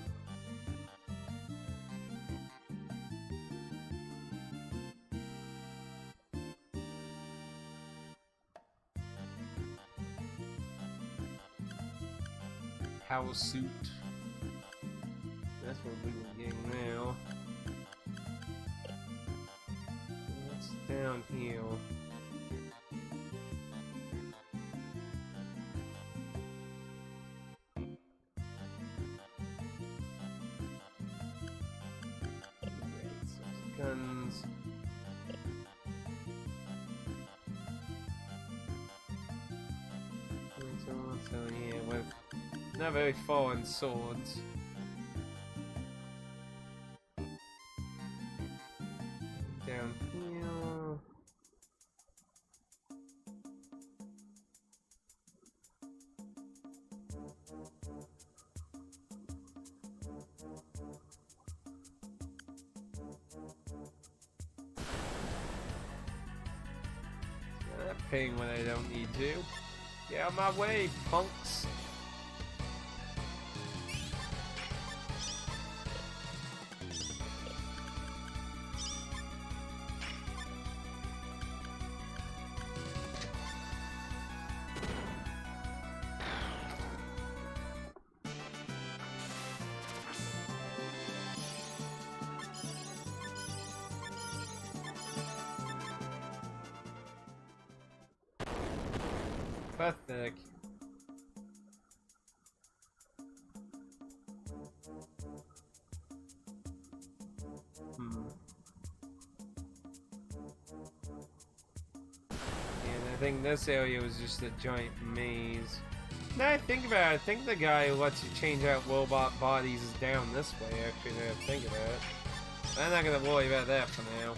Power suit. That's what we were getting now. What's down here? Guns. So yeah, with not very foreign swords. Down here. a ping when I don't need to. Get out of my way, punks. Pathetic. And I think this area was just a giant maze. Now I think about it, I think the guy who lets you change out robot bodies is down this way, actually, now I think about it. I'm not gonna worry about that for now.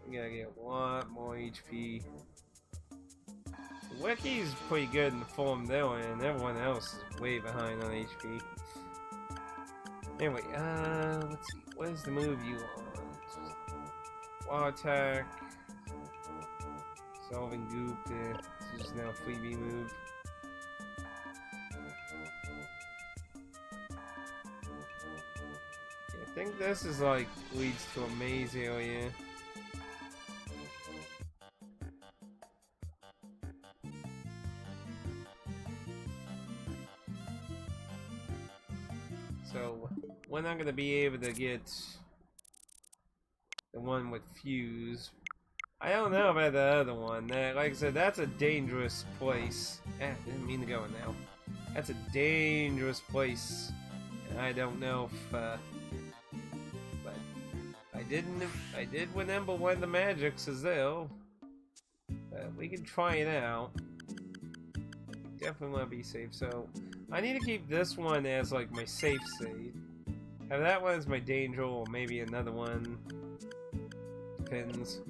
We gotta get a lot more HP. The Wiki's pretty good in the form they're in, everyone else is way behind on HP. Anyway, let's see, what is the move you want? Wall attack, solving goop, this is now a freebie move. Yeah, I think this is like, leads to a maze area. So, we're not gonna be able to get the one with fuse. I don't know about the other one. Like I said, that's a dangerous place. Didn't mean to go in now. That's a dangerous place. And I don't know if, but I did remember one of the magics is there. We can try it out. Definitely want to be safe, so I need to keep this one as like my safe state. Have that one as my danger, or maybe another one. Depends.